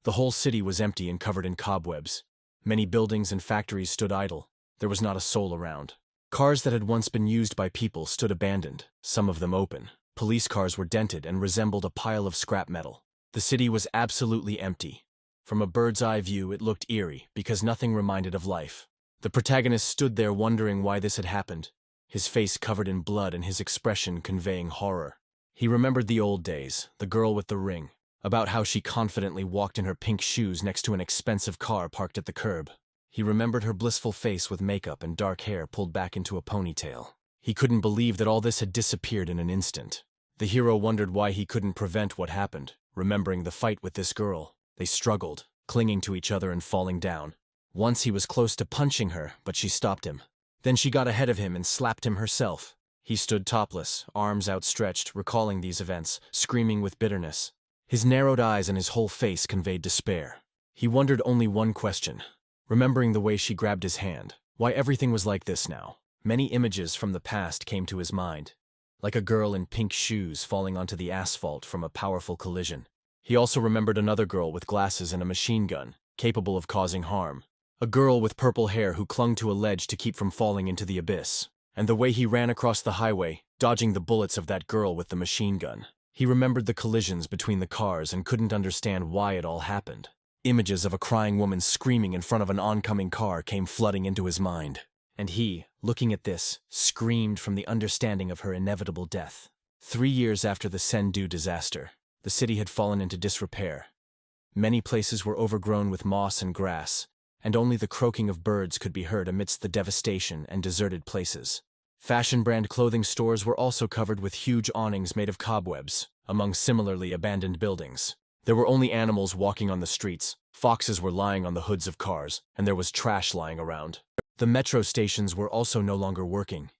The whole city was empty and covered in cobwebs. Many buildings and factories stood idle. There was not a soul around. Cars that had once been used by people stood abandoned, some of them open. Police cars were dented and resembled a pile of scrap metal. The city was absolutely empty. From a bird's-eye view, it looked eerie because nothing reminded of life. The protagonist stood there wondering why this had happened, his face covered in blood and his expression conveying horror. He remembered the old days, the girl with the ring, about how she confidently walked in her pink shoes next to an expensive car parked at the curb. He remembered her blissful face with makeup and dark hair pulled back into a ponytail. He couldn't believe that all this had disappeared in an instant. The hero wondered why he couldn't prevent what happened, remembering the fight with this girl. They struggled, clinging to each other and falling down. Once he was close to punching her, but she stopped him. Then she got ahead of him and slapped him herself. He stood topless, arms outstretched, recalling these events, screaming with bitterness. His narrowed eyes and his whole face conveyed despair. He wondered only one question, remembering the way she grabbed his hand, why everything was like this now. Many images from the past came to his mind, like a girl in pink shoes falling onto the asphalt from a powerful collision. He also remembered another girl with glasses and a machine gun, capable of causing harm. A girl with purple hair who clung to a ledge to keep from falling into the abyss. And the way he ran across the highway, dodging the bullets of that girl with the machine gun. He remembered the collisions between the cars and couldn't understand why it all happened. Images of a crying woman screaming in front of an oncoming car came flooding into his mind. And he, looking at this, screamed from the understanding of her inevitable death. 3 years after the Sendu disaster, the city had fallen into disrepair. Many places were overgrown with moss and grass, and only the croaking of birds could be heard amidst the devastation and deserted places. Fashion brand clothing stores were also covered with huge awnings made of cobwebs, among similarly abandoned buildings. There were only animals walking on the streets, foxes were lying on the hoods of cars, and there was trash lying around. The metro stations were also no longer working.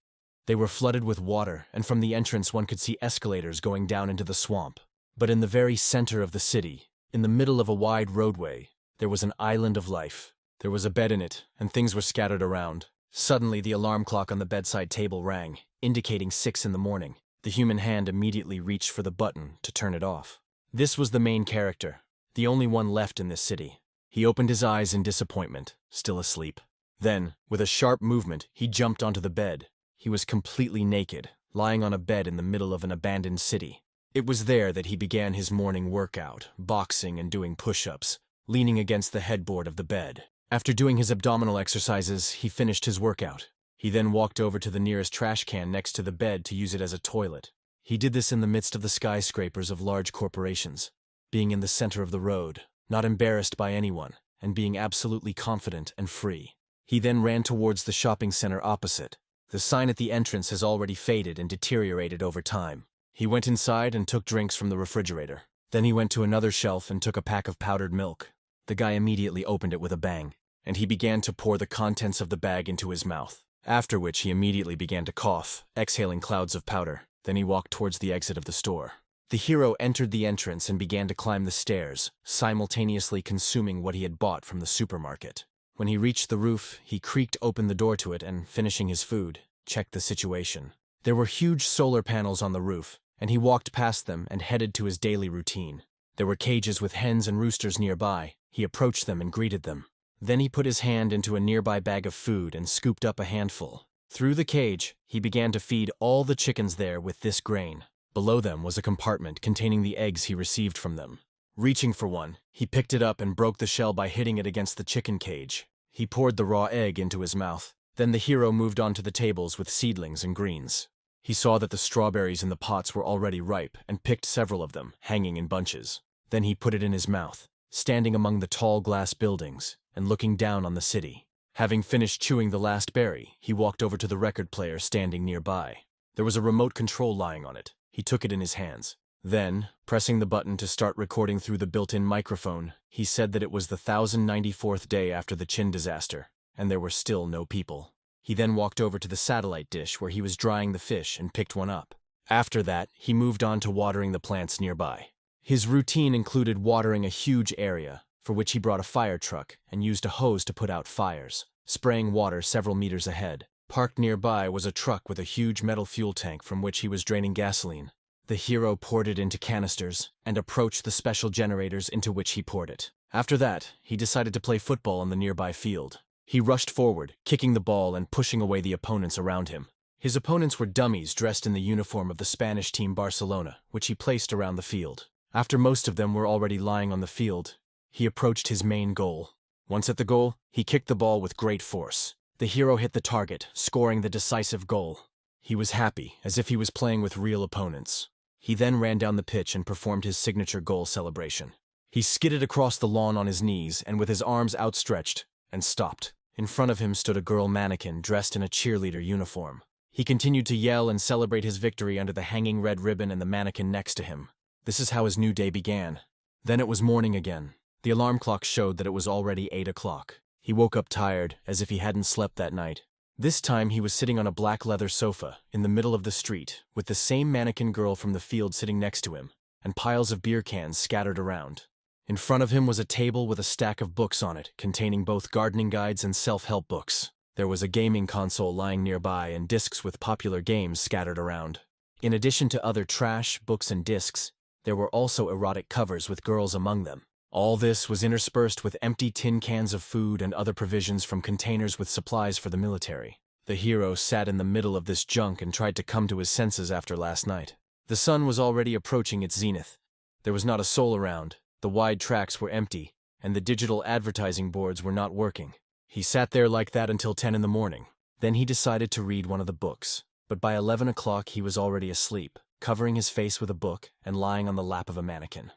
They were flooded with water, and from the entrance one could see escalators going down into the swamp. But in the very center of the city, in the middle of a wide roadway, there was an island of life. There was a bed in it, and things were scattered around. Suddenly, the alarm clock on the bedside table rang, indicating 6 in the morning. The human hand immediately reached for the button to turn it off. This was the main character, the only one left in this city. He opened his eyes in disappointment, still asleep. Then, with a sharp movement, he jumped onto the bed. He was completely naked, lying on a bed in the middle of an abandoned city. It was there that he began his morning workout, boxing and doing push-ups, leaning against the headboard of the bed. After doing his abdominal exercises, he finished his workout. He then walked over to the nearest trash can next to the bed to use it as a toilet. He did this in the midst of the skyscrapers of large corporations, being in the center of the road, not embarrassed by anyone, and being absolutely confident and free. He then ran towards the shopping center opposite. The sign at the entrance has already faded and deteriorated over time. He went inside and took drinks from the refrigerator. Then he went to another shelf and took a pack of powdered milk. The guy immediately opened it with a bang, and he began to pour the contents of the bag into his mouth, after which he immediately began to cough, exhaling clouds of powder. Then he walked towards the exit of the store. The hero entered the entrance and began to climb the stairs, simultaneously consuming what he had bought from the supermarket. When he reached the roof, he creaked open the door to it and, finishing his food, checked the situation. There were huge solar panels on the roof, and he walked past them and headed to his daily routine. There were cages with hens and roosters nearby. He approached them and greeted them. Then he put his hand into a nearby bag of food and scooped up a handful. Through the cage, he began to feed all the chickens there with this grain. Below them was a compartment containing the eggs he received from them. Reaching for one, he picked it up and broke the shell by hitting it against the chicken cage. He poured the raw egg into his mouth. Then the hero moved on to the tables with seedlings and greens. He saw that the strawberries in the pots were already ripe and picked several of them, hanging in bunches. Then he put it in his mouth, standing among the tall glass buildings and looking down on the city. Having finished chewing the last berry, he walked over to the record player standing nearby. There was a remote control lying on it. He took it in his hands. Then, pressing the button to start recording through the built-in microphone, he said that it was the 1094th day after the Chin disaster, and there were still no people. He then walked over to the satellite dish where he was drying the fish and picked one up. After that, he moved on to watering the plants nearby. His routine included watering a huge area, for which he brought a fire truck and used a hose to put out fires, spraying water several meters ahead. Parked nearby was a truck with a huge metal fuel tank from which he was draining gasoline. The hero poured it into canisters and approached the special generators into which he poured it. After that, he decided to play football on the nearby field. He rushed forward, kicking the ball and pushing away the opponents around him. His opponents were dummies dressed in the uniform of the Spanish team Barcelona, which he placed around the field. After most of them were already lying on the field, he approached his main goal. Once at the goal, he kicked the ball with great force. The hero hit the target, scoring the decisive goal. He was happy, as if he was playing with real opponents. He then ran down the pitch and performed his signature goal celebration. He skidded across the lawn on his knees and with his arms outstretched, and stopped. In front of him stood a girl mannequin dressed in a cheerleader uniform. He continued to yell and celebrate his victory under the hanging red ribbon and the mannequin next to him. This is how his new day began. Then it was morning again. The alarm clock showed that it was already 8 o'clock. He woke up tired, as if he hadn't slept that night. This time he was sitting on a black leather sofa in the middle of the street, with the same mannequin girl from the field sitting next to him, and piles of beer cans scattered around. In front of him was a table with a stack of books on it, containing both gardening guides and self-help books. There was a gaming console lying nearby and discs with popular games scattered around. In addition to other trash, books, and discs, there were also erotic covers with girls among them. All this was interspersed with empty tin cans of food and other provisions from containers with supplies for the military. The hero sat in the middle of this junk and tried to come to his senses after last night. The sun was already approaching its zenith. There was not a soul around, the wide tracks were empty, and the digital advertising boards were not working. He sat there like that until 10 in the morning. Then he decided to read one of the books, but by 11 o'clock he was already asleep, covering his face with a book and lying on the lap of a mannequin.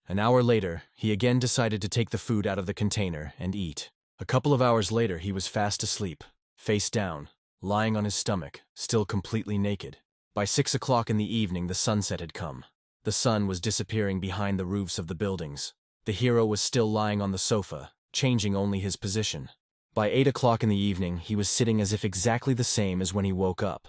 An hour later, he again decided to take the food out of the container and eat. A couple of hours later, he was fast asleep, face down, lying on his stomach, still completely naked. By 6 o'clock in the evening, the sunset had come. The sun was disappearing behind the roofs of the buildings. The hero was still lying on the sofa, changing only his position. By 8 o'clock in the evening, he was sitting as if exactly the same as when he woke up,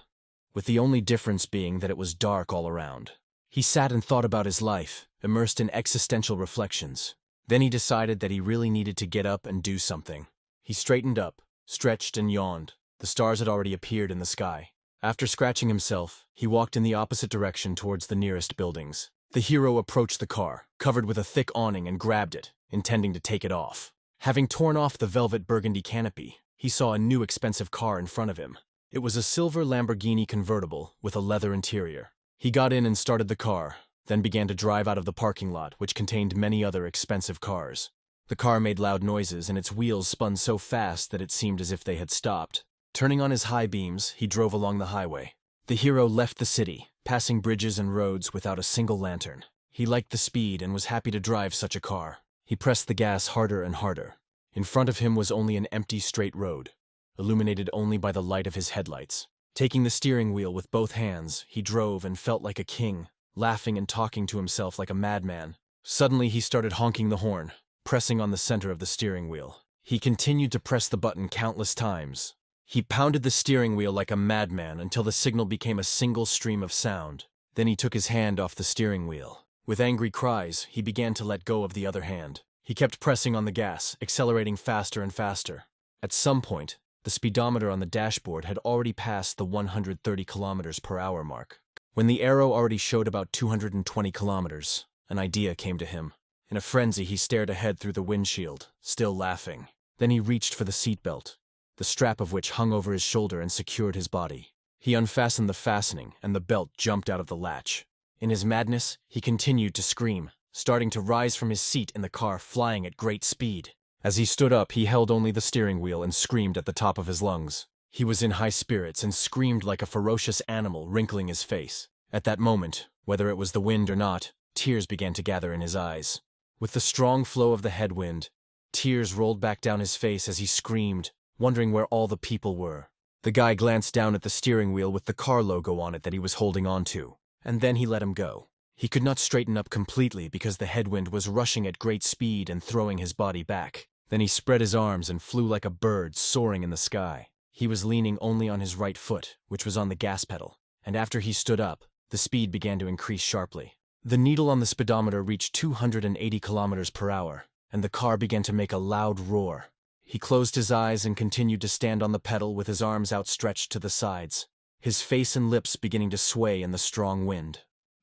with the only difference being that it was dark all around. He sat and thought about his life, immersed in existential reflections. Then he decided that he really needed to get up and do something. He straightened up, stretched and yawned. The stars had already appeared in the sky. After scratching himself, he walked in the opposite direction towards the nearest buildings. The hero approached the car, covered with a thick awning, and grabbed it, intending to take it off. Having torn off the velvet burgundy canopy, he saw a new expensive car in front of him. It was a silver Lamborghini convertible with a leather interior. He got in and started the car, then began to drive out of the parking lot, which contained many other expensive cars. The car made loud noises, and its wheels spun so fast that it seemed as if they had stopped. Turning on his high beams, he drove along the highway. The hero left the city, passing bridges and roads without a single lantern. He liked the speed and was happy to drive such a car. He pressed the gas harder and harder. In front of him was only an empty straight road, illuminated only by the light of his headlights. Taking the steering wheel with both hands, he drove and felt like a king, laughing and talking to himself like a madman. Suddenly he started honking the horn, pressing on the center of the steering wheel. He continued to press the button countless times. He pounded the steering wheel like a madman until the signal became a single stream of sound. Then he took his hand off the steering wheel. With angry cries, he began to let go of the other hand. He kept pressing on the gas, accelerating faster and faster. At some point, the speedometer on the dashboard had already passed the 130 kilometers per hour mark. When the arrow already showed about 220 kilometers, an idea came to him. In a frenzy, he stared ahead through the windshield, still laughing. Then he reached for the seatbelt, the strap of which hung over his shoulder and secured his body. He unfastened the fastening, and the belt jumped out of the latch. In his madness, he continued to scream, starting to rise from his seat in the car, flying at great speed. As he stood up, he held only the steering wheel and screamed at the top of his lungs. He was in high spirits and screamed like a ferocious animal, wrinkling his face. At that moment, whether it was the wind or not, tears began to gather in his eyes. With the strong flow of the headwind, tears rolled back down his face as he screamed, wondering where all the people were. The guy glanced down at the steering wheel with the car logo on it that he was holding on to, and then he let him go. He could not straighten up completely because the headwind was rushing at great speed and throwing his body back. Then he spread his arms and flew like a bird soaring in the sky. He was leaning only on his right foot, which was on the gas pedal, and after he stood up, the speed began to increase sharply. The needle on the speedometer reached 280 kilometers per hour, and the car began to make a loud roar. He closed his eyes and continued to stand on the pedal with his arms outstretched to the sides, his face and lips beginning to sway in the strong wind.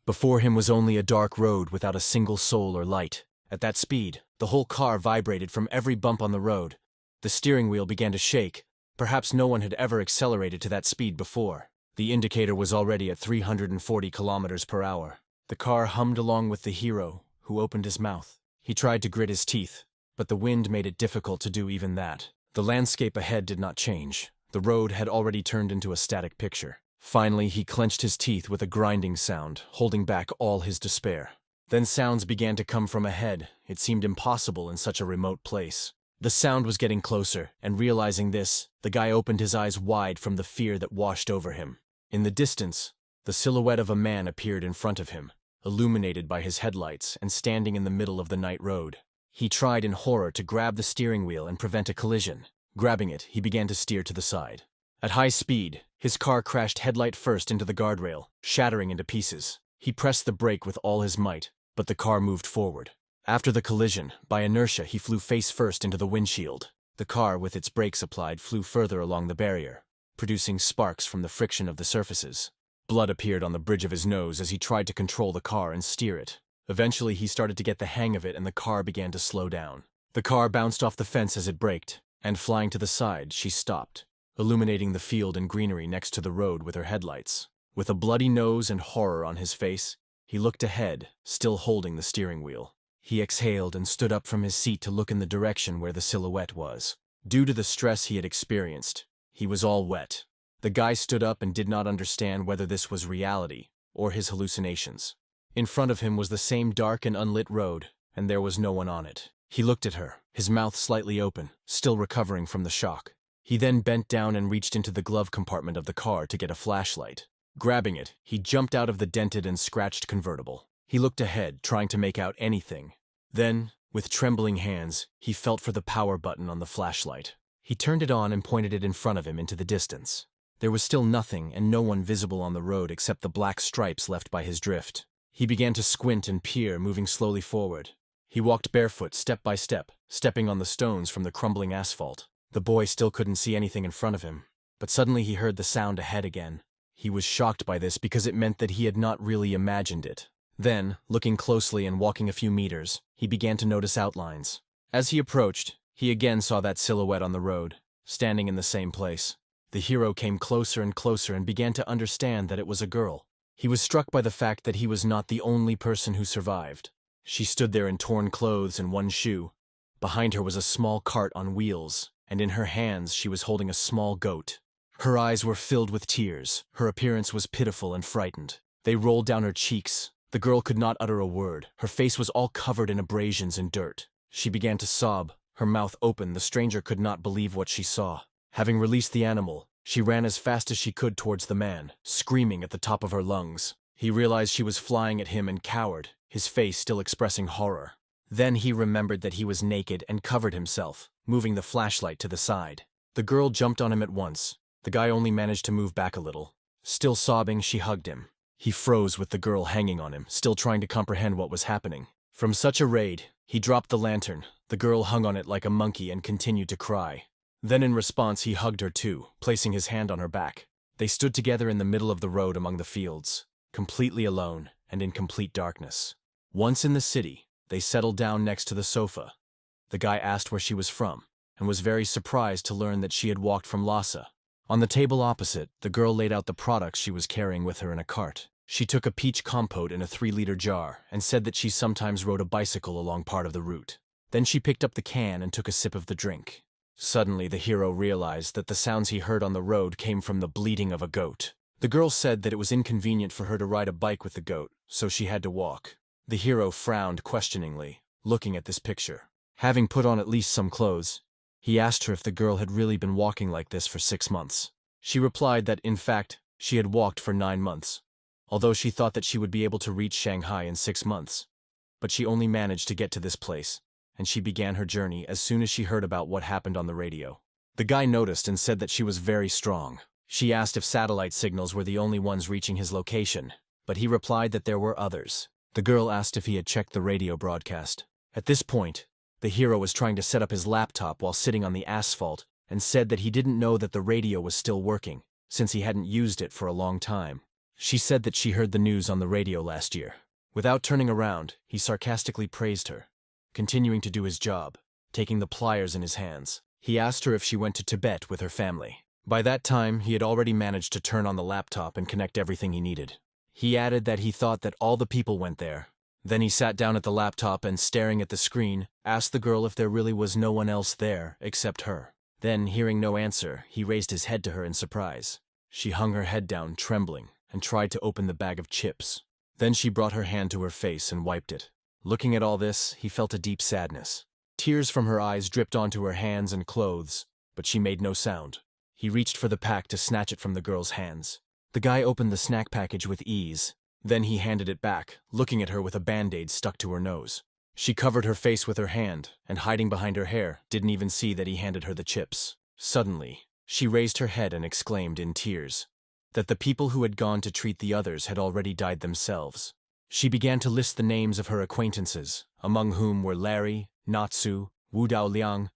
Before him was only a dark road without a single soul or light. At that speed, The whole car vibrated from every bump on the road. The steering wheel began to shake. Perhaps no one had ever accelerated to that speed before. The indicator was already at 340 kilometers per hour. The car hummed along with the hero, who opened his mouth. He tried to grit his teeth, but the wind made it difficult to do even that. The landscape ahead did not change. The road had already turned into a static picture. Finally, he clenched his teeth with a grinding sound, holding back all his despair. Then sounds began to come from ahead. It seemed impossible in such a remote place. The sound was getting closer, and realizing this, the guy opened his eyes wide from the fear that washed over him. In the distance, the silhouette of a man appeared in front of him, illuminated by his headlights and standing in the middle of the night road. He tried in horror to grab the steering wheel and prevent a collision. Grabbing it, he began to steer to the side. At high speed, his car crashed headlight first into the guardrail, shattering into pieces. He pressed the brake with all his might, but the car moved forward. After the collision, by inertia, he flew face first into the windshield. The car, with its brakes applied, flew further along the barrier, producing sparks from the friction of the surfaces. Blood appeared on the bridge of his nose as he tried to control the car and steer it. Eventually, he started to get the hang of it and the car began to slow down. The car bounced off the fence as it braked, and flying to the side, she stopped, illuminating the field and greenery next to the road with her headlights. With a bloody nose and horror on his face, he looked ahead, still holding the steering wheel. He exhaled and stood up from his seat to look in the direction where the silhouette was. Due to the stress he had experienced, he was all wet. The guy stood up and did not understand whether this was reality or his hallucinations. In front of him was the same dark and unlit road, and there was no one on it. He looked at her, his mouth slightly open, still recovering from the shock. He then bent down and reached into the glove compartment of the car to get a flashlight. Grabbing it, he jumped out of the dented and scratched convertible. He looked ahead, trying to make out anything. Then, with trembling hands, he felt for the power button on the flashlight. He turned it on and pointed it in front of him into the distance. There was still nothing and no one visible on the road except the black stripes left by his drift. He began to squint and peer, moving slowly forward. He walked barefoot, step by step, stepping on the stones from the crumbling asphalt. The boy still couldn't see anything in front of him, but suddenly he heard the sound ahead again. He was shocked by this because it meant that he had not really imagined it. Then, looking closely and walking a few meters, he began to notice outlines. As he approached, he again saw that silhouette on the road, standing in the same place. The hero came closer and closer and began to understand that it was a girl. He was struck by the fact that he was not the only person who survived. She stood there in torn clothes and one shoe. Behind her was a small cart on wheels, and in her hands she was holding a small goat. Her eyes were filled with tears. Her appearance was pitiful and frightened. They rolled down her cheeks. The girl could not utter a word. Her face was all covered in abrasions and dirt. She began to sob, her mouth open. The stranger could not believe what she saw. Having released the animal, she ran as fast as she could towards the man, screaming at the top of her lungs. He realized she was flying at him and cowered, his face still expressing horror. Then he remembered that he was naked and covered himself, moving the flashlight to the side. The girl jumped on him at once. The guy only managed to move back a little. Still sobbing, she hugged him. He froze with the girl hanging on him, still trying to comprehend what was happening. From such a raid, he dropped the lantern. The girl hung on it like a monkey and continued to cry. Then in response, he hugged her too, placing his hand on her back. They stood together in the middle of the road among the fields, completely alone and in complete darkness. Once in the city, they settled down next to the sofa. The guy asked where she was from, and was very surprised to learn that she had walked from Lhasa. On the table opposite, the girl laid out the products she was carrying with her in a cart. She took a peach compote in a 3-liter jar and said that she sometimes rode a bicycle along part of the route. Then she picked up the can and took a sip of the drink. Suddenly, the hero realized that the sounds he heard on the road came from the bleating of a goat. The girl said that it was inconvenient for her to ride a bike with the goat, so she had to walk. The hero frowned questioningly, looking at this picture. Having put on at least some clothes, he asked her if the girl had really been walking like this for 6 months. She replied that, in fact, she had walked for 9 months, although she thought that she would be able to reach Shanghai in 6 months. But she only managed to get to this place, and she began her journey as soon as she heard about what happened on the radio. The guy noticed and said that she was very strong. She asked if satellite signals were the only ones reaching his location, but he replied that there were others. The girl asked if he had checked the radio broadcast. At this point, the hero was trying to set up his laptop while sitting on the asphalt and said that he didn't know that the radio was still working, since he hadn't used it for a long time. She said that she heard the news on the radio last year. Without turning around, he sarcastically praised her. continuing to do his job, taking the pliers in his hands. He asked her if she went to Tibet with her family. By that time, he had already managed to turn on the laptop and connect everything he needed. He added that he thought that all the people went there. Then he sat down at the laptop and, staring at the screen, asked the girl if there really was no one else there except her. Then, hearing no answer, he raised his head to her in surprise. She hung her head down, trembling, and tried to open the bag of chips. Then she brought her hand to her face and wiped it. Looking at all this, he felt a deep sadness. Tears from her eyes dripped onto her hands and clothes, but she made no sound. He reached for the pack to snatch it from the girl's hands. The guy opened the snack package with ease. Then he handed it back, looking at her with a band-aid stuck to her nose. She covered her face with her hand, and hiding behind her hair, didn't even see that he handed her the chips. Suddenly, she raised her head and exclaimed in tears that the people who had gone to treat the others had already died themselves. She began to list the names of her acquaintances, among whom were Larry, Natsu, Wu Daoliang.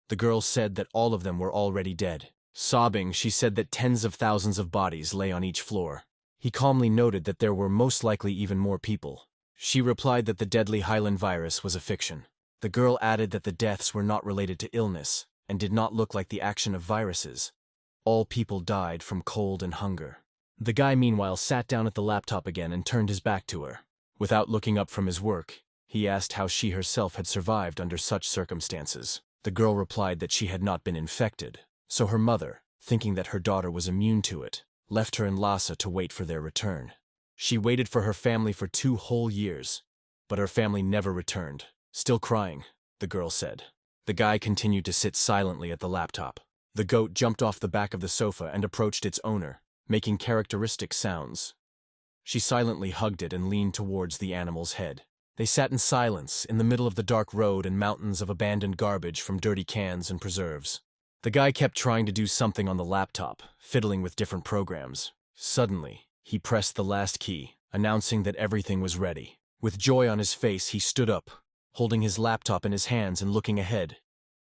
The girl said that all of them were already dead. Sobbing, she said that tens of thousands of bodies lay on each floor. He calmly noted that there were most likely even more people. She replied that the deadly Highland virus was a fiction. The girl added that the deaths were not related to illness and did not look like the action of viruses. All people died from cold and hunger. The guy meanwhile sat down at the laptop again and turned his back to her. Without looking up from his work, he asked how she herself had survived under such circumstances. The girl replied that she had not been infected, so her mother, thinking that her daughter was immune to it, left her in Lhasa to wait for their return. She waited for her family for 2 whole years, but her family never returned. Still crying, the girl said. The guy continued to sit silently at the laptop. The goat jumped off the back of the sofa and approached its owner, making characteristic sounds. She silently hugged it and leaned towards the animal's head. They sat in silence in the middle of the dark road and mountains of abandoned garbage from dirty cans and preserves. The guy kept trying to do something on the laptop, fiddling with different programs. Suddenly, he pressed the last key, announcing that everything was ready. With joy on his face, he stood up, holding his laptop in his hands and looking ahead,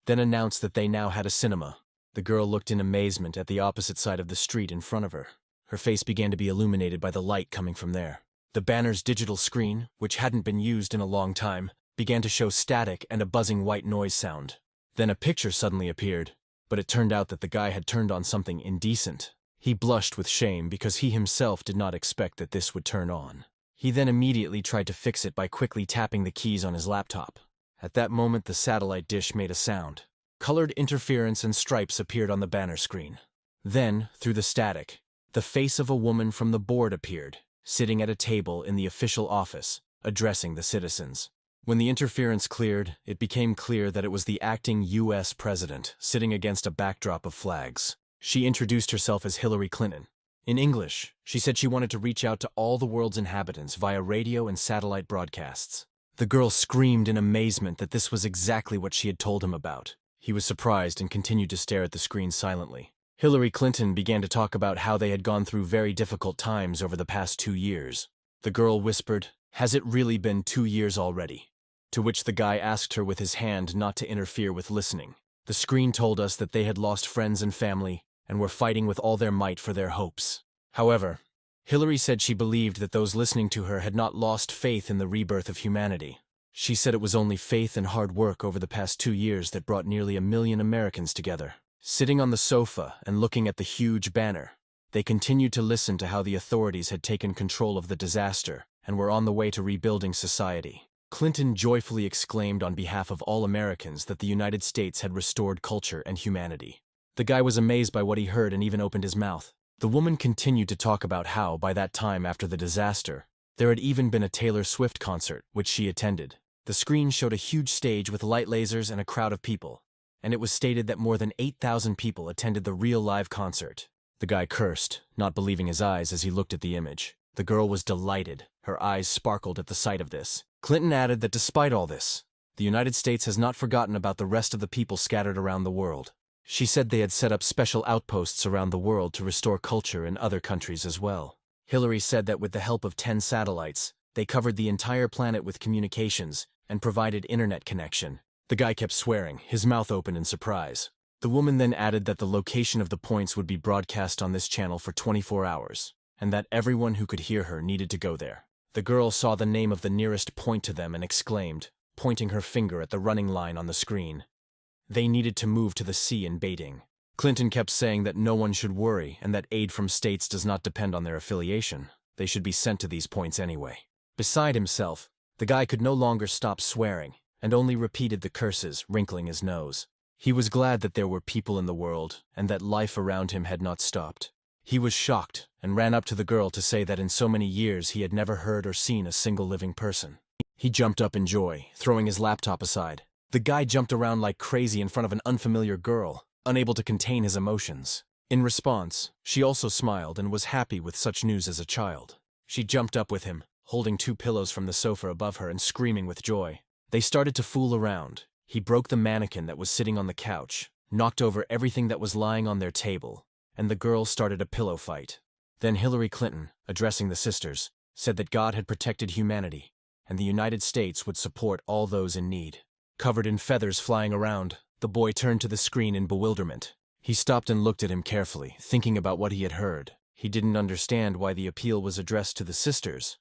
then announced that they now had a cinema. The girl looked in amazement at the opposite side of the street in front of her. Her face began to be illuminated by the light coming from there. The banner's digital screen, which hadn't been used in a long time, began to show static and a buzzing white noise sound. Then a picture suddenly appeared, but it turned out that the guy had turned on something indecent. He blushed with shame because he himself did not expect that this would turn on. He then immediately tried to fix it by quickly tapping the keys on his laptop. At that moment, the satellite dish made a sound. Colored interference and stripes appeared on the banner screen. Then, through the static, the face of a woman from the board appeared, sitting at a table in the official office, addressing the citizens. When the interference cleared, it became clear that it was the acting U.S. president, sitting against a backdrop of flags. She introduced herself as Hillary Clinton. In English, she said she wanted to reach out to all the world's inhabitants via radio and satellite broadcasts. The girl screamed in amazement that this was exactly what she had told him about. He was surprised and continued to stare at the screen silently. Hillary Clinton began to talk about how they had gone through very difficult times over the past 2 years. The girl whispered, "Has it really been 2 years already?" To which the guy asked her with his hand not to interfere with listening. The screen told us that they had lost friends and family and were fighting with all their might for their hopes. However, Hillary said she believed that those listening to her had not lost faith in the rebirth of humanity. She said it was only faith and hard work over the past 2 years that brought nearly 1 million Americans together. Sitting on the sofa and looking at the huge banner, they continued to listen to how the authorities had taken control of the disaster and were on the way to rebuilding society. Clinton joyfully exclaimed on behalf of all Americans that the United States had restored culture and humanity. The guy was amazed by what he heard and even opened his mouth. The woman continued to talk about how, by that time after the disaster, there had even been a Taylor Swift concert, which she attended. The screen showed a huge stage with light lasers and a crowd of people, and it was stated that more than 8,000 people attended the real live concert. The guy cursed, not believing his eyes as he looked at the image. The girl was delighted. Her eyes sparkled at the sight of this. Clinton added that despite all this, the United States has not forgotten about the rest of the people scattered around the world. She said they had set up special outposts around the world to restore culture in other countries as well. Hillary said that with the help of 10 satellites, they covered the entire planet with communications and provided internet connection. The guy kept swearing, his mouth open in surprise. The woman then added that the location of the points would be broadcast on this channel for 24 hours, and that everyone who could hear her needed to go there. The girl saw the name of the nearest point to them and exclaimed, pointing her finger at the running line on the screen. They needed to move to the sea in baiting. Clinton kept saying that no one should worry and that aid from states does not depend on their affiliation. They should be sent to these points anyway. Beside himself, the guy could no longer stop swearing and only repeated the curses, wrinkling his nose. He was glad that there were people in the world and that life around him had not stopped. He was shocked and ran up to the girl to say that in so many years he had never heard or seen a single living person. He jumped up in joy, throwing his laptop aside. The guy jumped around like crazy in front of an unfamiliar girl, unable to contain his emotions. In response, she also smiled and was happy with such news as a child. She jumped up with him, holding 2 pillows from the sofa above her and screaming with joy. They started to fool around. He broke the mannequin that was sitting on the couch, knocked over everything that was lying on their table, and the girls started a pillow fight. Then Hillary Clinton, addressing the sisters, said that God had protected humanity, and the United States would support all those in need. Covered in feathers flying around, the boy turned to the screen in bewilderment. He stopped and looked at him carefully, thinking about what he had heard. He didn't understand why the appeal was addressed to the sisters,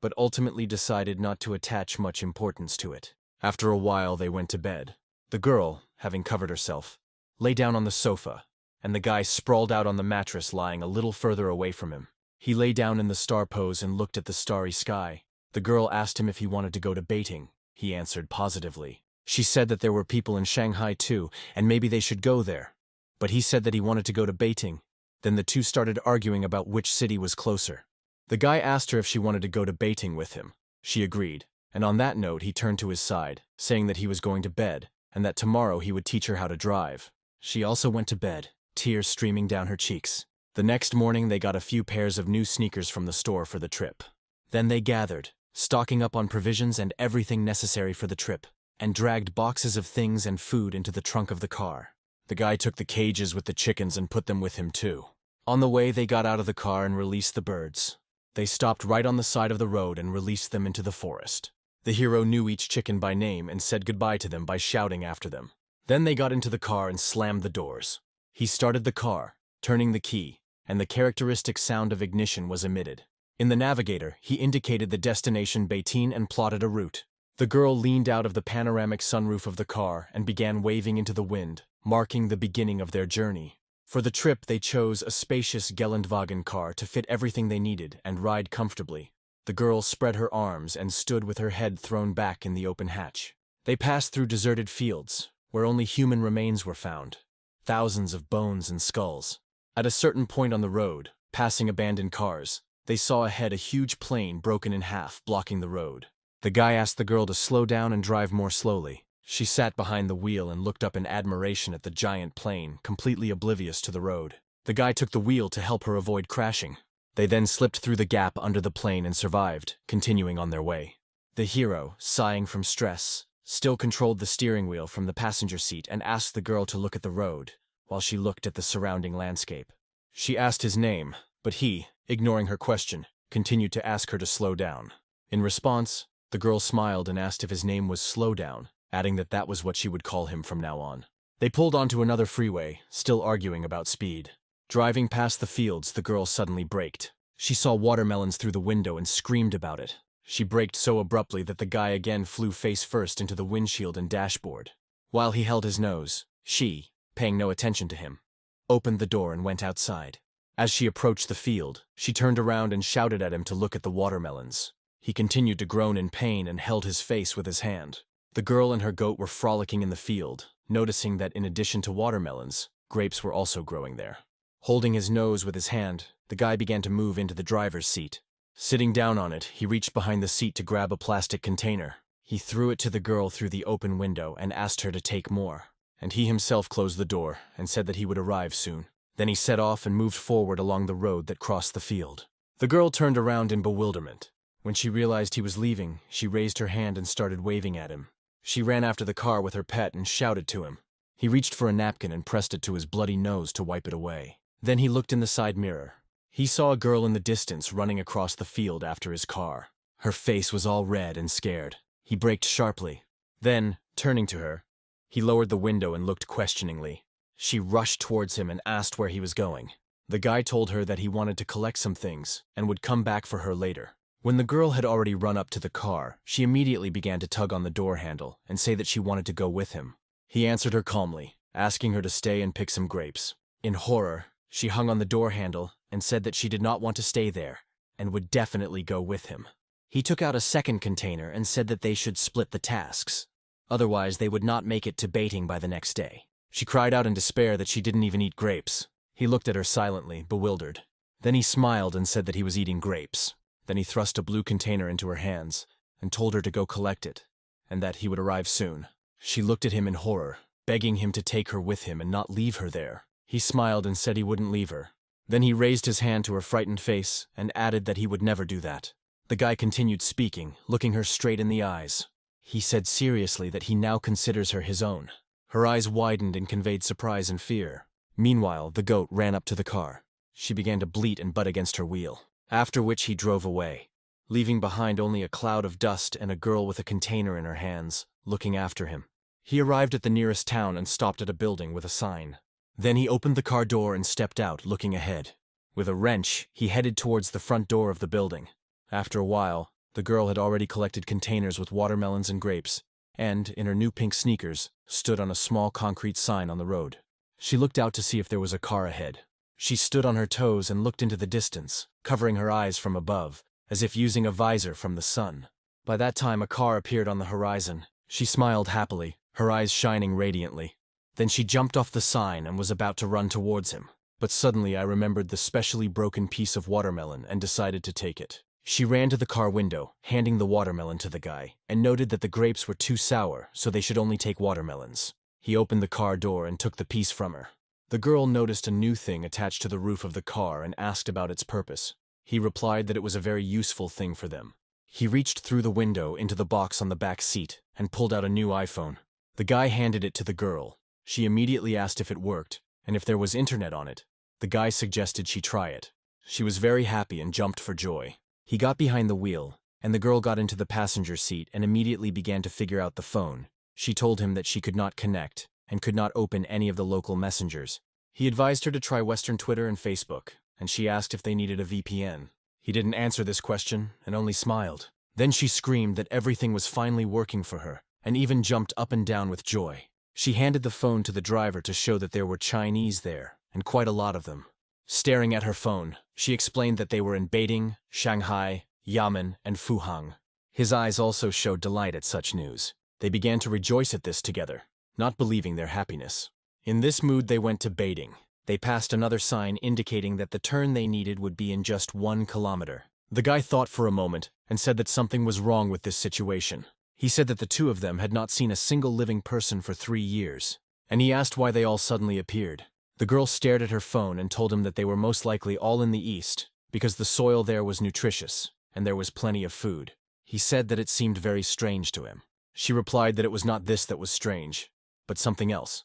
but ultimately decided not to attach much importance to it. After a while, they went to bed. The girl, having covered herself, lay down on the sofa, and the guy sprawled out on the mattress lying a little further away from him. He lay down in the star pose and looked at the starry sky. The girl asked him if he wanted to go to baiting. He answered positively. She said that there were people in Shanghai too, and maybe they should go there. But he said that he wanted to go to baiting. Then the two started arguing about which city was closer. The guy asked her if she wanted to go to baiting with him. She agreed, and on that note he turned to his side, saying that he was going to bed, and that tomorrow he would teach her how to drive. She also went to bed, tears streaming down her cheeks. The next morning they got a few pairs of new sneakers from the store for the trip. Then they gathered, stocking up on provisions and everything necessary for the trip, and dragged boxes of things and food into the trunk of the car. The guy took the cages with the chickens and put them with him too. On the way they got out of the car and released the birds. They stopped right on the side of the road and released them into the forest. The hero knew each chicken by name and said goodbye to them by shouting after them. Then they got into the car and slammed the doors. He started the car, turning the key, and the characteristic sound of ignition was emitted. In the navigator, he indicated the destination Beijing and plotted a route. The girl leaned out of the panoramic sunroof of the car and began waving into the wind, marking the beginning of their journey. For the trip, they chose a spacious Geländewagen car to fit everything they needed and ride comfortably. The girl spread her arms and stood with her head thrown back in the open hatch. They passed through deserted fields, where only human remains were found. Thousands of bones and skulls. At a certain point on the road, passing abandoned cars, they saw ahead a huge plane broken in half, blocking the road. The guy asked the girl to slow down and drive more slowly. She sat behind the wheel and looked up in admiration at the giant plane, completely oblivious to the road. The guy took the wheel to help her avoid crashing. They then slipped through the gap under the plane and survived, continuing on their way. The hero, sighing from stress, still controlled the steering wheel from the passenger seat and asked the girl to look at the road, while she looked at the surrounding landscape. She asked his name, but he, ignoring her question, continued to ask her to slow down. In response, the girl smiled and asked if his name was Slowdown, adding that that was what she would call him from now on. They pulled onto another freeway, still arguing about speed. Driving past the fields, the girl suddenly braked. She saw watermelons through the window and screamed about it. She braked so abruptly that the guy again flew face first into the windshield and dashboard. While he held his nose, she, paying no attention to him, opened the door and went outside. As she approached the field, she turned around and shouted at him to look at the watermelons. He continued to groan in pain and held his face with his hand. The girl and her goat were frolicking in the field, noticing that in addition to watermelons, grapes were also growing there. Holding his nose with his hand, the guy began to move into the driver's seat. Sitting down on it, he reached behind the seat to grab a plastic container. He threw it to the girl through the open window and asked her to take more. And he himself closed the door and said that he would arrive soon. Then he set off and moved forward along the road that crossed the field. The girl turned around in bewilderment. When she realized he was leaving, she raised her hand and started waving at him. She ran after the car with her pet and shouted to him. He reached for a napkin and pressed it to his bloody nose to wipe it away. Then he looked in the side mirror. He saw a girl in the distance running across the field after his car. Her face was all red and scared. He braked sharply. Then, turning to her, he lowered the window and looked questioningly. She rushed towards him and asked where he was going. The guy told her that he wanted to collect some things and would come back for her later. When the girl had already run up to the car, she immediately began to tug on the door handle and say that she wanted to go with him. He answered her calmly, asking her to stay and pick some grapes. In horror, she hung on the door handle and said that she did not want to stay there and would definitely go with him. He took out a second container and said that they should split the tasks. Otherwise, they would not make it to baiting by the next day. She cried out in despair that she didn't even eat grapes. He looked at her silently, bewildered. Then he smiled and said that he was eating grapes. Then he thrust a blue container into her hands and told her to go collect it, and that he would arrive soon. She looked at him in horror, begging him to take her with him and not leave her there. He smiled and said he wouldn't leave her. Then he raised his hand to her frightened face and added that he would never do that. The guy continued speaking, looking her straight in the eyes. He said seriously that he now considers her his own. Her eyes widened and conveyed surprise and fear. Meanwhile, the goat ran up to the car. She began to bleat and butt against her wheel, after which he drove away, leaving behind only a cloud of dust and a girl with a container in her hands, looking after him. He arrived at the nearest town and stopped at a building with a sign. Then he opened the car door and stepped out, looking ahead. With a wrench, he headed towards the front door of the building. After a while, the girl had already collected containers with watermelons and grapes, and, in her new pink sneakers, stood on a small concrete sign on the road. She looked out to see if there was a car ahead. She stood on her toes and looked into the distance, covering her eyes from above, as if using a visor from the sun. By that time, a car appeared on the horizon. She smiled happily, her eyes shining radiantly. Then she jumped off the sign and was about to run towards him. But suddenly I remembered the specially broken piece of watermelon and decided to take it. She ran to the car window, handing the watermelon to the guy, and noted that the grapes were too sour, so they should only take watermelons. He opened the car door and took the piece from her. The girl noticed a new thing attached to the roof of the car and asked about its purpose. He replied that it was a very useful thing for them. He reached through the window into the box on the back seat and pulled out a new iPhone. The guy handed it to the girl. She immediately asked if it worked, and if there was internet on it. The guy suggested she try it. She was very happy and jumped for joy. He got behind the wheel, and the girl got into the passenger seat and immediately began to figure out the phone. She told him that she could not connect and could not open any of the local messengers. He advised her to try Western Twitter and Facebook, and she asked if they needed a VPN. He didn't answer this question and only smiled. Then she screamed that everything was finally working for her, and even jumped up and down with joy. She handed the phone to the driver to show that there were Chinese there, and quite a lot of them. Staring at her phone, she explained that they were in Beijing, Shanghai, Xiamen, and Fuhang. His eyes also showed delight at such news. They began to rejoice at this together, not believing their happiness. In this mood they went to Beijing. They passed another sign indicating that the turn they needed would be in just 1 kilometer. The guy thought for a moment and said that something was wrong with this situation. He said that the two of them had not seen a single living person for 3 years, and he asked why they all suddenly appeared. The girl stared at her phone and told him that they were most likely all in the east, because the soil there was nutritious, and there was plenty of food. He said that it seemed very strange to him. She replied that it was not this that was strange, but something else.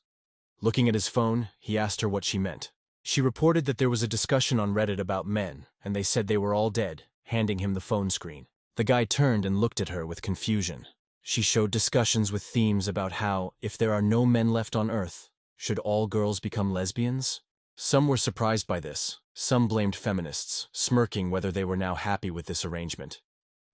Looking at his phone, he asked her what she meant. She reported that there was a discussion on Reddit about men, and they said they were all dead, handing him the phone screen. The guy turned and looked at her with confusion. She showed discussions with themes about how, if there are no men left on Earth, should all girls become lesbians? Some were surprised by this. Some blamed feminists, smirking whether they were now happy with this arrangement.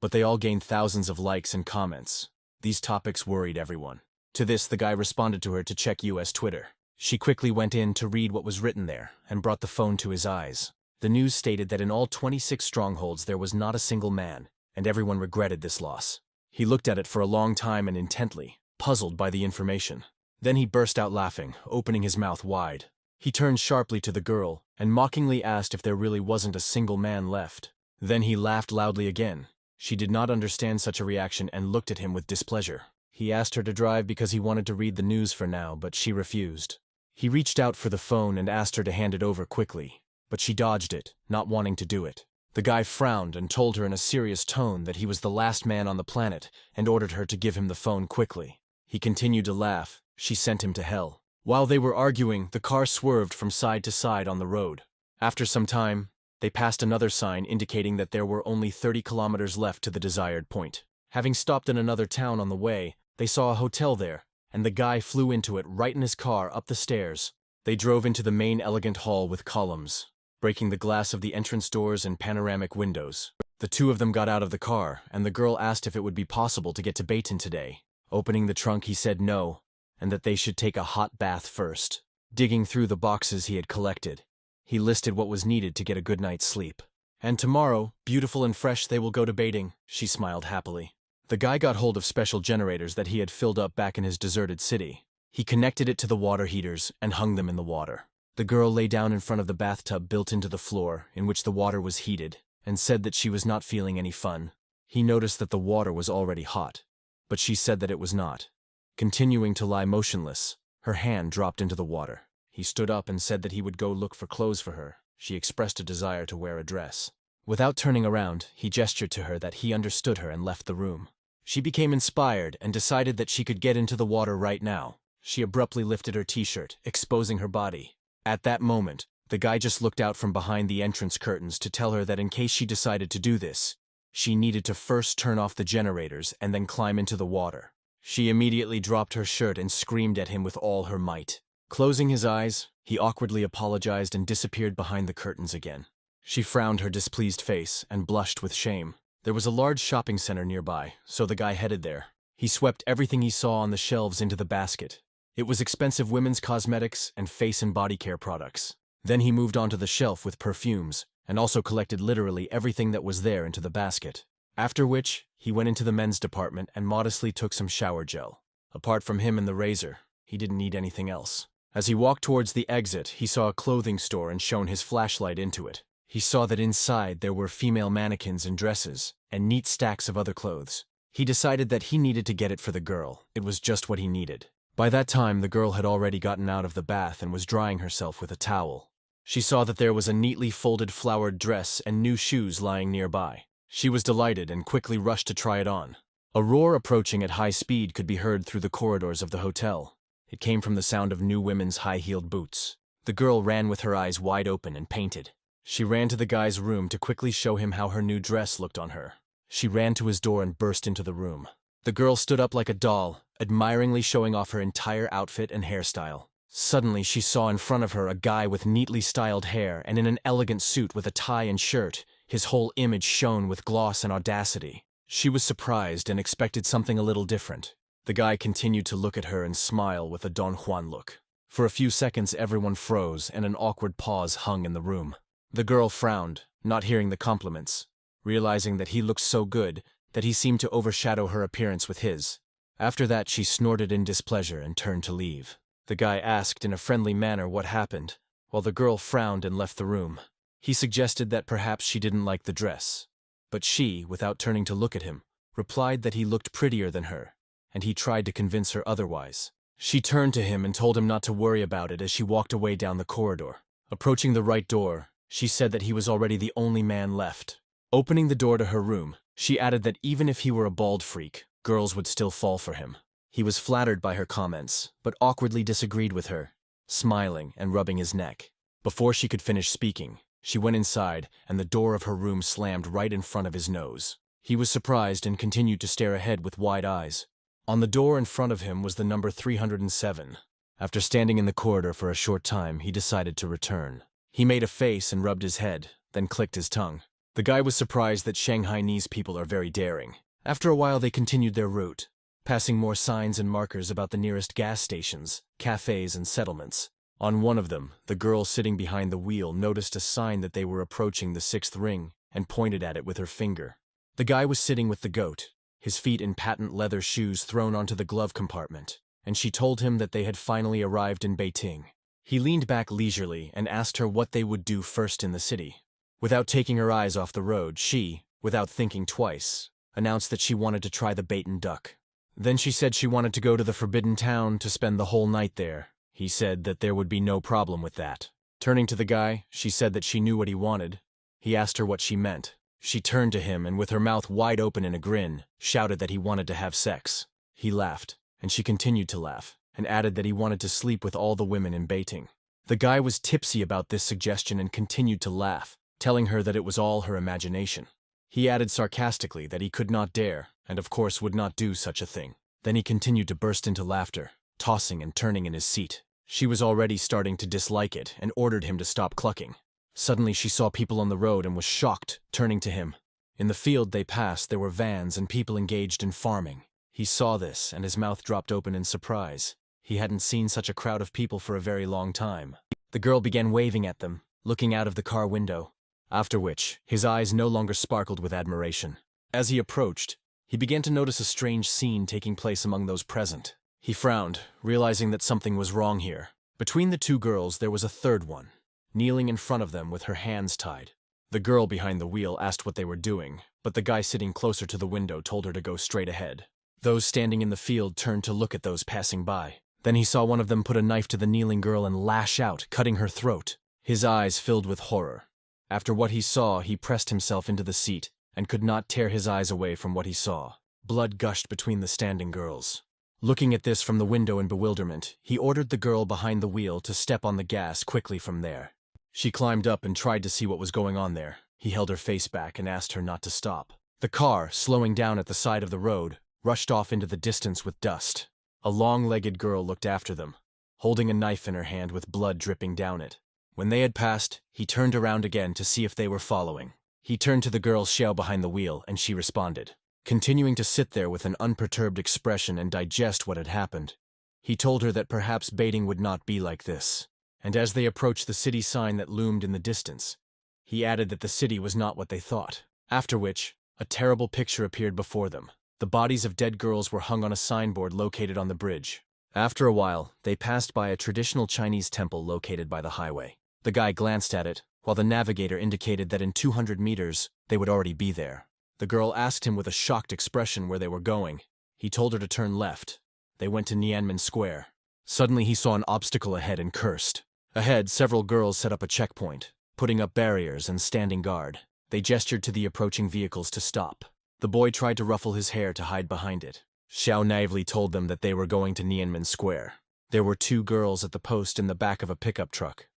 But they all gained thousands of likes and comments. These topics worried everyone. To this, the guy responded to her to check US Twitter. She quickly went in to read what was written there and brought the phone to his eyes. The news stated that in all 26 strongholds there was not a single man, and everyone regretted this loss. He looked at it for a long time and intently, puzzled by the information. Then he burst out laughing, opening his mouth wide. He turned sharply to the girl and mockingly asked if there really wasn't a single man left. Then he laughed loudly again. She did not understand such a reaction and looked at him with displeasure. He asked her to drive because he wanted to read the news for now, but she refused. He reached out for the phone and asked her to hand it over quickly, but she dodged it, not wanting to do it. The guy frowned and told her in a serious tone that he was the last man on the planet and ordered her to give him the phone quickly. He continued to laugh. She sent him to hell. While they were arguing, the car swerved from side to side on the road. After some time, they passed another sign indicating that there were only 30 kilometers left to the desired point. Having stopped in another town on the way, they saw a hotel there, and the guy flew into it right in his car up the stairs. They drove into the main elegant hall with columns, breaking the glass of the entrance doors and panoramic windows. The two of them got out of the car, and the girl asked if it would be possible to get to Baton today. Opening the trunk, he said no, and that they should take a hot bath first. Digging through the boxes he had collected, he listed what was needed to get a good night's sleep. And tomorrow, beautiful and fresh, they will go to baiting, she smiled happily. The guy got hold of special generators that he had filled up back in his deserted city. He connected it to the water heaters and hung them in the water. The girl lay down in front of the bathtub built into the floor, in which the water was heated, and said that she was not feeling any fun. He noticed that the water was already hot, but she said that it was not. Continuing to lie motionless, her hand dropped into the water. He stood up and said that he would go look for clothes for her. She expressed a desire to wear a dress. Without turning around, he gestured to her that he understood her and left the room. She became inspired and decided that she could get into the water right now. She abruptly lifted her t-shirt, exposing her body. At that moment, the guy just looked out from behind the entrance curtains to tell her that in case she decided to do this, she needed to first turn off the generators and then climb into the water. She immediately dropped her shirt and screamed at him with all her might. Closing his eyes, he awkwardly apologized and disappeared behind the curtains again. She frowned her displeased face and blushed with shame. There was a large shopping center nearby, so the guy headed there. He swept everything he saw on the shelves into the basket. It was expensive women's cosmetics and face and body care products. Then he moved on to the shelf with perfumes, and also collected literally everything that was there into the basket. After which, he went into the men's department and modestly took some shower gel. Apart from him and the razor, he didn't need anything else. As he walked towards the exit, he saw a clothing store and shone his flashlight into it. He saw that inside there were female mannequins and dresses, and neat stacks of other clothes. He decided that he needed to get it for the girl. It was just what he needed. By that time, the girl had already gotten out of the bath and was drying herself with a towel. She saw that there was a neatly folded flowered dress and new shoes lying nearby. She was delighted and quickly rushed to try it on. A roar approaching at high speed could be heard through the corridors of the hotel. It came from the sound of new women's high-heeled boots. The girl ran with her eyes wide open and painted. She ran to the guy's room to quickly show him how her new dress looked on her. She ran to his door and burst into the room. The girl stood up like a doll, admiringly showing off her entire outfit and hairstyle. Suddenly, she saw in front of her a guy with neatly styled hair and in an elegant suit with a tie and shirt. His whole image shone with gloss and audacity. She was surprised and expected something a little different. The guy continued to look at her and smile with a Don Juan look. For a few seconds, everyone froze and an awkward pause hung in the room. The girl frowned, not hearing the compliments, realizing that he looked so good that he seemed to overshadow her appearance with his. After that, she snorted in displeasure and turned to leave. The guy asked in a friendly manner what happened, while the girl frowned and left the room. He suggested that perhaps she didn't like the dress, but she, without turning to look at him, replied that he looked prettier than her, and he tried to convince her otherwise. She turned to him and told him not to worry about it as she walked away down the corridor. Approaching the right door, she said that he was already the only man left. Opening the door to her room, she added that even if he were a bald freak, girls would still fall for him. He was flattered by her comments, but awkwardly disagreed with her, smiling and rubbing his neck. Before she could finish speaking, she went inside, and the door of her room slammed right in front of his nose. He was surprised and continued to stare ahead with wide eyes. On the door in front of him was the number 307. After standing in the corridor for a short time, he decided to return. He made a face and rubbed his head, then clicked his tongue. The guy was surprised that Shanghainese people are very daring. After a while, they continued their route, passing more signs and markers about the nearest gas stations, cafes, and settlements. On one of them, the girl sitting behind the wheel noticed a sign that they were approaching the 6th ring and pointed at it with her finger. The guy was sitting with the goat, his feet in patent leather shoes thrown onto the glove compartment, and she told him that they had finally arrived in Beijing. He leaned back leisurely and asked her what they would do first in the city. Without taking her eyes off the road, she, without thinking twice, announced that she wanted to try the bait and duck. Then she said she wanted to go to the Forbidden Town to spend the whole night there. He said that there would be no problem with that. Turning to the guy, she said that she knew what he wanted. He asked her what she meant. She turned to him and with her mouth wide open in a grin, shouted that he wanted to have sex. He laughed, and she continued to laugh, and added that he wanted to sleep with all the women in Beijing. The guy was tipsy about this suggestion and continued to laugh, telling her that it was all her imagination. He added sarcastically that he could not dare, and of course would not do such a thing. Then he continued to burst into laughter, tossing and turning in his seat. She was already starting to dislike it and ordered him to stop clucking. Suddenly she saw people on the road and was shocked, turning to him. In the field they passed, there were vans and people engaged in farming. He saw this, and his mouth dropped open in surprise. He hadn't seen such a crowd of people for a very long time. The girl began waving at them, looking out of the car window, after which his eyes no longer sparkled with admiration. As he approached, he began to notice a strange scene taking place among those present. He frowned, realizing that something was wrong here. Between the two girls there was a third one, kneeling in front of them with her hands tied. The girl behind the wheel asked what they were doing, but the guy sitting closer to the window told her to go straight ahead. Those standing in the field turned to look at those passing by. Then he saw one of them put a knife to the kneeling girl and lash out, cutting her throat. His eyes filled with horror. After what he saw, he pressed himself into the seat and could not tear his eyes away from what he saw. Blood gushed between the standing girls. Looking at this from the window in bewilderment, he ordered the girl behind the wheel to step on the gas quickly from there. She climbed up and tried to see what was going on there. He held her face back and asked her not to stop. The car, slowing down at the side of the road, rushed off into the distance with dust. A long-legged girl looked after them, holding a knife in her hand with blood dripping down it. When they had passed, he turned around again to see if they were following. He turned to the girl Xiao behind the wheel, and she responded. Continuing to sit there with an unperturbed expression and digest what had happened, he told her that perhaps baiting would not be like this. And as they approached the city sign that loomed in the distance, he added that the city was not what they thought. After which, a terrible picture appeared before them. The bodies of dead girls were hung on a signboard located on the bridge. After a while, they passed by a traditional Chinese temple located by the highway. The guy glanced at it, while the navigator indicated that in 200 meters, they would already be there. The girl asked him with a shocked expression where they were going. He told her to turn left. They went to Nianmen Square. Suddenly he saw an obstacle ahead and cursed. Ahead, several girls set up a checkpoint, putting up barriers and standing guard. They gestured to the approaching vehicles to stop. The boy tried to ruffle his hair to hide behind it. Xiao naively told them that they were going to Nianmen Square. There were two girls at the post in the back of a pickup truck.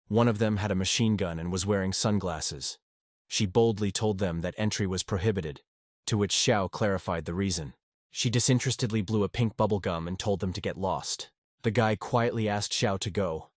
One of them had a machine gun and was wearing sunglasses. She boldly told them that entry was prohibited, to which Xiao clarified the reason. She disinterestedly blew a pink bubble gum and told them to get lost. The guy quietly asked Xiao to go,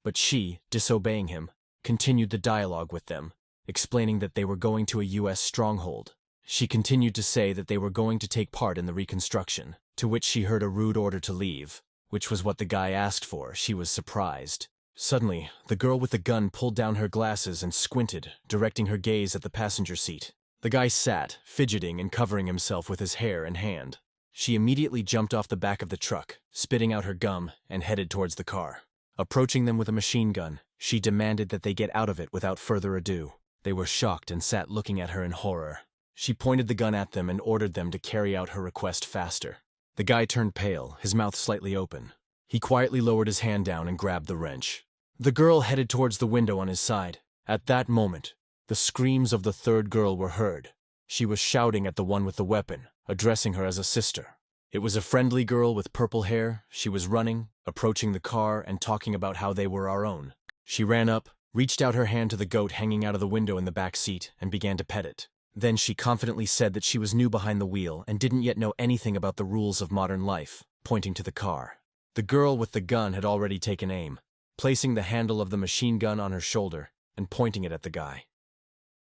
but she, disobeying him, continued the dialogue with them, explaining that they were going to a U.S. stronghold. She continued to say that they were going to take part in the reconstruction, to which she heard a rude order to leave, which was what the guy asked for. She was surprised. Suddenly, the girl with the gun pulled down her glasses and squinted, directing her gaze at the passenger seat. The guy sat, fidgeting and covering himself with his hair and hand. She immediately jumped off the back of the truck, spitting out her gum, and headed towards the car. Approaching them with a machine gun, she demanded that they get out of it without further ado. They were shocked and sat looking at her in horror. She pointed the gun at them and ordered them to carry out her request faster. The guy turned pale, his mouth slightly open. He quietly lowered his hand down and grabbed the wrench. The girl headed towards the window on his side. At that moment, the screams of the third girl were heard. She was shouting at the one with the weapon, addressing her as a sister. It was a friendly girl with purple hair. She was running, approaching the car, and talking about how they were our own. She ran up, reached out her hand to the goat hanging out of the window in the back seat, and began to pet it. Then she confidently said that she was new behind the wheel and didn't yet know anything about the rules of modern life, pointing to the car. The girl with the gun had already taken aim, placing the handle of the machine gun on her shoulder and pointing it at the guy.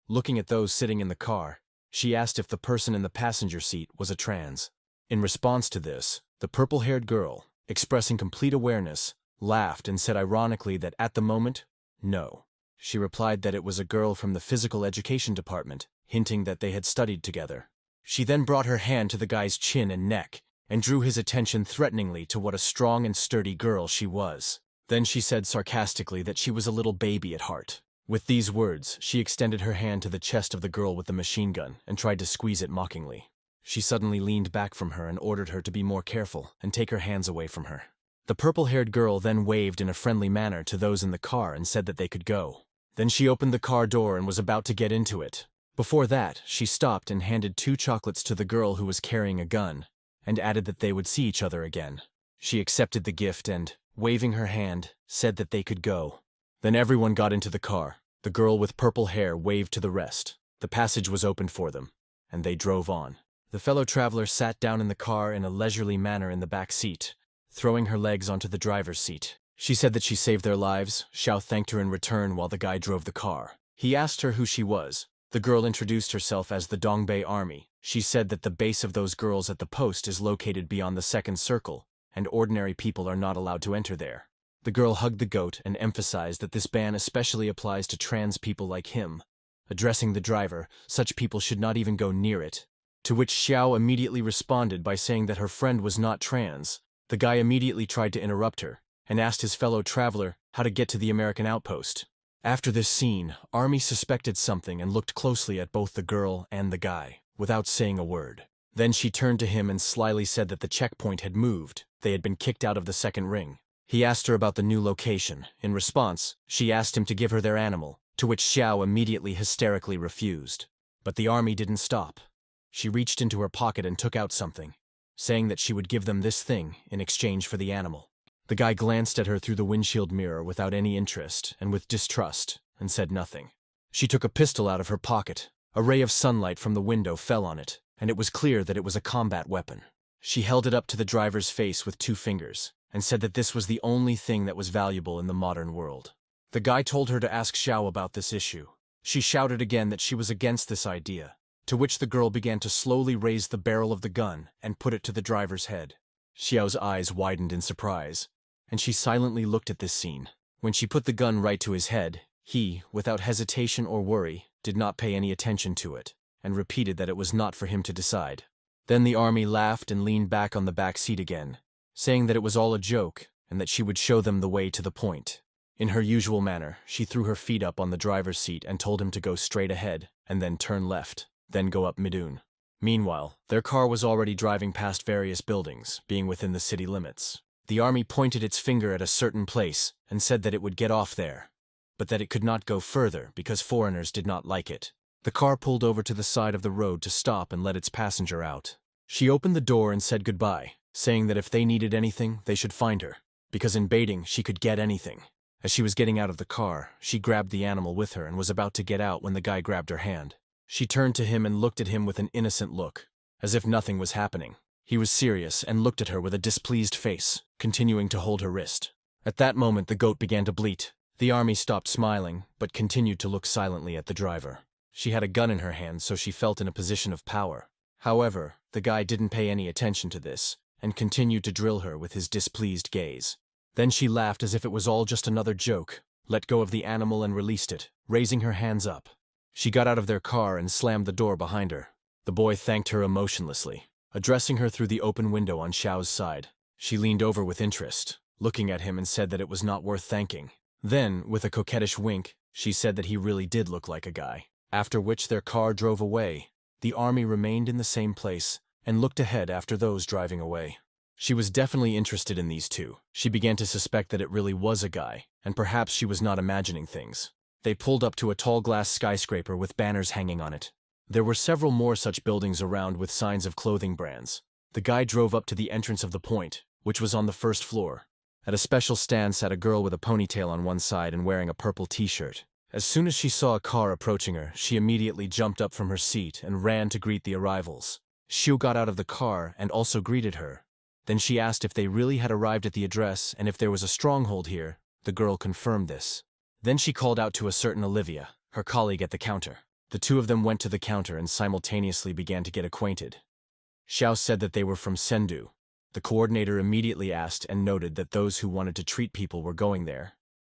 Looking at those sitting in the car, she asked if the person in the passenger seat was a trans. In response to this, the purple-haired girl, expressing complete awareness, laughed and said ironically that at the moment, no. She replied that it was a girl from the physical education department, hinting that they had studied together. She then brought her hand to the guy's chin and neck and drew his attention threateningly to what a strong and sturdy girl she was. Then she said sarcastically that she was a little baby at heart. With these words, she extended her hand to the chest of the girl with the machine gun and tried to squeeze it mockingly. She suddenly leaned back from her and ordered her to be more careful and take her hands away from her. The purple-haired girl then waved in a friendly manner to those in the car and said that they could go. Then she opened the car door and was about to get into it. Before that, she stopped and handed 2 chocolates to the girl who was carrying a gun, and added that they would see each other again. She accepted the gift and, waving her hand, said that they could go. Then everyone got into the car. The girl with purple hair waved to the rest. The passage was opened for them, and they drove on. The fellow traveler sat down in the car in a leisurely manner in the back seat, throwing her legs onto the driver's seat. She said that she saved their lives. Xiao thanked her in return while the guy drove the car. He asked her who she was. The girl introduced herself as the Dongbei Army. She said that the base of those girls at the post is located beyond the second circle, and ordinary people are not allowed to enter there. The girl hugged the goat and emphasized that this ban especially applies to trans people like him. Addressing the driver, such people should not even go near it. To which Xiao immediately responded by saying that her friend was not trans. The guy immediately tried to interrupt her, and asked his fellow traveler how to get to the American outpost. After this scene, Army suspected something and looked closely at both the girl and the guy, without saying a word. Then she turned to him and slyly said that the checkpoint had moved. They had been kicked out of the second ring. He asked her about the new location. In response, she asked him to give her their animal, to which Xiao immediately hysterically refused. But the Army didn't stop. She reached into her pocket and took out something, saying that she would give them this thing in exchange for the animal. The guy glanced at her through the windshield mirror without any interest and with distrust, and said nothing. She took a pistol out of her pocket. A ray of sunlight from the window fell on it, and it was clear that it was a combat weapon. She held it up to the driver's face with 2 fingers, and said that this was the only thing that was valuable in the modern world. The guy told her to ask Xiao about this issue. She shouted again that she was against this idea, to which the girl began to slowly raise the barrel of the gun and put it to the driver's head. Xiao's eyes widened in surprise, and she silently looked at this scene. When she put the gun right to his head, he, without hesitation or worry, did not pay any attention to it, and repeated that it was not for him to decide. Then the Army laughed and leaned back on the back seat again, saying that it was all a joke and that she would show them the way to the point. In her usual manner, she threw her feet up on the driver's seat and told him to go straight ahead and then turn left, then go up Midun. Meanwhile, their car was already driving past various buildings, being within the city limits. The Army pointed its finger at a certain place and said that it would get off there, but that it could not go further because foreigners did not like it. The car pulled over to the side of the road to stop and let its passenger out. She opened the door and said goodbye, saying that if they needed anything, they should find her, because in baiting she could get anything. As she was getting out of the car, she grabbed the animal with her and was about to get out when the guy grabbed her hand. She turned to him and looked at him with an innocent look, as if nothing was happening. He was serious and looked at her with a displeased face, continuing to hold her wrist. At that moment the goat began to bleat. The Army stopped smiling, but continued to look silently at the driver. She had a gun in her hand, so she felt in a position of power. However, the guy didn't pay any attention to this, and continued to drill her with his displeased gaze. Then she laughed as if it was all just another joke, let go of the animal and released it, raising her hands up. She got out of their car and slammed the door behind her. The boy thanked her emotionlessly, addressing her through the open window on Xiao's side. She leaned over with interest, looking at him and said that it was not worth thanking. Then, with a coquettish wink, she said that he really did look like a guy. After which their car drove away. The Army remained in the same place and looked ahead after those driving away. She was definitely interested in these two. She began to suspect that it really was a guy, and perhaps she was not imagining things. They pulled up to a tall glass skyscraper with banners hanging on it. There were several more such buildings around with signs of clothing brands. The guy drove up to the entrance of the point, which was on the first floor. At a special stand sat a girl with a ponytail on one side and wearing a purple t-shirt. As soon as she saw a car approaching her, she immediately jumped up from her seat and ran to greet the arrivals. Xiu got out of the car and also greeted her. Then she asked if they really had arrived at the address and if there was a stronghold here. The girl confirmed this. Then she called out to a certain Olivia, her colleague at the counter. The two of them went to the counter and simultaneously began to get acquainted. Xiao said that they were from Sendu. The coordinator immediately asked and noted that those who wanted to treat people were going there.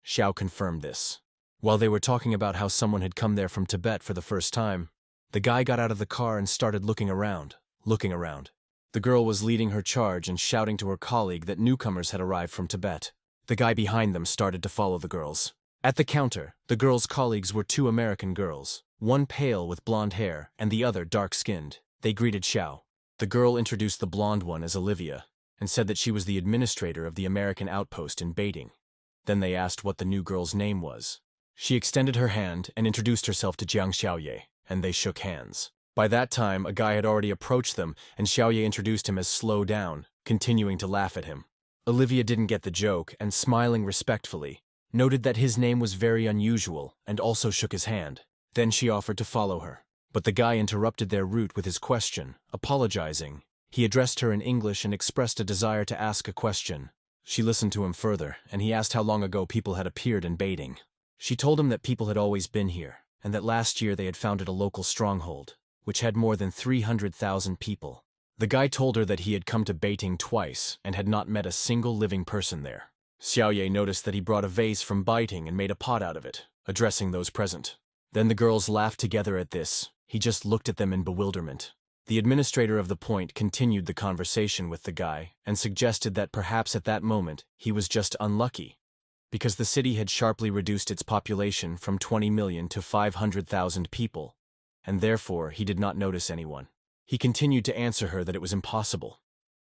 Xiao confirmed this. While they were talking about how someone had come there from Tibet for the first time, the guy got out of the car and started looking around. The girl was leading her charge and shouting to her colleague that newcomers had arrived from Tibet. The guy behind them started to follow the girls. At the counter, the girls' colleagues were 2 American girls, one pale with blonde hair and the other dark-skinned. They greeted Xiao. The girl introduced the blonde one as Olivia and said that she was the administrator of the American outpost in Beijing. Then they asked what the new girl's name was. She extended her hand and introduced herself to Jiang Xiaoye, and they shook hands. By that time, a guy had already approached them, and Xiaoye introduced him as Slow Down, continuing to laugh at him. Olivia didn't get the joke, and smiling respectfully, noted that his name was very unusual, and also shook his hand. Then she offered to follow her. But the guy interrupted their route with his question, apologizing. He addressed her in English and expressed a desire to ask a question. She listened to him further, and he asked how long ago people had appeared in baiting. She told him that people had always been here, and that last year they had founded a local stronghold, which had more than 300,000 people. The guy told her that he had come to baiting twice and had not met a single living person there. Xiaoye noticed that he brought a vase from baiting and made a pot out of it, addressing those present. Then the girls laughed together at this. He just looked at them in bewilderment. The administrator of the point continued the conversation with the guy and suggested that perhaps at that moment he was just unlucky, because the city had sharply reduced its population from 20 million to 500,000 people, and therefore he did not notice anyone. He continued to answer her that it was impossible.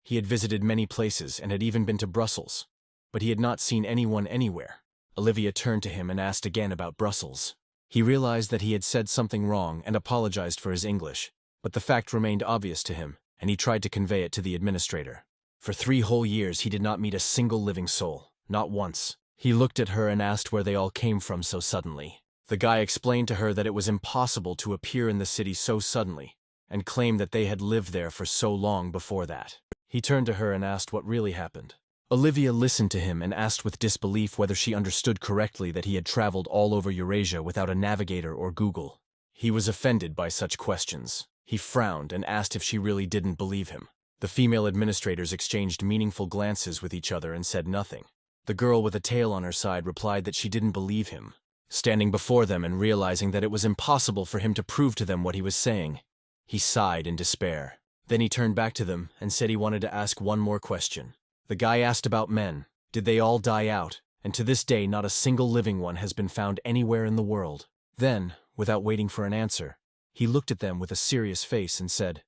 He had visited many places and had even been to Brussels, but he had not seen anyone anywhere. Olivia turned to him and asked again about Brussels. He realized that he had said something wrong and apologized for his English, but the fact remained obvious to him, and he tried to convey it to the administrator. For 3 whole years he did not meet a single living soul, not once. He looked at her and asked where they all came from so suddenly. The guy explained to her that it was impossible to appear in the city so suddenly, and claimed that they had lived there for so long before that. He turned to her and asked what really happened. Olivia listened to him and asked with disbelief whether she understood correctly that he had traveled all over Eurasia without a navigator or Google. He was offended by such questions. He frowned and asked if she really didn't believe him. The female administrators exchanged meaningful glances with each other and said nothing. The girl with a tail on her side replied that she didn't believe him. Standing before them and realizing that it was impossible for him to prove to them what he was saying, he sighed in despair. Then he turned back to them and said he wanted to ask one more question. The guy asked about men. Did they all die out? And to this day not a single living one has been found anywhere in the world. Then, without waiting for an answer, he looked at them with a serious face and said,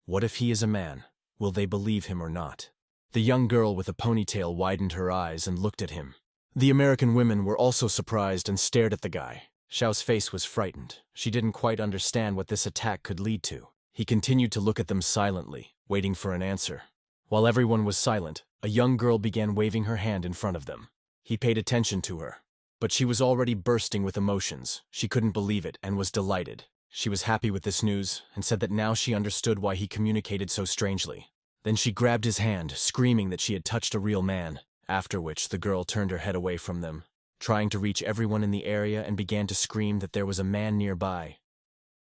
"What if he is a man? Will they believe him or not?" The young girl with a ponytail widened her eyes and looked at him. The American women were also surprised and stared at the guy. Xiao's face was frightened. She didn't quite understand what this attack could lead to. He continued to look at them silently, waiting for an answer. While everyone was silent, a young girl began waving her hand in front of them. He paid attention to her, but she was already bursting with emotions. She couldn't believe it and was delighted. She was happy with this news and said that now she understood why he communicated so strangely. Then she grabbed his hand, screaming that she had touched a real man, after which the girl turned her head away from them, trying to reach everyone in the area, and began to scream that there was a man nearby.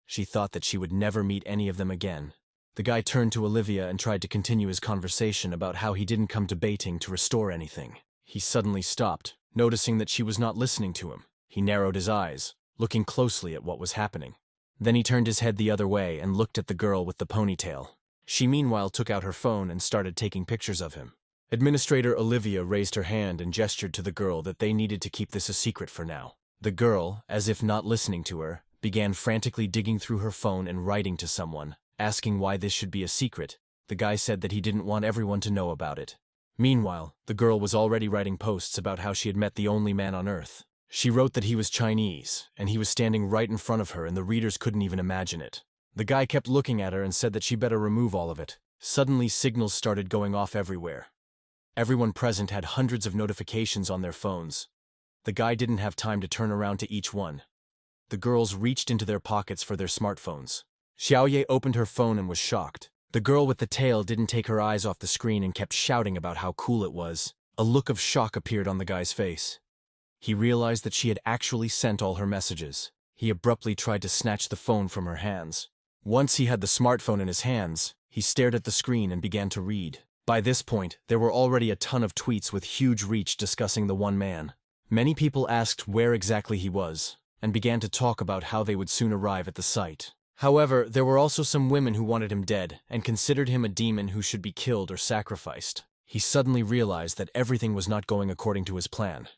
She thought that she would never meet any of them again. The guy turned to Olivia and tried to continue his conversation about how he didn't come to baiting to restore anything. He suddenly stopped, noticing that she was not listening to him. He narrowed his eyes, looking closely at what was happening. Then he turned his head the other way and looked at the girl with the ponytail. She meanwhile took out her phone and started taking pictures of him. Administrator Olivia raised her hand and gestured to the girl that they needed to keep this a secret for now. The girl, as if not listening to her, began frantically digging through her phone and writing to someone, asking why this should be a secret. The guy said that he didn't want everyone to know about it. Meanwhile, the girl was already writing posts about how she had met the only man on Earth. She wrote that he was Chinese, and he was standing right in front of her, and the readers couldn't even imagine it. The guy kept looking at her and said that she better remove all of it. Suddenly, signals started going off everywhere. Everyone present had hundreds of notifications on their phones. The guy didn't have time to turn around to each one. The girls reached into their pockets for their smartphones. Xiaoye opened her phone and was shocked. The girl with the tail didn't take her eyes off the screen and kept shouting about how cool it was. A look of shock appeared on the guy's face. He realized that she had actually sent all her messages. He abruptly tried to snatch the phone from her hands. Once he had the smartphone in his hands, he stared at the screen and began to read. By this point, there were already a ton of tweets with huge reach discussing the one man. Many people asked where exactly he was, and began to talk about how they would soon arrive at the site. However, there were also some women who wanted him dead and considered him a demon who should be killed or sacrificed. He suddenly realized that everything was not going according to his plan,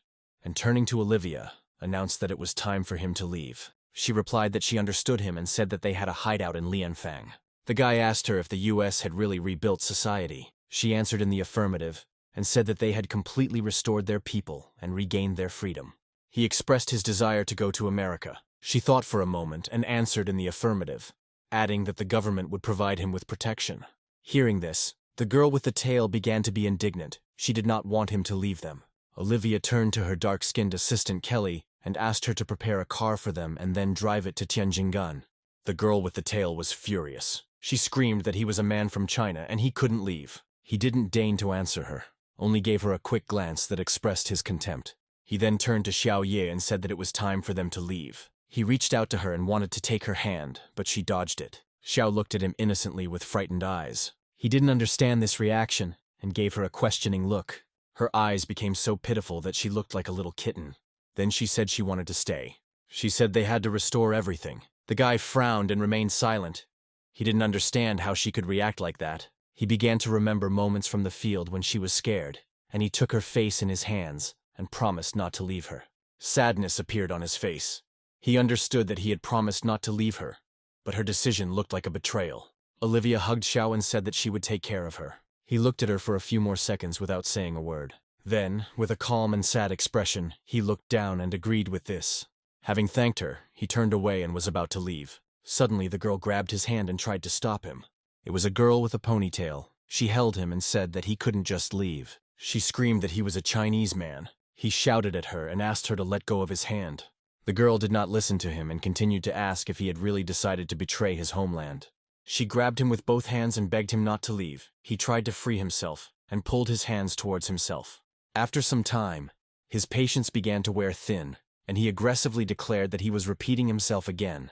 and turning to Olivia, announced that it was time for him to leave. She replied that she understood him and said that they had a hideout in Lianfang. The guy asked her if the US had really rebuilt society. She answered in the affirmative and said that they had completely restored their people and regained their freedom. He expressed his desire to go to America. She thought for a moment and answered in the affirmative, adding that the government would provide him with protection. Hearing this, the girl with the tail began to be indignant. She did not want him to leave them. Olivia turned to her dark-skinned assistant Kelly and asked her to prepare a car for them and then drive it to Tianjingan. The girl with the tail was furious. She screamed that he was a man from China and he couldn't leave. He didn't deign to answer her. only gave her a quick glance that expressed his contempt. He then turned to Xiao Ye and said that it was time for them to leave. He reached out to her and wanted to take her hand, but she dodged it. Xiao looked at him innocently with frightened eyes. He didn't understand this reaction and gave her a questioning look. Her eyes became so pitiful that she looked like a little kitten. Then she said she wanted to stay. She said they had to restore everything. The guy frowned and remained silent. He didn't understand how she could react like that. He began to remember moments from the field when she was scared, and he took her face in his hands and promised not to leave her. Sadness appeared on his face. He understood that he had promised not to leave her, but her decision looked like a betrayal. Olivia hugged Xiao and said that she would take care of her. He looked at her for a few more seconds without saying a word. Then, with a calm and sad expression, he looked down and agreed with this. Having thanked her, he turned away and was about to leave. Suddenly, the girl grabbed his hand and tried to stop him. It was a girl with a ponytail. She held him and said that he couldn't just leave. She screamed that he was a Chinese man. He shouted at her and asked her to let go of his hand. The girl did not listen to him and continued to ask if he had really decided to betray his homeland. She grabbed him with both hands and begged him not to leave. He tried to free himself and pulled his hands towards himself. After some time, his patience began to wear thin, and he aggressively declared that he was repeating himself again.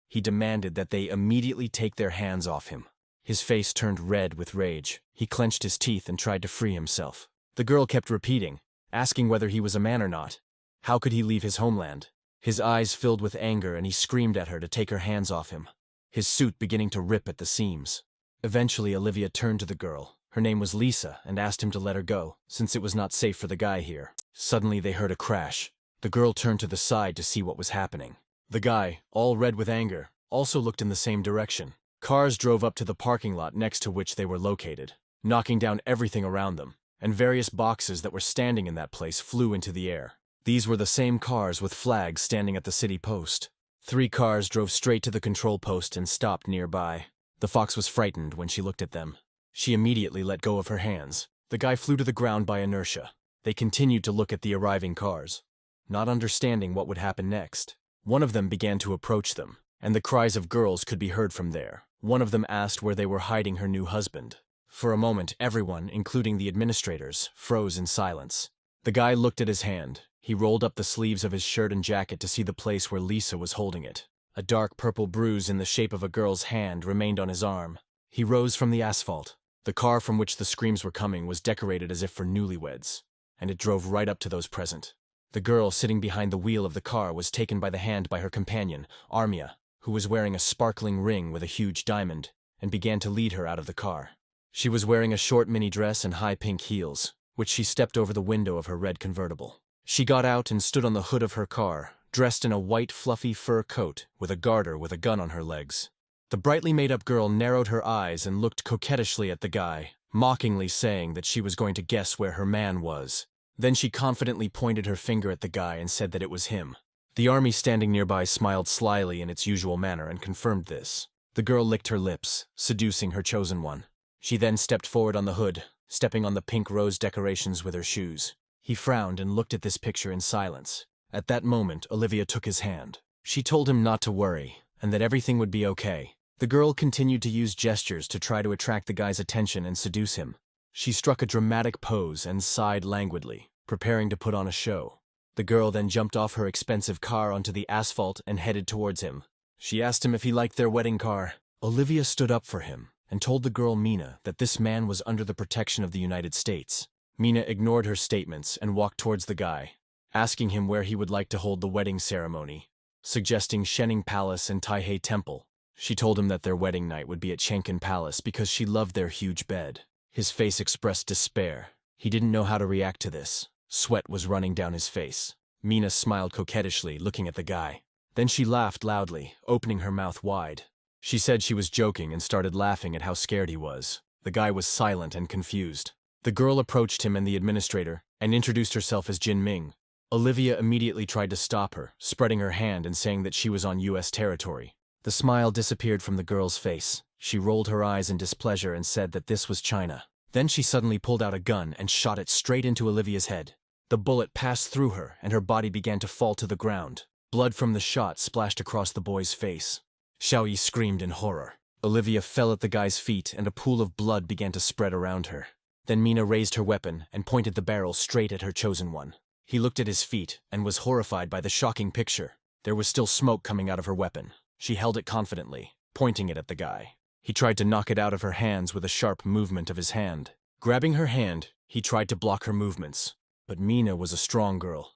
He demanded that they immediately take their hands off him. His face turned red with rage. He clenched his teeth and tried to free himself. The girl kept repeating, asking whether he was a man or not. How could he leave his homeland? His eyes filled with anger and he screamed at her to take her hands off him, his suit beginning to rip at the seams. Eventually, Olivia turned to the girl. Her name was Lisa, and asked him to let her go, since it was not safe for the guy here. Suddenly, they heard a crash. The girl turned to the side to see what was happening. The guy, all red with anger, also looked in the same direction. Cars drove up to the parking lot next to which they were located, knocking down everything around them, and various boxes that were standing in that place flew into the air. These were the same cars with flags standing at the city post. 3 cars drove straight to the control post and stopped nearby. The fox was frightened when she looked at them. She immediately let go of her hands. The guy flew to the ground by inertia. They continued to look at the arriving cars, not understanding what would happen next. One of them began to approach them, and the cries of girls could be heard from there. One of them asked where they were hiding her new husband. For a moment, everyone, including the administrators, froze in silence. The guy looked at his hand. He rolled up the sleeves of his shirt and jacket to see the place where Lisa was holding it. A dark purple bruise in the shape of a girl's hand remained on his arm. He rose from the asphalt. The car from which the screams were coming was decorated as if for newlyweds, and it drove right up to those present. The girl sitting behind the wheel of the car was taken by the hand by her companion, Armia, who was wearing a sparkling ring with a huge diamond, and began to lead her out of the car. She was wearing a short mini dress and high pink heels, which she stepped over the window of her red convertible. She got out and stood on the hood of her car, dressed in a white fluffy fur coat with a garter with a gun on her legs. The brightly made-up girl narrowed her eyes and looked coquettishly at the guy, mockingly saying that she was going to guess where her man was. Then she confidently pointed her finger at the guy and said that it was him. The army standing nearby smiled slyly in its usual manner and confirmed this. The girl licked her lips, seducing her chosen one. She then stepped forward on the hood, stepping on the pink rose decorations with her shoes. He frowned and looked at this picture in silence. At that moment, Olivia took his hand. She told him not to worry, and that everything would be okay. The girl continued to use gestures to try to attract the guy's attention and seduce him. She struck a dramatic pose and sighed languidly, preparing to put on a show. The girl then jumped off her expensive car onto the asphalt and headed towards him. She asked him if he liked their wedding car. Olivia stood up for him and told the girl Mina that this man was under the protection of the United States. Mina ignored her statements and walked towards the guy, asking him where he would like to hold the wedding ceremony, suggesting Shening Palace and Taihei Temple. She told him that their wedding night would be at Shenkin Palace because she loved their huge bed. His face expressed despair. He didn't know how to react to this. Sweat was running down his face. Mina smiled coquettishly, looking at the guy. Then she laughed loudly, opening her mouth wide. She said she was joking and started laughing at how scared he was. The guy was silent and confused. The girl approached him and the administrator, and introduced herself as Jin Ming. Olivia immediately tried to stop her, spreading her hand and saying that she was on U.S. territory. The smile disappeared from the girl's face. She rolled her eyes in displeasure and said that this was China. Then she suddenly pulled out a gun and shot it straight into Olivia's head. The bullet passed through her, and her body began to fall to the ground. Blood from the shot splashed across the boy's face. Xiaoyi screamed in horror. Olivia fell at the guy's feet, and a pool of blood began to spread around her. Then Mina raised her weapon and pointed the barrel straight at her chosen one. He looked at his feet and was horrified by the shocking picture. There was still smoke coming out of her weapon. She held it confidently, pointing it at the guy. He tried to knock it out of her hands with a sharp movement of his hand. Grabbing her hand, he tried to block her movements. But Mina was a strong girl.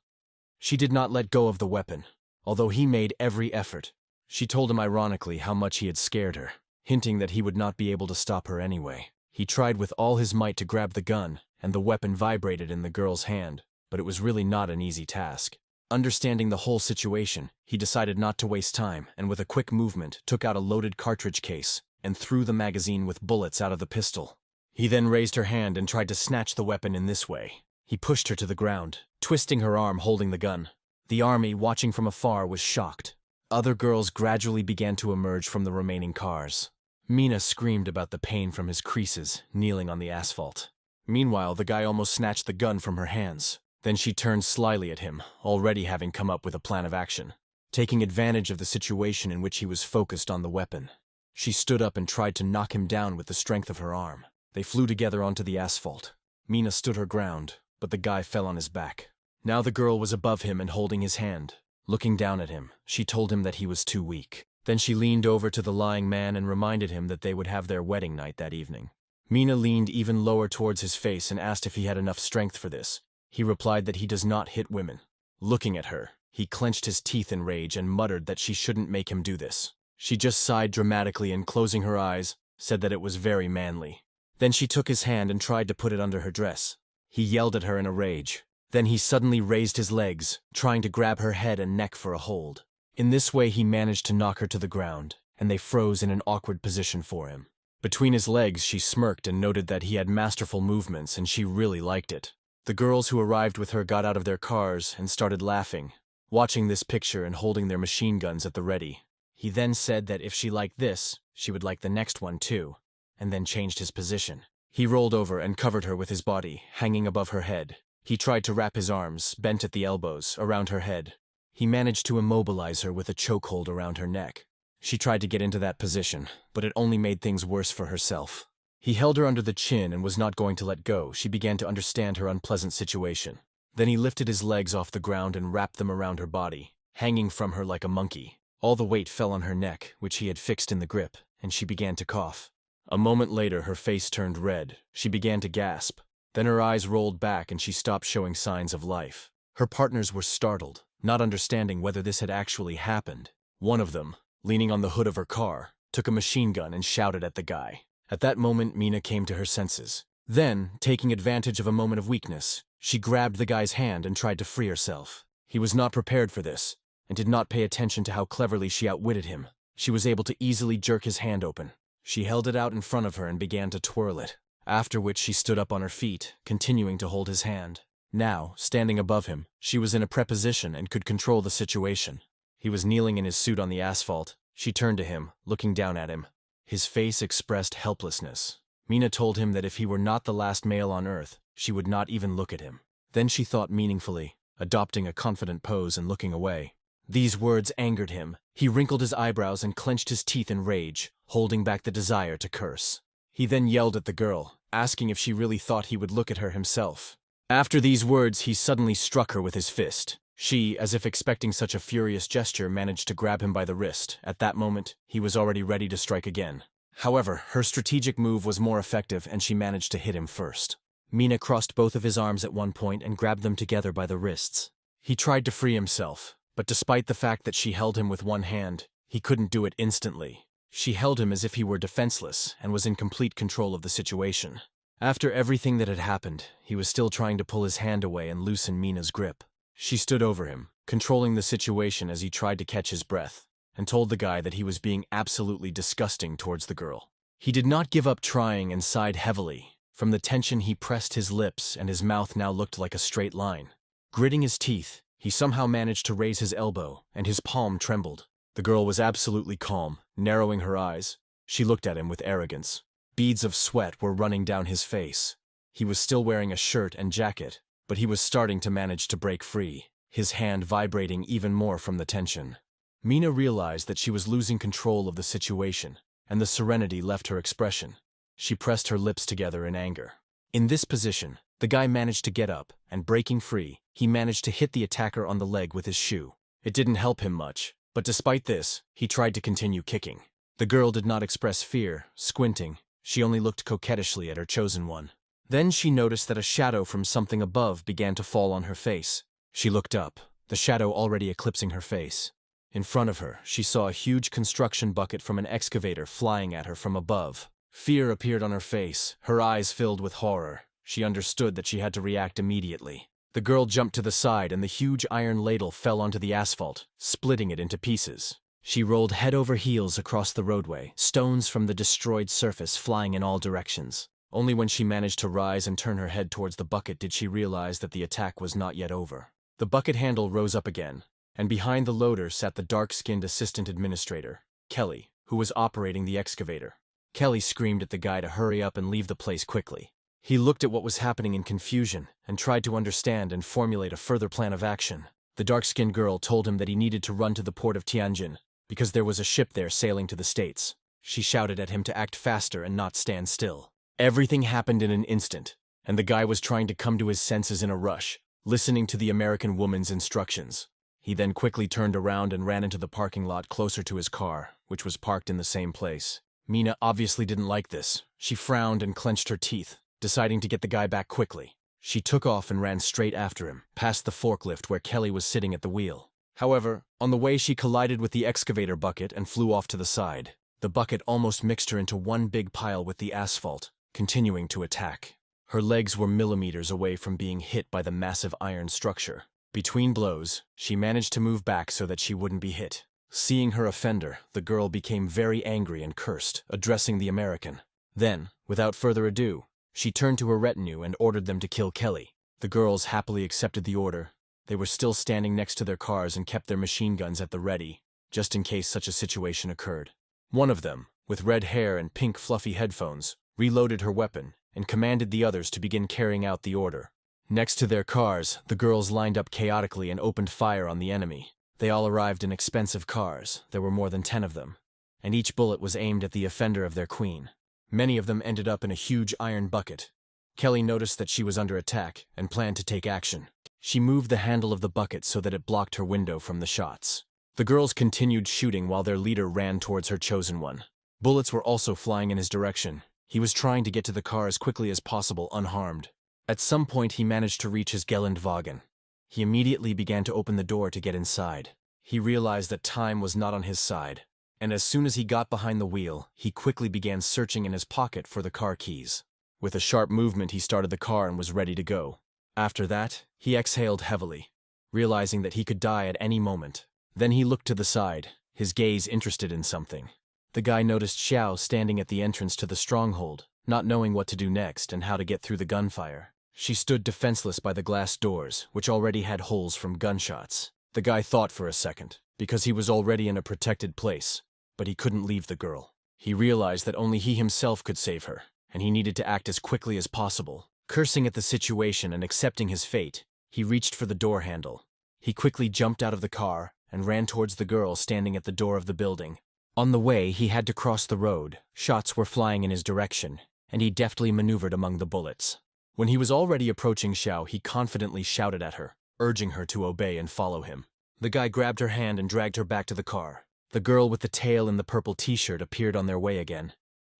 She did not let go of the weapon, although he made every effort. She told him ironically how much he had scared her, hinting that he would not be able to stop her anyway. He tried with all his might to grab the gun, and the weapon vibrated in the girl's hand, but it was really not an easy task. Understanding the whole situation, he decided not to waste time and with a quick movement took out a loaded cartridge case and threw the magazine with bullets out of the pistol. He then raised her hand and tried to snatch the weapon in this way. He pushed her to the ground, twisting her arm holding the gun. The army, watching from afar, was shocked. Other girls gradually began to emerge from the remaining cars. Mina screamed about the pain from his creases, kneeling on the asphalt. Meanwhile, the guy almost snatched the gun from her hands. Then she turned slyly at him, already having come up with a plan of action. Taking advantage of the situation in which he was focused on the weapon, she stood up and tried to knock him down with the strength of her arm. They flew together onto the asphalt. Mina stood her ground, but the guy fell on his back. Now the girl was above him and holding his hand. Looking down at him, she told him that he was too weak. Then she leaned over to the lying man and reminded him that they would have their wedding night that evening. Mina leaned even lower towards his face and asked if he had enough strength for this. He replied that he does not hit women. Looking at her, he clenched his teeth in rage and muttered that she shouldn't make him do this. She just sighed dramatically and, closing her eyes, said that it was very manly. Then she took his hand and tried to put it under her dress. He yelled at her in a rage. Then he suddenly raised his legs, trying to grab her head and neck for a hold. In this way he managed to knock her to the ground, and they froze in an awkward position for him. Between his legs she smirked and noted that he had masterful movements and she really liked it. The girls who arrived with her got out of their cars and started laughing, watching this picture and holding their machine guns at the ready. He then said that if she liked this, she would like the next one too, and then changed his position. He rolled over and covered her with his body, hanging above her head. He tried to wrap his arms, bent at the elbows, around her head. He managed to immobilize her with a chokehold around her neck. She tried to get into that position, but it only made things worse for herself. He held her under the chin and was not going to let go. She began to understand her unpleasant situation. Then he lifted his legs off the ground and wrapped them around her body, hanging from her like a monkey. All the weight fell on her neck, which he had fixed in the grip, and she began to cough. A moment later, her face turned red. She began to gasp. Then her eyes rolled back and she stopped showing signs of life. Her partners were startled, not understanding whether this had actually happened. One of them, leaning on the hood of her car, took a machine gun and shouted at the guy. At that moment, Mina came to her senses. Then, taking advantage of a moment of weakness, she grabbed the guy's hand and tried to free herself. He was not prepared for this, and did not pay attention to how cleverly she outwitted him. She was able to easily jerk his hand open. She held it out in front of her and began to twirl it, after which she stood up on her feet, continuing to hold his hand. Now, standing above him, she was in a preposition and could control the situation. He was kneeling in his suit on the asphalt. She turned to him, looking down at him. His face expressed helplessness. Mina told him that if he were not the last male on Earth, she would not even look at him. Then she thought meaningfully, adopting a confident pose and looking away. These words angered him. He wrinkled his eyebrows and clenched his teeth in rage, holding back the desire to curse. He then yelled at the girl, asking if she really thought he would look at her himself. After these words, he suddenly struck her with his fist. She, as if expecting such a furious gesture, managed to grab him by the wrist. At that moment, he was already ready to strike again. However, her strategic move was more effective and she managed to hit him first. Mina crossed both of his arms at one point and grabbed them together by the wrists. He tried to free himself, but despite the fact that she held him with one hand, he couldn't do it instantly. She held him as if he were defenseless and was in complete control of the situation. After everything that had happened, he was still trying to pull his hand away and loosen Mina's grip. She stood over him, controlling the situation as he tried to catch his breath, and told the guy that he was being absolutely disgusting towards the girl. He did not give up trying and sighed heavily. From the tension, he pressed his lips and his mouth now looked like a straight line. Gritting his teeth, he somehow managed to raise his elbow, and his palm trembled. The girl was absolutely calm, narrowing her eyes. She looked at him with arrogance. Beads of sweat were running down his face. He was still wearing a shirt and jacket, but he was starting to manage to break free, his hand vibrating even more from the tension. Mina realized that she was losing control of the situation, and the serenity left her expression. She pressed her lips together in anger. In this position, the guy managed to get up, and breaking free, he managed to hit the attacker on the leg with his shoe. It didn't help him much, but despite this, he tried to continue kicking. The girl did not express fear, squinting. She only looked coquettishly at her chosen one. Then she noticed that a shadow from something above began to fall on her face. She looked up, the shadow already eclipsing her face. In front of her, she saw a huge construction bucket from an excavator flying at her from above. Fear appeared on her face, her eyes filled with horror. She understood that she had to react immediately. The girl jumped to the side and the huge iron ladle fell onto the asphalt, splitting it into pieces. She rolled head over heels across the roadway, stones from the destroyed surface flying in all directions. Only when she managed to rise and turn her head towards the bucket did she realize that the attack was not yet over. The bucket handle rose up again, and behind the loader sat the dark-skinned assistant administrator, Kelly, who was operating the excavator. Kelly screamed at the guy to hurry up and leave the place quickly. He looked at what was happening in confusion and tried to understand and formulate a further plan of action. The dark-skinned girl told him that he needed to run to the port of Tianjin because there was a ship there sailing to the States. She shouted at him to act faster and not stand still. Everything happened in an instant, and the guy was trying to come to his senses in a rush, listening to the American woman's instructions. He then quickly turned around and ran into the parking lot closer to his car, which was parked in the same place. Mina obviously didn't like this. She frowned and clenched her teeth, deciding to get the guy back quickly. She took off and ran straight after him, past the forklift where Kelly was sitting at the wheel. However, on the way she collided with the excavator bucket and flew off to the side. The bucket almost mixed her into one big pile with the asphalt, continuing to attack. Her legs were millimeters away from being hit by the massive iron structure. Between blows, she managed to move back so that she wouldn't be hit. Seeing her offender, the girl became very angry and cursed, addressing the American. Then, without further ado, she turned to her retinue and ordered them to kill Kelly. The girls happily accepted the order. They were still standing next to their cars and kept their machine guns at the ready, just in case such a situation occurred. One of them, with red hair and pink fluffy headphones, reloaded her weapon and commanded the others to begin carrying out the order. Next to their cars, the girls lined up chaotically and opened fire on the enemy. They all arrived in expensive cars, there were more than 10 of them, and each bullet was aimed at the offender of their queen. Many of them ended up in a huge iron bucket. Kelly noticed that she was under attack and planned to take action. She moved the handle of the bucket so that it blocked her window from the shots. The girls continued shooting while their leader ran towards her chosen one. Bullets were also flying in his direction. He was trying to get to the car as quickly as possible unharmed. At some point he managed to reach his Geländewagen. He immediately began to open the door to get inside. He realized that time was not on his side, and as soon as he got behind the wheel, he quickly began searching in his pocket for the car keys. With a sharp movement he started the car and was ready to go. After that, he exhaled heavily, realizing that he could die at any moment. Then he looked to the side, his gaze interested in something. The guy noticed Xiao standing at the entrance to the stronghold, not knowing what to do next and how to get through the gunfire. She stood defenseless by the glass doors, which already had holes from gunshots. The guy thought for a second, because he was already in a protected place, but he couldn't leave the girl. He realized that only he himself could save her, and he needed to act as quickly as possible. Cursing at the situation and accepting his fate, he reached for the door handle. He quickly jumped out of the car and ran towards the girl standing at the door of the building. On the way, he had to cross the road. Shots were flying in his direction, and he deftly maneuvered among the bullets. When he was already approaching Xiao, he confidently shouted at her, urging her to obey and follow him. The guy grabbed her hand and dragged her back to the car. The girl with the tail and the purple t-shirt appeared on their way again.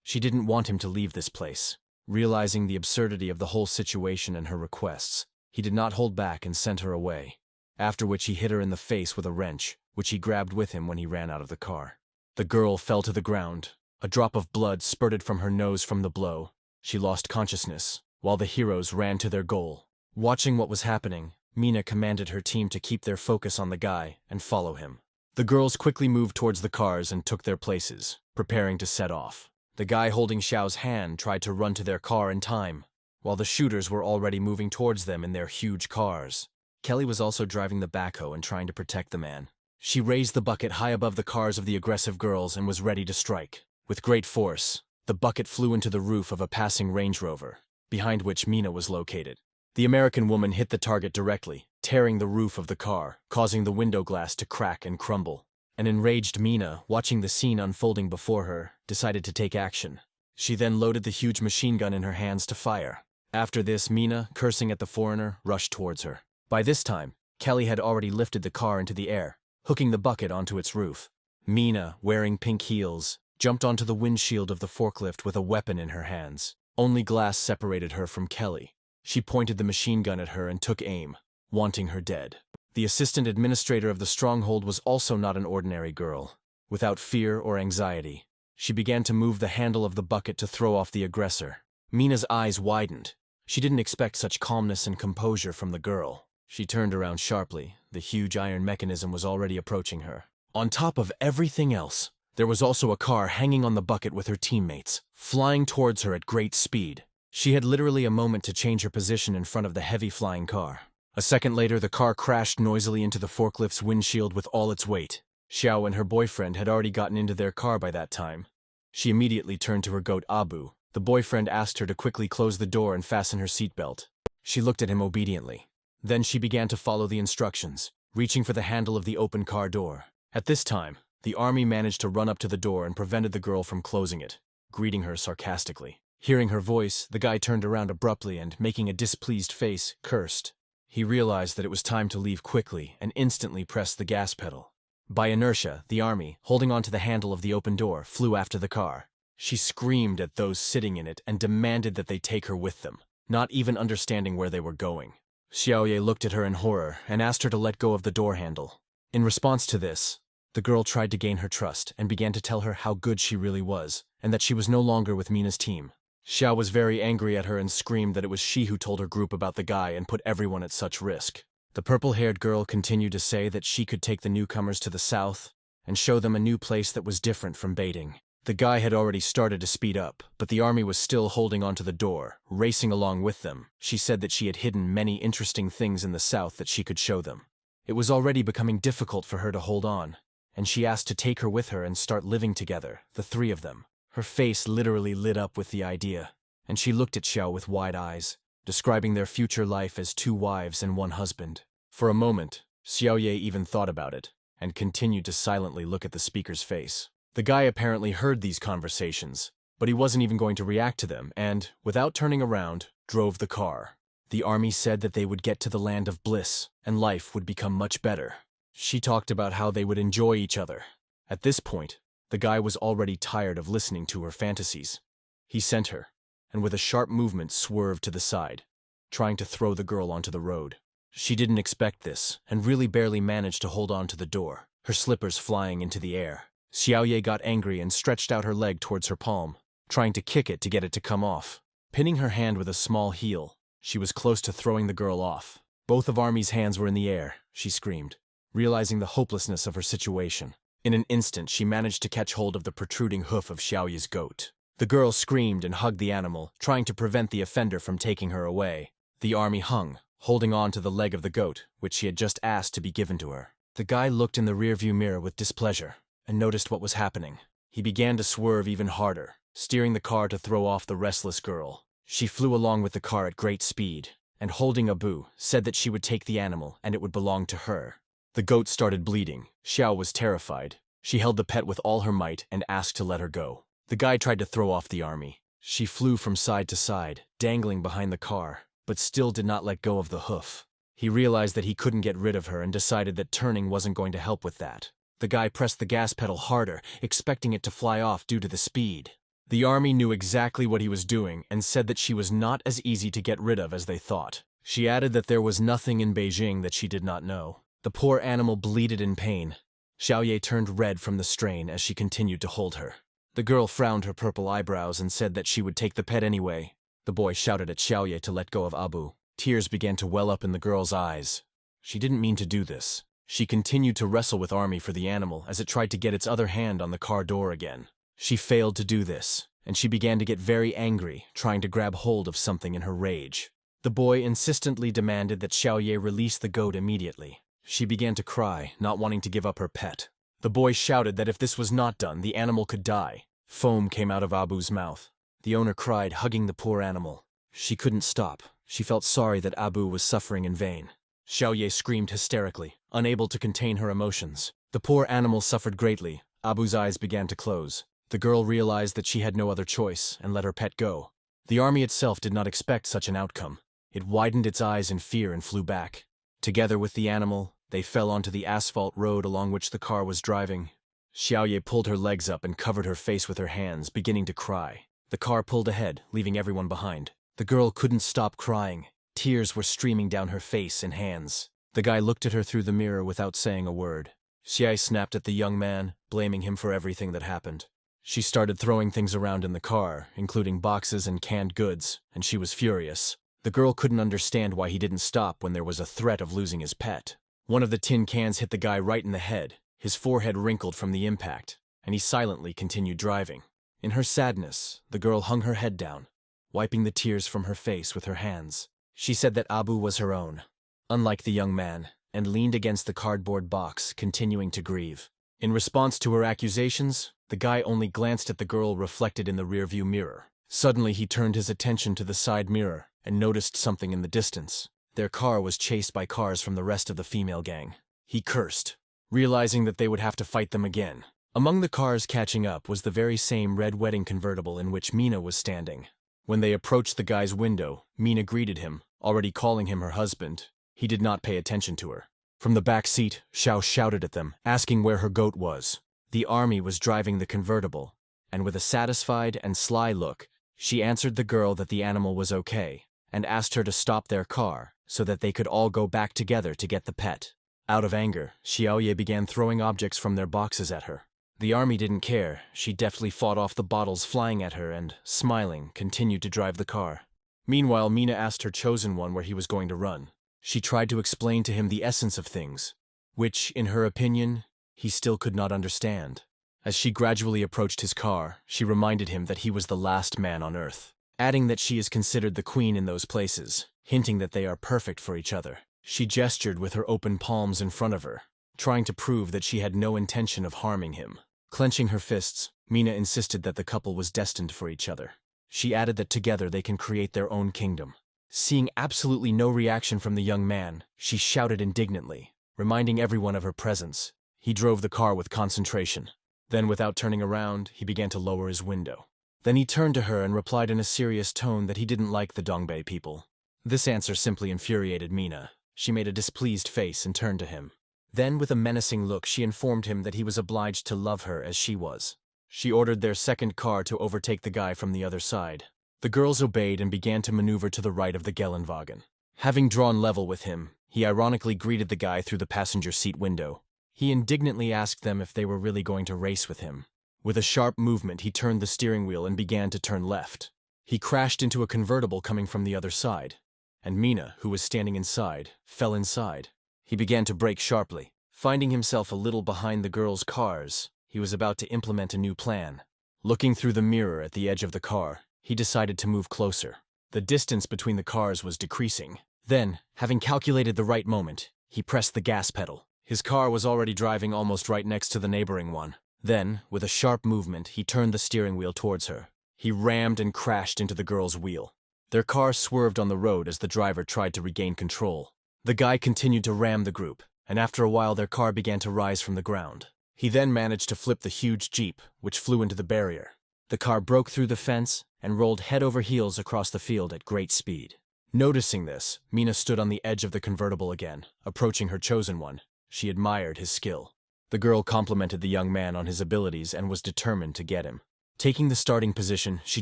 She didn't want him to leave this place. Realizing the absurdity of the whole situation and her requests, he did not hold back and sent her away, after which he hit her in the face with a wrench, which he grabbed with him when he ran out of the car. The girl fell to the ground. A drop of blood spurted from her nose from the blow. She lost consciousness, while the heroes ran to their goal. Watching what was happening, Mina commanded her team to keep their focus on the guy and follow him. The girls quickly moved towards the cars and took their places, preparing to set off. The guy holding Xiao's hand tried to run to their car in time, while the shooters were already moving towards them in their huge cars. Kelly was also driving the backhoe and trying to protect the man. She raised the bucket high above the cars of the aggressive girls and was ready to strike. With great force, the bucket flew into the roof of a passing Range Rover, behind which Mina was located. The American woman hit the target directly, tearing the roof of the car, causing the window glass to crack and crumble. An enraged Mina, watching the scene unfolding before her, decided to take action. She then loaded the huge machine gun in her hands to fire. After this, Mina, cursing at the foreigner, rushed towards her. By this time, Kelly had already lifted the car into the air, hooking the bucket onto its roof. Mina, wearing pink heels, jumped onto the windshield of the forklift with a weapon in her hands. Only glass separated her from Kelly. She pointed the machine gun at her and took aim, wanting her dead. The assistant administrator of the stronghold was also not an ordinary girl. Without fear or anxiety, she began to move the handle of the bucket to throw off the aggressor. Mina's eyes widened. She didn't expect such calmness and composure from the girl. She turned around sharply. The huge iron mechanism was already approaching her. On top of everything else, there was also a car hanging on the bucket with her teammates, flying towards her at great speed. She had literally a moment to change her position in front of the heavy flying car. A second later, the car crashed noisily into the forklift's windshield with all its weight. Xiao and her boyfriend had already gotten into their car by that time. She immediately turned to her goat Abu. The boyfriend asked her to quickly close the door and fasten her seatbelt. She looked at him obediently. Then she began to follow the instructions, reaching for the handle of the open car door. At this time, the army managed to run up to the door and prevented the girl from closing it, greeting her sarcastically. Hearing her voice, the guy turned around abruptly and, making a displeased face, cursed. He realized that it was time to leave quickly and instantly pressed the gas pedal. By inertia, the army, holding onto the handle of the open door, flew after the car. She screamed at those sitting in it and demanded that they take her with them, not even understanding where they were going. Xiaoye looked at her in horror and asked her to let go of the door handle. In response to this, the girl tried to gain her trust and began to tell her how good she really was, and that she was no longer with Mina's team. Xiao was very angry at her and screamed that it was she who told her group about the guy and put everyone at such risk. The purple-haired girl continued to say that she could take the newcomers to the south and show them a new place that was different from baiting. The guy had already started to speed up, but the army was still holding onto the door, racing along with them. She said that she had hidden many interesting things in the south that she could show them. It was already becoming difficult for her to hold on, and she asked to take her with her and start living together, the three of them. Her face literally lit up with the idea, and she looked at Xiao with wide eyes, describing their future life as 2 wives and 1 husband. For a moment, Xiaoye even thought about it, and continued to silently look at the speaker's face. The guy apparently heard these conversations, but he wasn't even going to react to them and, without turning around, drove the car. The army said that they would get to the land of bliss, and life would become much better. She talked about how they would enjoy each other. At this point, the guy was already tired of listening to her fantasies. He sent her, and with a sharp movement swerved to the side, trying to throw the girl onto the road. She didn't expect this, and really barely managed to hold on to the door, her slippers flying into the air. Xiaoye got angry and stretched out her leg towards her palm, trying to kick it to get it to come off. Pinning her hand with a small heel, she was close to throwing the girl off. Both of Army's hands were in the air, she screamed, realizing the hopelessness of her situation. In an instant, she managed to catch hold of the protruding hoof of Xiaoye's goat. The girl screamed and hugged the animal, trying to prevent the offender from taking her away. The Army hung, holding on to the leg of the goat, which she had just asked to be given to her. The guy looked in the rearview mirror with displeasure and noticed what was happening. He began to swerve even harder, steering the car to throw off the restless girl. She flew along with the car at great speed, and holding Abu, said that she would take the animal and it would belong to her. The goat started bleeding. Xiao was terrified. She held the pet with all her might and asked to let her go. The guy tried to throw off the Army. She flew from side to side, dangling behind the car, but still did not let go of the hoof. He realized that he couldn't get rid of her and decided that turning wasn't going to help with that. The guy pressed the gas pedal harder, expecting it to fly off due to the speed. The Army knew exactly what he was doing and said that she was not as easy to get rid of as they thought. She added that there was nothing in Beijing that she did not know. The poor animal bleated in pain. Xiaoye turned red from the strain as she continued to hold her. The girl frowned her purple eyebrows and said that she would take the pet anyway. The boy shouted at Xiaoye to let go of Abu. Tears began to well up in the girl's eyes. She didn't mean to do this. She continued to wrestle with Army for the animal as it tried to get its other hand on the car door again. She failed to do this, and she began to get very angry, trying to grab hold of something in her rage. The boy insistently demanded that Xiaoye release the goat immediately. She began to cry, not wanting to give up her pet. The boy shouted that if this was not done, the animal could die. Foam came out of Abu's mouth. The owner cried, hugging the poor animal. She couldn't stop. She felt sorry that Abu was suffering in vain. Xiaoye screamed hysterically, unable to contain her emotions. The poor animal suffered greatly. Abu's eyes began to close. The girl realized that she had no other choice and let her pet go. The army itself did not expect such an outcome. It widened its eyes in fear and flew back. Together with the animal, they fell onto the asphalt road along which the car was driving. Xiaoye pulled her legs up and covered her face with her hands, beginning to cry. The car pulled ahead, leaving everyone behind. The girl couldn't stop crying. Tears were streaming down her face and hands. The guy looked at her through the mirror without saying a word. Xiaoye snapped at the young man, blaming him for everything that happened. She started throwing things around in the car, including boxes and canned goods, and she was furious. The girl couldn't understand why he didn't stop when there was a threat of losing his pet. One of the tin cans hit the guy right in the head. His forehead wrinkled from the impact, and he silently continued driving. In her sadness, the girl hung her head down, wiping the tears from her face with her hands. She said that Abu was her own, unlike the young man, and leaned against the cardboard box, continuing to grieve. In response to her accusations, the guy only glanced at the girl reflected in the rearview mirror. Suddenly he turned his attention to the side mirror and noticed something in the distance. Their car was chased by cars from the rest of the female gang. He cursed, realizing that they would have to fight them again. Among the cars catching up was the very same red wedding convertible in which Mina was standing. When they approached the guy's window, Mina greeted him, already calling him her husband. He did not pay attention to her. From the back seat, Xiao shouted at them, asking where her goat was. The army was driving the convertible, and with a satisfied and sly look, she answered the girl that the animal was okay, and asked her to stop their car so that they could all go back together to get the pet. Out of anger, Xiaoye began throwing objects from their boxes at her. The army didn't care. She deftly fought off the bottles flying at her and, smiling, continued to drive the car. Meanwhile, Mina asked her chosen one where he was going to run. She tried to explain to him the essence of things, which, in her opinion, he still could not understand. As she gradually approached his car, she reminded him that he was the last man on Earth, adding that she is considered the queen in those places, hinting that they are perfect for each other. She gestured with her open palms in front of her, trying to prove that she had no intention of harming him. Clenching her fists, Mina insisted that the couple was destined for each other. She added that together they can create their own kingdom. Seeing absolutely no reaction from the young man, she shouted indignantly, reminding everyone of her presence. He drove the car with concentration. Then, without turning around, he began to lower his window. Then he turned to her and replied in a serious tone that he didn't like the Dongbei people. This answer simply infuriated Mina. She made a displeased face and turned to him. Then, with a menacing look, she informed him that he was obliged to love her as she was. She ordered their second car to overtake the guy from the other side. The girls obeyed and began to maneuver to the right of the Geländewagen. Having drawn level with him, he ironically greeted the guy through the passenger seat window. He indignantly asked them if they were really going to race with him. With a sharp movement, he turned the steering wheel and began to turn left. He crashed into a convertible coming from the other side, and Mina, who was standing inside, fell inside. He began to brake sharply. Finding himself a little behind the girls' cars, he was about to implement a new plan. Looking through the mirror at the edge of the car, he decided to move closer. The distance between the cars was decreasing. Then, having calculated the right moment, he pressed the gas pedal. His car was already driving almost right next to the neighboring one. Then, with a sharp movement, he turned the steering wheel towards her. He rammed and crashed into the girl's wheel. Their car swerved on the road as the driver tried to regain control. The guy continued to ram the group, and after a while their car began to rise from the ground. He then managed to flip the huge Jeep, which flew into the barrier. The car broke through the fence and rolled head over heels across the field at great speed. Noticing this, Mina stood on the edge of the convertible again, approaching her chosen one. She admired his skill. The girl complimented the young man on his abilities and was determined to get him. Taking the starting position, she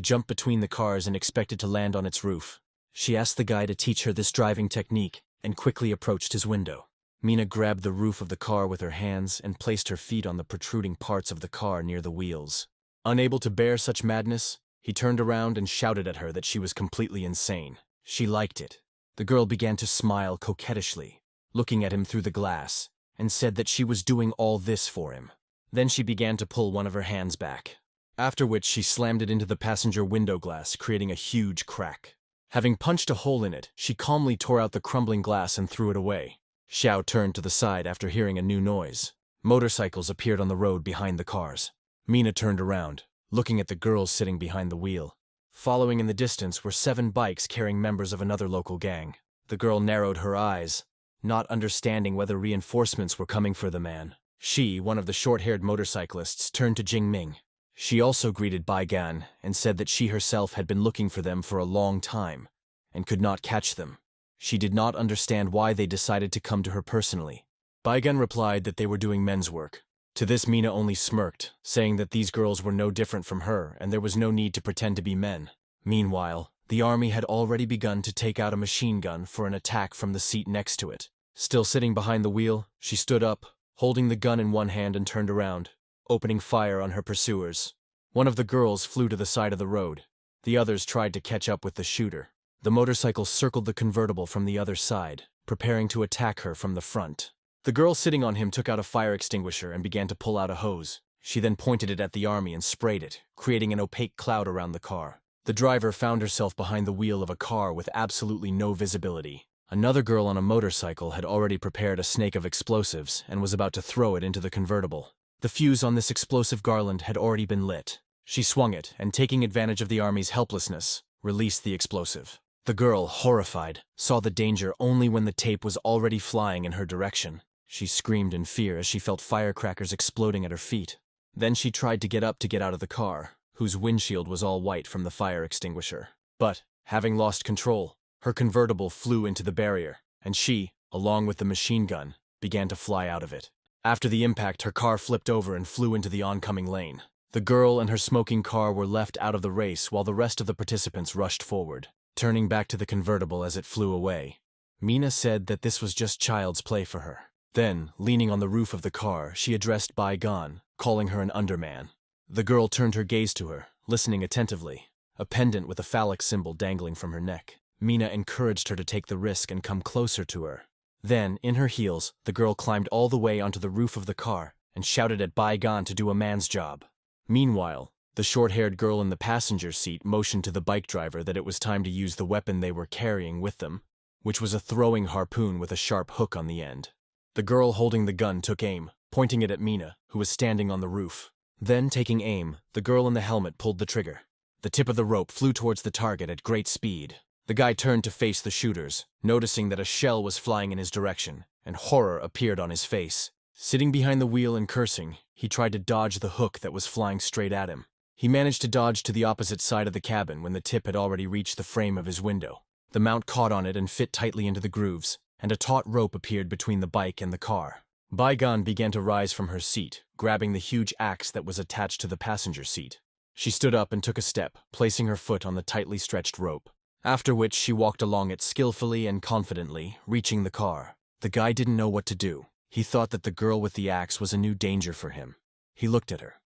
jumped between the cars and expected to land on its roof. She asked the guy to teach her this driving technique and quickly approached his window. Mina grabbed the roof of the car with her hands and placed her feet on the protruding parts of the car near the wheels. Unable to bear such madness, he turned around and shouted at her that she was completely insane. She liked it. The girl began to smile coquettishly, looking at him through the glass, and said that she was doing all this for him. Then she began to pull one of her hands back, after which she slammed it into the passenger window glass, creating a huge crack. Having punched a hole in it, she calmly tore out the crumbling glass and threw it away. Xiao turned to the side after hearing a new noise. Motorcycles appeared on the road behind the cars. Mina turned around, looking at the girls sitting behind the wheel. Following in the distance were 7 bikes carrying members of another local gang. The girl narrowed her eyes, not understanding whether reinforcements were coming for the man. She, one of the short-haired motorcyclists, turned to Jingming. She also greeted Baigan and said that she herself had been looking for them for a long time and could not catch them. She did not understand why they decided to come to her personally. Baigan replied that they were doing men's work. To this, Mina only smirked, saying that these girls were no different from her and there was no need to pretend to be men. Meanwhile, the army had already begun to take out a machine gun for an attack from the seat next to it. Still sitting behind the wheel, she stood up, holding the gun in one hand and turned around, opening fire on her pursuers. One of the girls flew to the side of the road. The others tried to catch up with the shooter. The motorcycle circled the convertible from the other side, preparing to attack her from the front. The girl sitting on him took out a fire extinguisher and began to pull out a hose. She then pointed it at the army and sprayed it, creating an opaque cloud around the car. The driver found herself behind the wheel of a car with absolutely no visibility. Another girl on a motorcycle had already prepared a snake of explosives and was about to throw it into the convertible. The fuse on this explosive garland had already been lit. She swung it and, taking advantage of the army's helplessness, released the explosive. The girl, horrified, saw the danger only when the tape was already flying in her direction. She screamed in fear as she felt firecrackers exploding at her feet. Then she tried to get up to get out of the car, whose windshield was all white from the fire extinguisher. But, having lost control, her convertible flew into the barrier, and she, along with the machine gun, began to fly out of it. After the impact, her car flipped over and flew into the oncoming lane. The girl and her smoking car were left out of the race while the rest of the participants rushed forward, turning back to the convertible as it flew away. Mina said that this was just child's play for her. Then, leaning on the roof of the car, she addressed Baigan, calling her an underman. The girl turned her gaze to her, listening attentively, a pendant with a phallic symbol dangling from her neck. Mina encouraged her to take the risk and come closer to her. Then, in her heels, the girl climbed all the way onto the roof of the car and shouted at Baigan to do a man's job. Meanwhile, the short-haired girl in the passenger seat motioned to the bike driver that it was time to use the weapon they were carrying with them, which was a throwing harpoon with a sharp hook on the end. The girl holding the gun took aim, pointing it at Mina, who was standing on the roof. Then, taking aim, the girl in the helmet pulled the trigger. The tip of the rope flew towards the target at great speed. The guy turned to face the shooters, noticing that a shell was flying in his direction, and horror appeared on his face. Sitting behind the wheel and cursing, he tried to dodge the hook that was flying straight at him. He managed to dodge to the opposite side of the cabin when the tip had already reached the frame of his window. The mount caught on it and fit tightly into the grooves, and a taut rope appeared between the bike and the car. Baigan began to rise from her seat, grabbing the huge axe that was attached to the passenger seat. She stood up and took a step, placing her foot on the tightly stretched rope. After which she walked along it skillfully and confidently, reaching the car. The guy didn't know what to do. He thought that the girl with the axe was a new danger for him. He looked at her,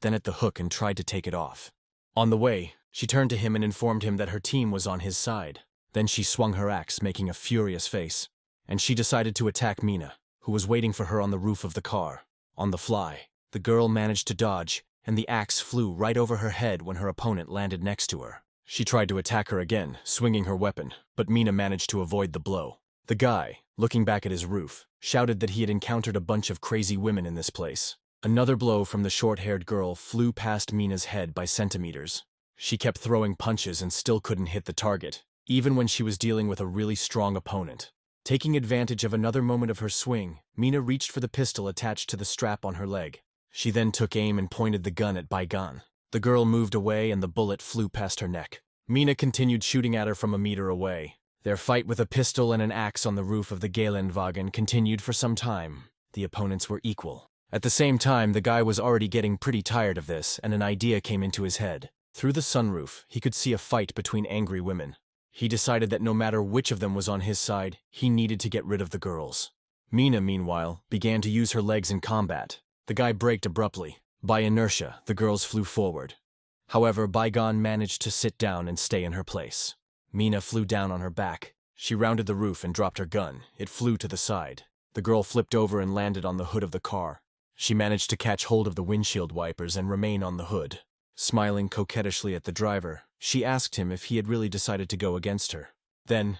then at the hook and tried to take it off. On the way, she turned to him and informed him that her team was on his side. Then she swung her axe, making a furious face, and she decided to attack Mina, who was waiting for her on the roof of the car. On the fly, the girl managed to dodge, and the axe flew right over her head when her opponent landed next to her. She tried to attack her again, swinging her weapon, but Mina managed to avoid the blow. The guy, looking back at his roof, shouted that he had encountered a bunch of crazy women in this place. Another blow from the short-haired girl flew past Mina's head by centimeters. She kept throwing punches and still couldn't hit the target, even when she was dealing with a really strong opponent. Taking advantage of another moment of her swing, Mina reached for the pistol attached to the strap on her leg. She then took aim and pointed the gun at Baigan. The girl moved away and the bullet flew past her neck. Mina continued shooting at her from a meter away. Their fight with a pistol and an axe on the roof of the Geländewagen continued for some time. The opponents were equal. At the same time, the guy was already getting pretty tired of this, and an idea came into his head. Through the sunroof, he could see a fight between angry women. He decided that no matter which of them was on his side, he needed to get rid of the girls. Mina, meanwhile, began to use her legs in combat. The guy braked abruptly. By inertia, the girls flew forward. However, Baigan managed to sit down and stay in her place. Mina flew down on her back. She rounded the roof and dropped her gun. It flew to the side. The girl flipped over and landed on the hood of the car. She managed to catch hold of the windshield wipers and remain on the hood. Smiling coquettishly at the driver, she asked him if he had really decided to go against her. Then,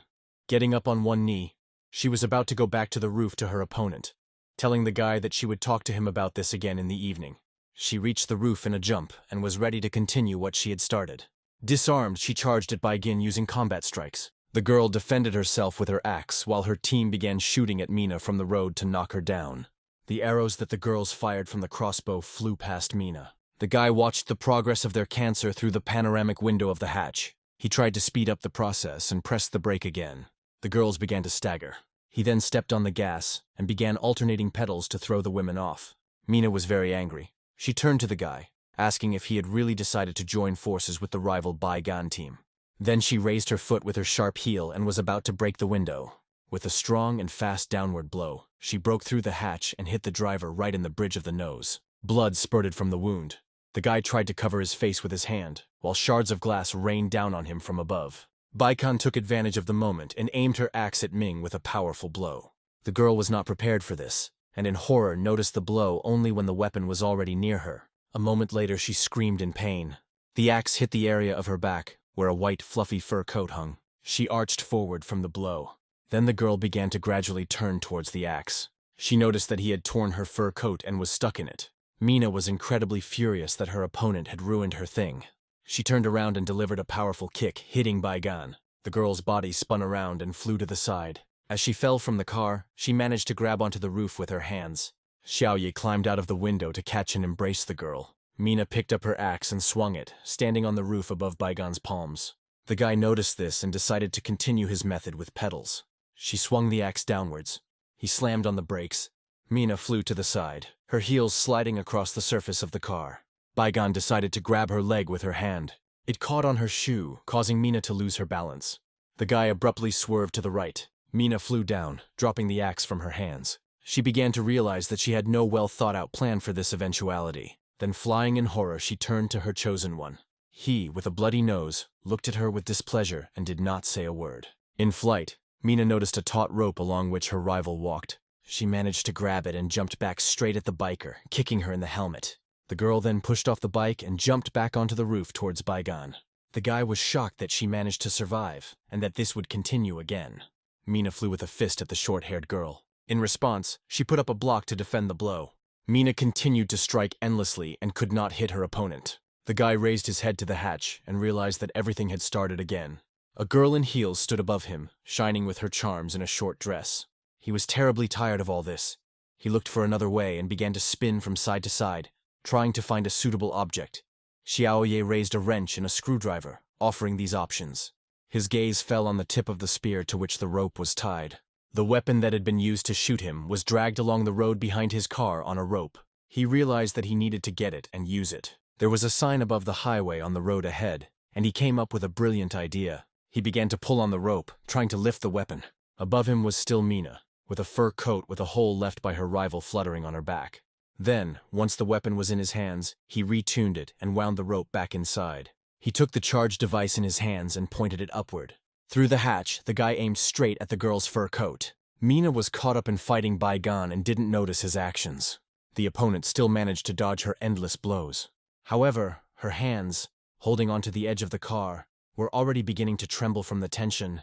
getting up on one knee, she was about to go back to the roof to her opponent, telling the guy that she would talk to him about this again in the evening. She reached the roof in a jump and was ready to continue what she had started. Disarmed, she charged at Baigan using combat strikes. The girl defended herself with her axe while her team began shooting at Mina from the road to knock her down. The arrows that the girls fired from the crossbow flew past Mina. The guy watched the progress of their cancer through the panoramic window of the hatch. He tried to speed up the process and pressed the brake again. The girls began to stagger. He then stepped on the gas and began alternating pedals to throw the women off. Mina was very angry. She turned to the guy, asking if he had really decided to join forces with the rival Baigan team. Then she raised her foot with her sharp heel and was about to break the window. With a strong and fast downward blow, she broke through the hatch and hit the driver right in the bridge of the nose. Blood spurted from the wound. The guy tried to cover his face with his hand, while shards of glass rained down on him from above. Baikan took advantage of the moment and aimed her axe at Ming with a powerful blow. The girl was not prepared for this, and in horror noticed the blow only when the weapon was already near her. A moment later she screamed in pain. The axe hit the area of her back, where a white, fluffy fur coat hung. She arched forward from the blow. Then the girl began to gradually turn towards the axe. She noticed that he had torn her fur coat and was stuck in it. Mina was incredibly furious that her opponent had ruined her thing. She turned around and delivered a powerful kick, hitting Baigan. The girl's body spun around and flew to the side. As she fell from the car, she managed to grab onto the roof with her hands. Xiaoyi climbed out of the window to catch and embrace the girl. Mina picked up her axe and swung it, standing on the roof above Baigan's palms. The guy noticed this and decided to continue his method with pedals. She swung the axe downwards. He slammed on the brakes. Mina flew to the side, her heels sliding across the surface of the car. Baigan decided to grab her leg with her hand. It caught on her shoe, causing Mina to lose her balance. The guy abruptly swerved to the right. Mina flew down, dropping the axe from her hands. She began to realize that she had no well-thought-out plan for this eventuality. Then, flying in horror, she turned to her chosen one. He, with a bloody nose, looked at her with displeasure and did not say a word. In flight, Mina noticed a taut rope along which her rival walked. She managed to grab it and jumped back straight at the biker, kicking her in the helmet. The girl then pushed off the bike and jumped back onto the roof towards Baigan. The guy was shocked that she managed to survive, and that this would continue again. Mina flew with a fist at the short-haired girl. In response, she put up a block to defend the blow. Mina continued to strike endlessly and could not hit her opponent. The guy raised his head to the hatch and realized that everything had started again. A girl in heels stood above him, shining with her charms in a short dress. He was terribly tired of all this. He looked for another way and began to spin from side to side, trying to find a suitable object. Xiaoye raised a wrench and a screwdriver, offering these options. His gaze fell on the tip of the spear to which the rope was tied. The weapon that had been used to shoot him was dragged along the road behind his car on a rope. He realized that he needed to get it and use it. There was a sign above the highway on the road ahead, and he came up with a brilliant idea. He began to pull on the rope, trying to lift the weapon. Above him was still Mina, with a fur coat with a hole left by her rival fluttering on her back. Then, once the weapon was in his hands, he retuned it and wound the rope back inside. He took the charge device in his hands and pointed it upward. Through the hatch, the guy aimed straight at the girl's fur coat. Mina was caught up in fighting Baigan and didn't notice his actions. The opponent still managed to dodge her endless blows. However, her hands, holding onto the edge of the car, were already beginning to tremble from the tension,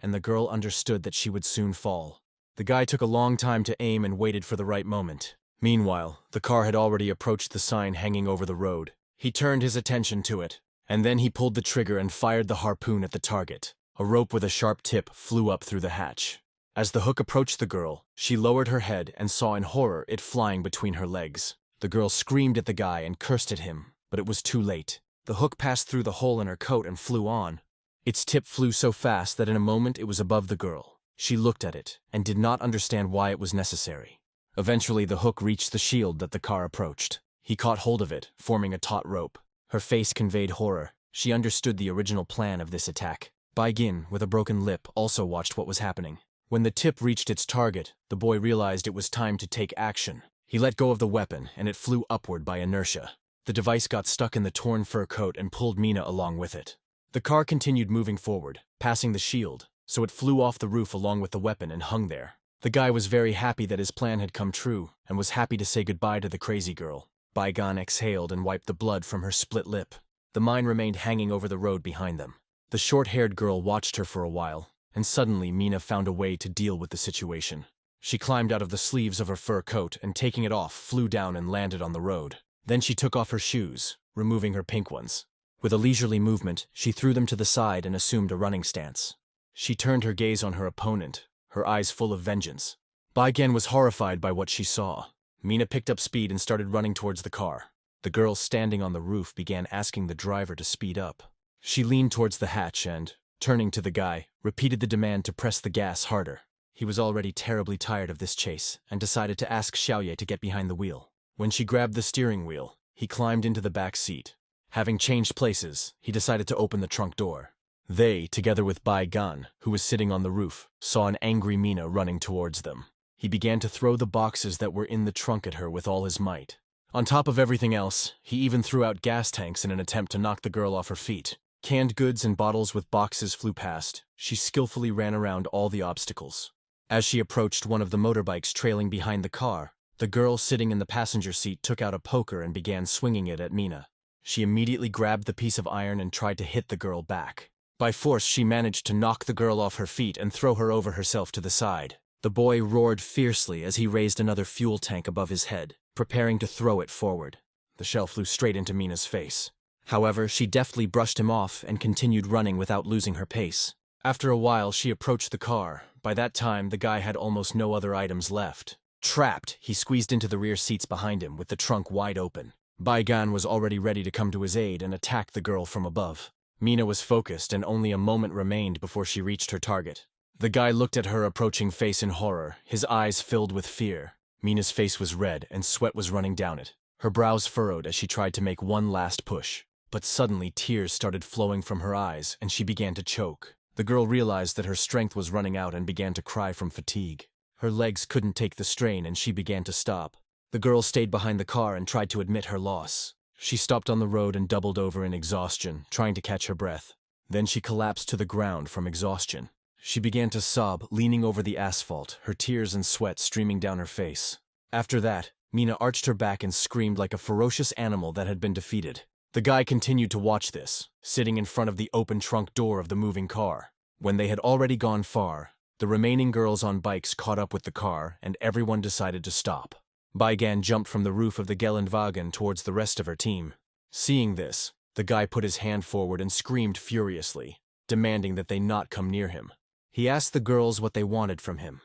and the girl understood that she would soon fall. The guy took a long time to aim and waited for the right moment. Meanwhile, the car had already approached the sign hanging over the road. He turned his attention to it, and then he pulled the trigger and fired the harpoon at the target. A rope with a sharp tip flew up through the hatch. As the hook approached the girl, she lowered her head and saw in horror it flying between her legs. The girl screamed at the guy and cursed at him, but it was too late. The hook passed through the hole in her coat and flew on. Its tip flew so fast that in a moment it was above the girl. She looked at it and did not understand why it was necessary. Eventually the hook reached the shield that the car approached. He caught hold of it, forming a taut rope. Her face conveyed horror. She understood the original plan of this attack. Baigin, with a broken lip, also watched what was happening. When the tip reached its target, the boy realized it was time to take action. He let go of the weapon, and it flew upward by inertia. The device got stuck in the torn fur coat and pulled Mina along with it. The car continued moving forward, passing the shield, so it flew off the roof along with the weapon and hung there. The guy was very happy that his plan had come true, and was happy to say goodbye to the crazy girl. Baigan exhaled and wiped the blood from her split lip. The mine remained hanging over the road behind them. The short-haired girl watched her for a while, and suddenly Mina found a way to deal with the situation. She climbed out of the sleeves of her fur coat and, taking it off, flew down and landed on the road. Then she took off her shoes, removing her pink ones. With a leisurely movement, she threw them to the side and assumed a running stance. She turned her gaze on her opponent, her eyes full of vengeance. Baigan was horrified by what she saw. Mina picked up speed and started running towards the car. The girl standing on the roof began asking the driver to speed up. She leaned towards the hatch and, turning to the guy, repeated the demand to press the gas harder. He was already terribly tired of this chase and decided to ask Xiaoye to get behind the wheel. When she grabbed the steering wheel, he climbed into the back seat. Having changed places, he decided to open the trunk door. They, together with Bai Gan, who was sitting on the roof, saw an angry Mina running towards them. He began to throw the boxes that were in the trunk at her with all his might. On top of everything else, he even threw out gas tanks in an attempt to knock the girl off her feet. Canned goods and bottles with boxes flew past. She skillfully ran around all the obstacles. As she approached one of the motorbikes trailing behind the car, the girl sitting in the passenger seat took out a poker and began swinging it at Mina. She immediately grabbed the piece of iron and tried to hit the girl back. By force, she managed to knock the girl off her feet and throw her over herself to the side. The boy roared fiercely as he raised another fuel tank above his head, preparing to throw it forward. The shell flew straight into Mina's face. However, she deftly brushed him off and continued running without losing her pace. After a while, she approached the car. By that time, the guy had almost no other items left. Trapped, he squeezed into the rear seats behind him with the trunk wide open. Bai Gan was already ready to come to his aid and attack the girl from above. Mina was focused and only a moment remained before she reached her target. The guy looked at her approaching face in horror, his eyes filled with fear. Mina's face was red and sweat was running down it. Her brows furrowed as she tried to make one last push. But suddenly tears started flowing from her eyes and she began to choke. The girl realized that her strength was running out and began to cry from fatigue. Her legs couldn't take the strain and she began to stop. The girl stayed behind the car and tried to admit her loss. She stopped on the road and doubled over in exhaustion, trying to catch her breath. Then she collapsed to the ground from exhaustion. She began to sob, leaning over the asphalt, her tears and sweat streaming down her face. After that, Mina arched her back and screamed like a ferocious animal that had been defeated. The guy continued to watch this, sitting in front of the open trunk door of the moving car. When they had already gone far, the remaining girls on bikes caught up with the car and everyone decided to stop. Bai Gan jumped from the roof of the Geländewagen towards the rest of her team. Seeing this, the guy put his hand forward and screamed furiously, demanding that they not come near him. He asked the girls what they wanted from him,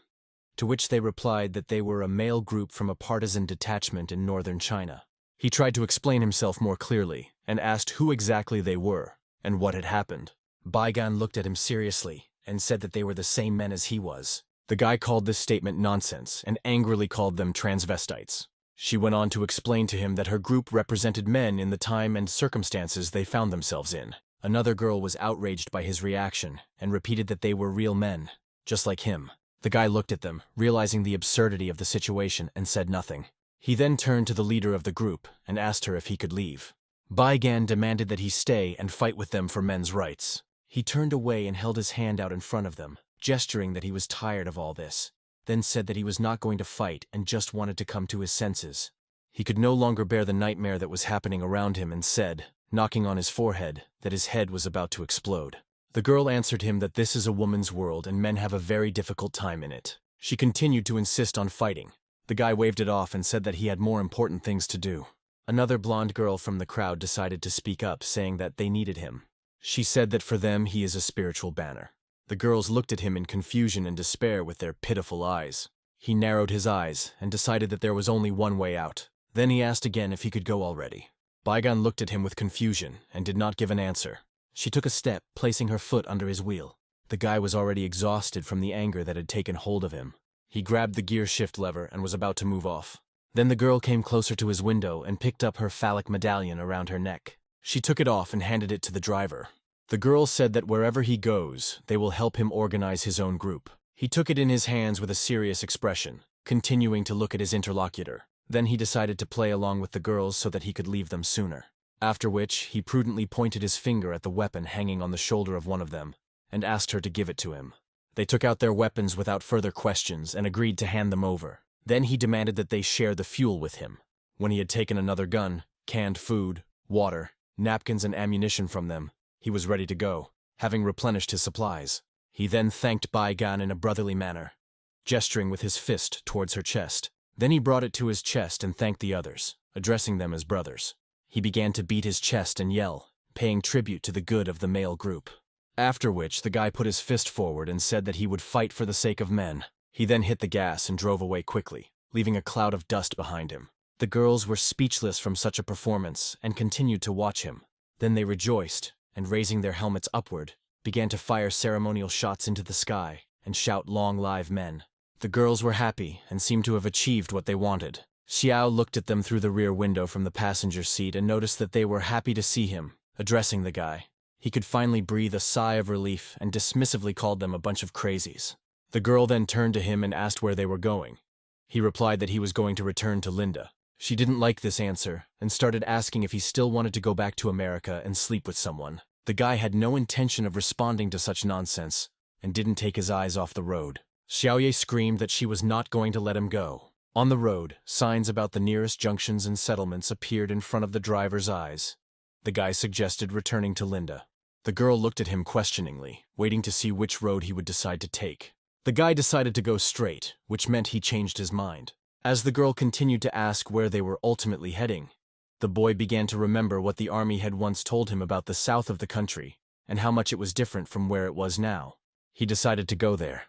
to which they replied that they were a male group from a partisan detachment in northern China. He tried to explain himself more clearly and asked who exactly they were and what had happened. Bai Gan looked at him seriously and said that they were the same men as he was. The guy called this statement nonsense and angrily called them transvestites. She went on to explain to him that her group represented men in the time and circumstances they found themselves in. Another girl was outraged by his reaction and repeated that they were real men, just like him. The guy looked at them, realizing the absurdity of the situation, and said nothing. He then turned to the leader of the group and asked her if he could leave. Bai Gan demanded that he stay and fight with them for men's rights. He turned away and held his hand out in front of them, gesturing that he was tired of all this, then said that he was not going to fight and just wanted to come to his senses. He could no longer bear the nightmare that was happening around him and said, knocking on his forehead, that his head was about to explode. The girl answered him that this is a woman's world and men have a very difficult time in it. She continued to insist on fighting. The guy waved it off and said that he had more important things to do. Another blonde girl from the crowd decided to speak up, saying that they needed him. She said that for them he is a spiritual banner. The girls looked at him in confusion and despair with their pitiful eyes. He narrowed his eyes and decided that there was only one way out. Then he asked again if he could go already. Bai Gan looked at him with confusion and did not give an answer. She took a step, placing her foot under his wheel. The guy was already exhausted from the anger that had taken hold of him. He grabbed the gear shift lever and was about to move off. Then the girl came closer to his window and picked up her phallic medallion around her neck. She took it off and handed it to the driver. The girl said that wherever he goes, they will help him organize his own group. He took it in his hands with a serious expression, continuing to look at his interlocutor. Then he decided to play along with the girls so that he could leave them sooner. After which, he prudently pointed his finger at the weapon hanging on the shoulder of one of them and asked her to give it to him. They took out their weapons without further questions and agreed to hand them over. Then he demanded that they share the fuel with him. When he had taken another gun, canned food, water, napkins and ammunition from them, he was ready to go, having replenished his supplies. He then thanked Bai Gan in a brotherly manner, gesturing with his fist towards her chest. Then he brought it to his chest and thanked the others, addressing them as brothers. He began to beat his chest and yell, paying tribute to the good of the male group. After which, the guy put his fist forward and said that he would fight for the sake of men. He then hit the gas and drove away quickly, leaving a cloud of dust behind him. The girls were speechless from such a performance and continued to watch him. Then they rejoiced, and raising their helmets upward, began to fire ceremonial shots into the sky and shout "Long live men." The girls were happy and seemed to have achieved what they wanted. Xiao looked at them through the rear window from the passenger seat and noticed that they were happy to see him, addressing the guy. He could finally breathe a sigh of relief and dismissively called them a bunch of crazies. The girl then turned to him and asked where they were going. He replied that he was going to return to Linda. She didn't like this answer and started asking if he still wanted to go back to America and sleep with someone. The guy had no intention of responding to such nonsense and didn't take his eyes off the road. Xiaoye screamed that she was not going to let him go. On the road, signs about the nearest junctions and settlements appeared in front of the driver's eyes. The guy suggested returning to Linda. The girl looked at him questioningly, waiting to see which road he would decide to take. The guy decided to go straight, which meant he changed his mind. As the girl continued to ask where they were ultimately heading, the boy began to remember what the army had once told him about the south of the country and how much it was different from where it was now. He decided to go there.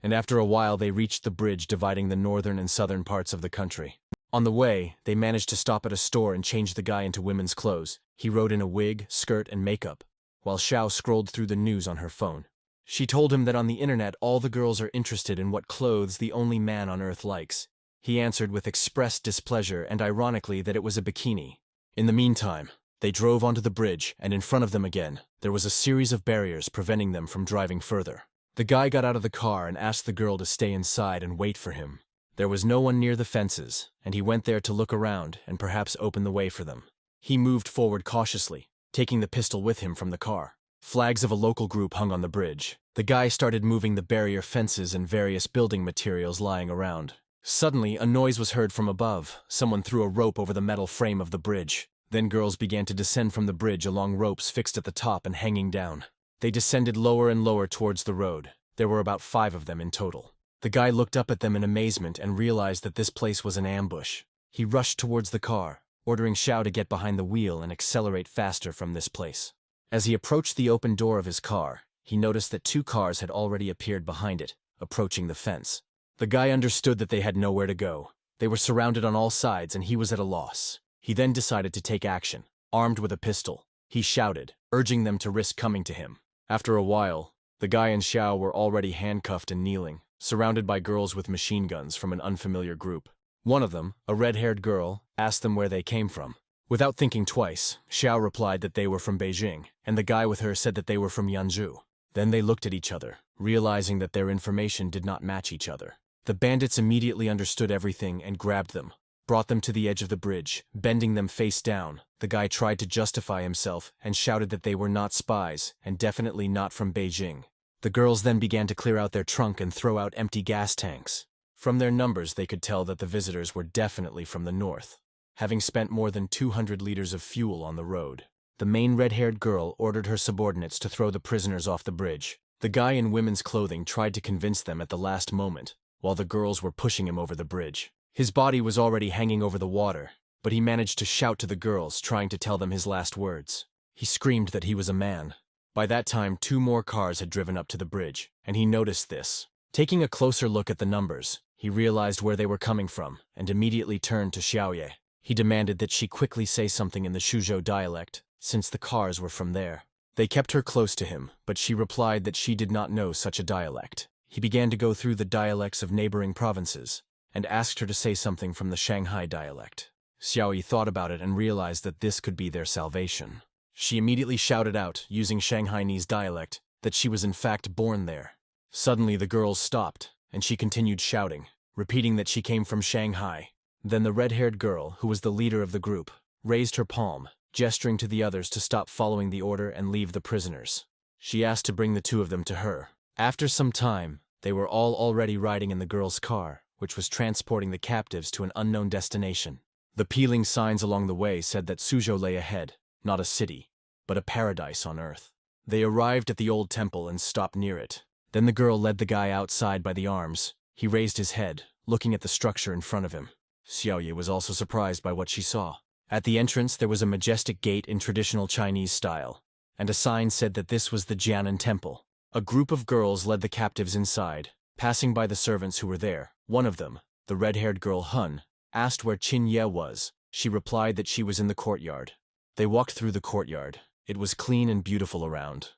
And after a while they reached the bridge dividing the northern and southern parts of the country. On the way, they managed to stop at a store and change the guy into women's clothes. He rode in a wig, skirt, and makeup, while Xiao scrolled through the news on her phone. She told him that on the internet all the girls are interested in what clothes the only man on Earth likes. He answered with expressed displeasure and ironically that it was a bikini. In the meantime, they drove onto the bridge, and in front of them again, there was a series of barriers preventing them from driving further. The guy got out of the car and asked the girl to stay inside and wait for him. There was no one near the fences, and he went there to look around and perhaps open the way for them. He moved forward cautiously, taking the pistol with him from the car. Flags of a local group hung on the bridge. The guy started moving the barrier fences and various building materials lying around. Suddenly, a noise was heard from above. Someone threw a rope over the metal frame of the bridge. Then girls began to descend from the bridge along ropes fixed at the top and hanging down. They descended lower and lower towards the road. There were about 5 of them in total. The guy looked up at them in amazement and realized that this place was an ambush. He rushed towards the car, ordering Xiao to get behind the wheel and accelerate faster from this place. As he approached the open door of his car, he noticed that 2 cars had already appeared behind it, approaching the fence. The guy understood that they had nowhere to go. They were surrounded on all sides and he was at a loss. He then decided to take action. Armed with a pistol, he shouted, urging them to risk coming to him. After a while, the guy and Xiao were already handcuffed and kneeling, surrounded by girls with machine guns from an unfamiliar group. One of them, a red-haired girl, asked them where they came from. Without thinking twice, Xiao replied that they were from Beijing, and the guy with her said that they were from Yanzhou. Then they looked at each other, realizing that their information did not match each other. The bandits immediately understood everything and grabbed them, brought them to the edge of the bridge, bending them face down. The guy tried to justify himself and shouted that they were not spies and definitely not from Beijing. The girls then began to clear out their trunk and throw out empty gas tanks. From their numbers they could tell that the visitors were definitely from the north, having spent more than 200 liters of fuel on the road. The main red-haired girl ordered her subordinates to throw the prisoners off the bridge. The guy in women's clothing tried to convince them at the last moment, while the girls were pushing him over the bridge. His body was already hanging over the water, but he managed to shout to the girls, trying to tell them his last words. He screamed that he was a man. By that time, 2 more cars had driven up to the bridge, and he noticed this. Taking a closer look at the numbers, he realized where they were coming from, and immediately turned to Xiaoye. He demanded that she quickly say something in the Suzhou dialect, since the cars were from there. They kept her close to him, but she replied that she did not know such a dialect. He began to go through the dialects of neighboring provinces, and asked her to say something from the Shanghai dialect. Xiaoyi thought about it and realized that this could be their salvation. She immediately shouted out, using Shanghainese dialect, that she was in fact born there. Suddenly the girls stopped, and she continued shouting, repeating that she came from Shanghai. Then the red-haired girl, who was the leader of the group, raised her palm, gesturing to the others to stop following the order and leave the prisoners. She asked to bring the 2 of them to her. After some time, they were all already riding in the girl's car, which was transporting the captives to an unknown destination. The peeling signs along the way said that Suzhou lay ahead, not a city, but a paradise on Earth. They arrived at the old temple and stopped near it. Then the girl led the guy outside by the arms. He raised his head, looking at the structure in front of him. Xiaoye was also surprised by what she saw. At the entrance there was a majestic gate in traditional Chinese style, and a sign said that this was the Jianan Temple. A group of girls led the captives inside, passing by the servants who were there. One of them, the red-haired girl Hun, Asked where Chin-ye was, she replied that she was in the courtyard. They walked through the courtyard. It was clean and beautiful around.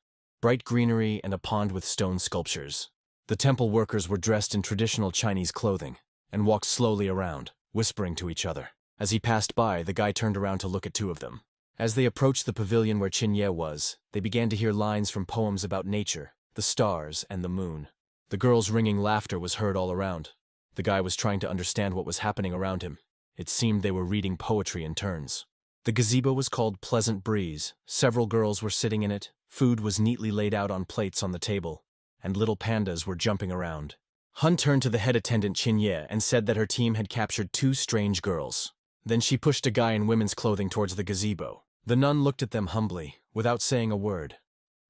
Bright greenery and a pond with stone sculptures. The temple workers were dressed in traditional Chinese clothing and walked slowly around, whispering to each other. As he passed by, the guy turned around to look at two of them. As they approached the pavilion where Chin-ye was, they began to hear lines from poems about nature, the stars, and the moon. The girls' ringing laughter was heard all around. The guy was trying to understand what was happening around him. It seemed they were reading poetry in turns. The gazebo was called Pleasant Breeze. Several girls were sitting in it. Food was neatly laid out on plates on the table, and little pandas were jumping around. Hun turned to the head attendant Chin-ye and said that her team had captured two strange girls. Then she pushed a guy in women's clothing towards the gazebo. The nun looked at them humbly, without saying a word.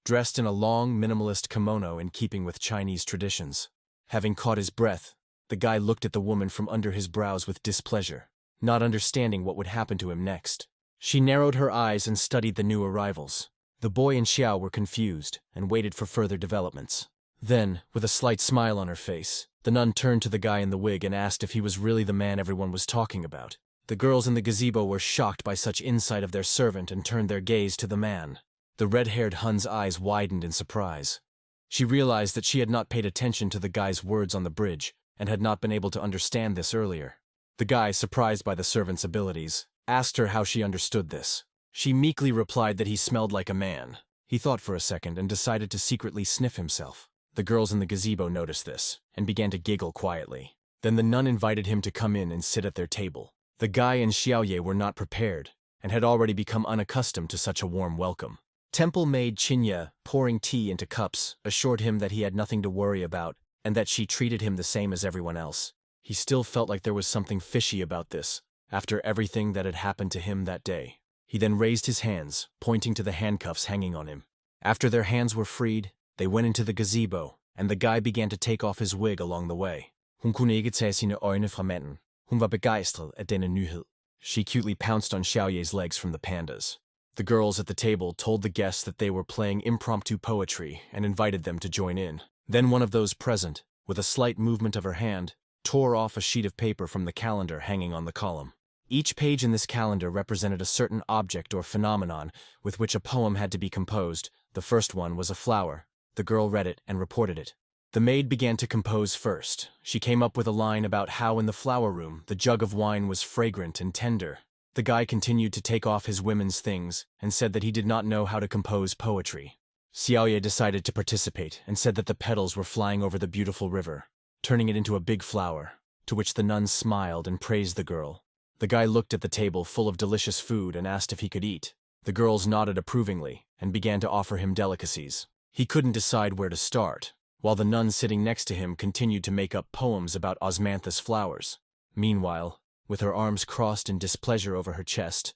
Dressed in a long, minimalist kimono in keeping with Chinese traditions. Having caught his breath, the guy looked at the woman from under his brows with displeasure, not understanding what would happen to him next. She narrowed her eyes and studied the new arrivals. The boy and Xiao were confused and waited for further developments. Then, with a slight smile on her face, the nun turned to the guy in the wig and asked if he was really the man everyone was talking about. The girls in the gazebo were shocked by such insight of their servant and turned their gaze to the man. The red-haired Hun's eyes widened in surprise. She realized that she had not paid attention to the guy's words on the bridge and had not been able to understand this earlier. The guy, surprised by the servant's abilities, asked her how she understood this. She meekly replied that he smelled like a man. He thought for a second and decided to secretly sniff himself. The girls in the gazebo noticed this and began to giggle quietly. Then the nun invited him to come in and sit at their table. The guy and Xiaoye were not prepared and had already become unaccustomed to such a warm welcome. Temple maid Chin-ye, pouring tea into cups, assured him that he had nothing to worry about and that she treated him the same as everyone else. He still felt like there was something fishy about this, after everything that had happened to him that day. He then raised his hands, pointing to the handcuffs hanging on him. After their hands were freed, they went into the gazebo, and the guy began to take off his wig along the way. Hun kunne ikke tage sine øjne fra manden. Hun var begejstret af denne nyhed. She cutely pounced on Xiaoye's legs from the pandas. The girls at the table told the guests that they were playing impromptu poetry and invited them to join in. Then one of those present, with a slight movement of her hand, tore off a sheet of paper from the calendar hanging on the column. Each page in this calendar represented a certain object or phenomenon with which a poem had to be composed. The first one was a flower. The girl read it and reported it. The maid began to compose first. She came up with a line about how in the flower room the jug of wine was fragrant and tender. The guy continued to take off his women's things and said that he did not know how to compose poetry. Xiaoye decided to participate and said that the petals were flying over the beautiful river, turning it into a big flower, to which the nun smiled and praised the girl. The guy looked at the table full of delicious food and asked if he could eat. The girls nodded approvingly and began to offer him delicacies. He couldn't decide where to start, while the nun sitting next to him continued to make up poems about osmanthus flowers. Meanwhile, with her arms crossed in displeasure over her chest,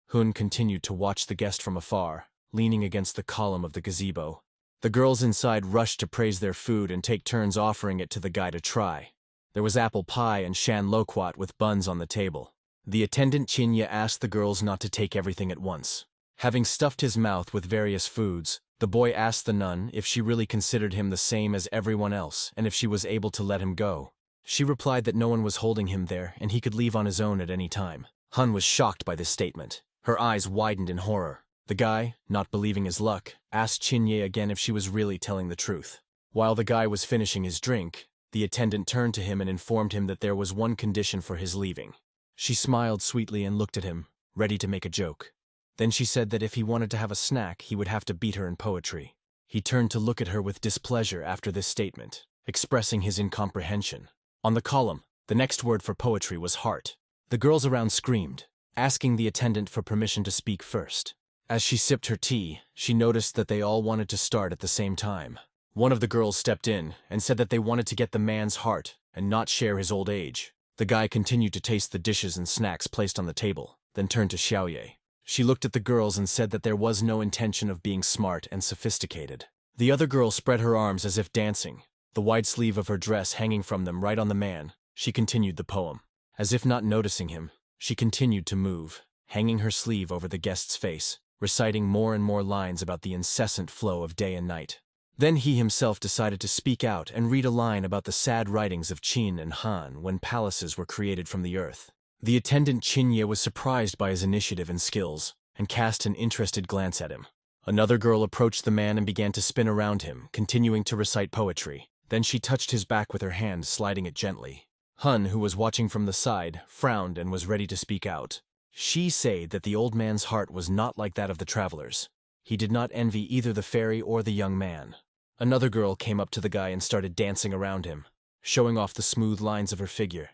Hun continued to watch the guest from afar, leaning against the column of the gazebo. The girls inside rushed to praise their food and take turns offering it to the guy to try. There was apple pie and shan loquat with buns on the table. The attendant Chin-ye asked the girls not to take everything at once. Having stuffed his mouth with various foods, the boy asked the nun if she really considered him the same as everyone else and if she was able to let him go. She replied that no one was holding him there and he could leave on his own at any time. Hun was shocked by this statement. Her eyes widened in horror. The guy, not believing his luck, asked Chin-ye again if she was really telling the truth. While the guy was finishing his drink, the attendant turned to him and informed him that there was one condition for his leaving. She smiled sweetly and looked at him, ready to make a joke. Then she said that if he wanted to have a snack, he would have to beat her in poetry. He turned to look at her with displeasure after this statement, expressing his incomprehension. On the column, the next word for poetry was heart. The girls around screamed, asking the attendant for permission to speak first. As she sipped her tea, she noticed that they all wanted to start at the same time. One of the girls stepped in and said that they wanted to get the man's heart and not share his old age. The guy continued to taste the dishes and snacks placed on the table, then turned to Xiaoye. She looked at the girls and said that there was no intention of being smart and sophisticated. The other girl spread her arms as if dancing, the wide sleeve of her dress hanging from them right on the man. She continued the poem. As if not noticing him, she continued to move, hanging her sleeve over the guest's face, reciting more and more lines about the incessant flow of day and night. Then he himself decided to speak out and read a line about the sad writings of Qin and Han when palaces were created from the earth. The attendant Chinye was surprised by his initiative and skills, and cast an interested glance at him. Another girl approached the man and began to spin around him, continuing to recite poetry. Then she touched his back with her hand, sliding it gently. Hun, who was watching from the side, frowned and was ready to speak out. She said that the old man's heart was not like that of the travelers. He did not envy either the fairy or the young man. Another girl came up to the guy and started dancing around him, showing off the smooth lines of her figure.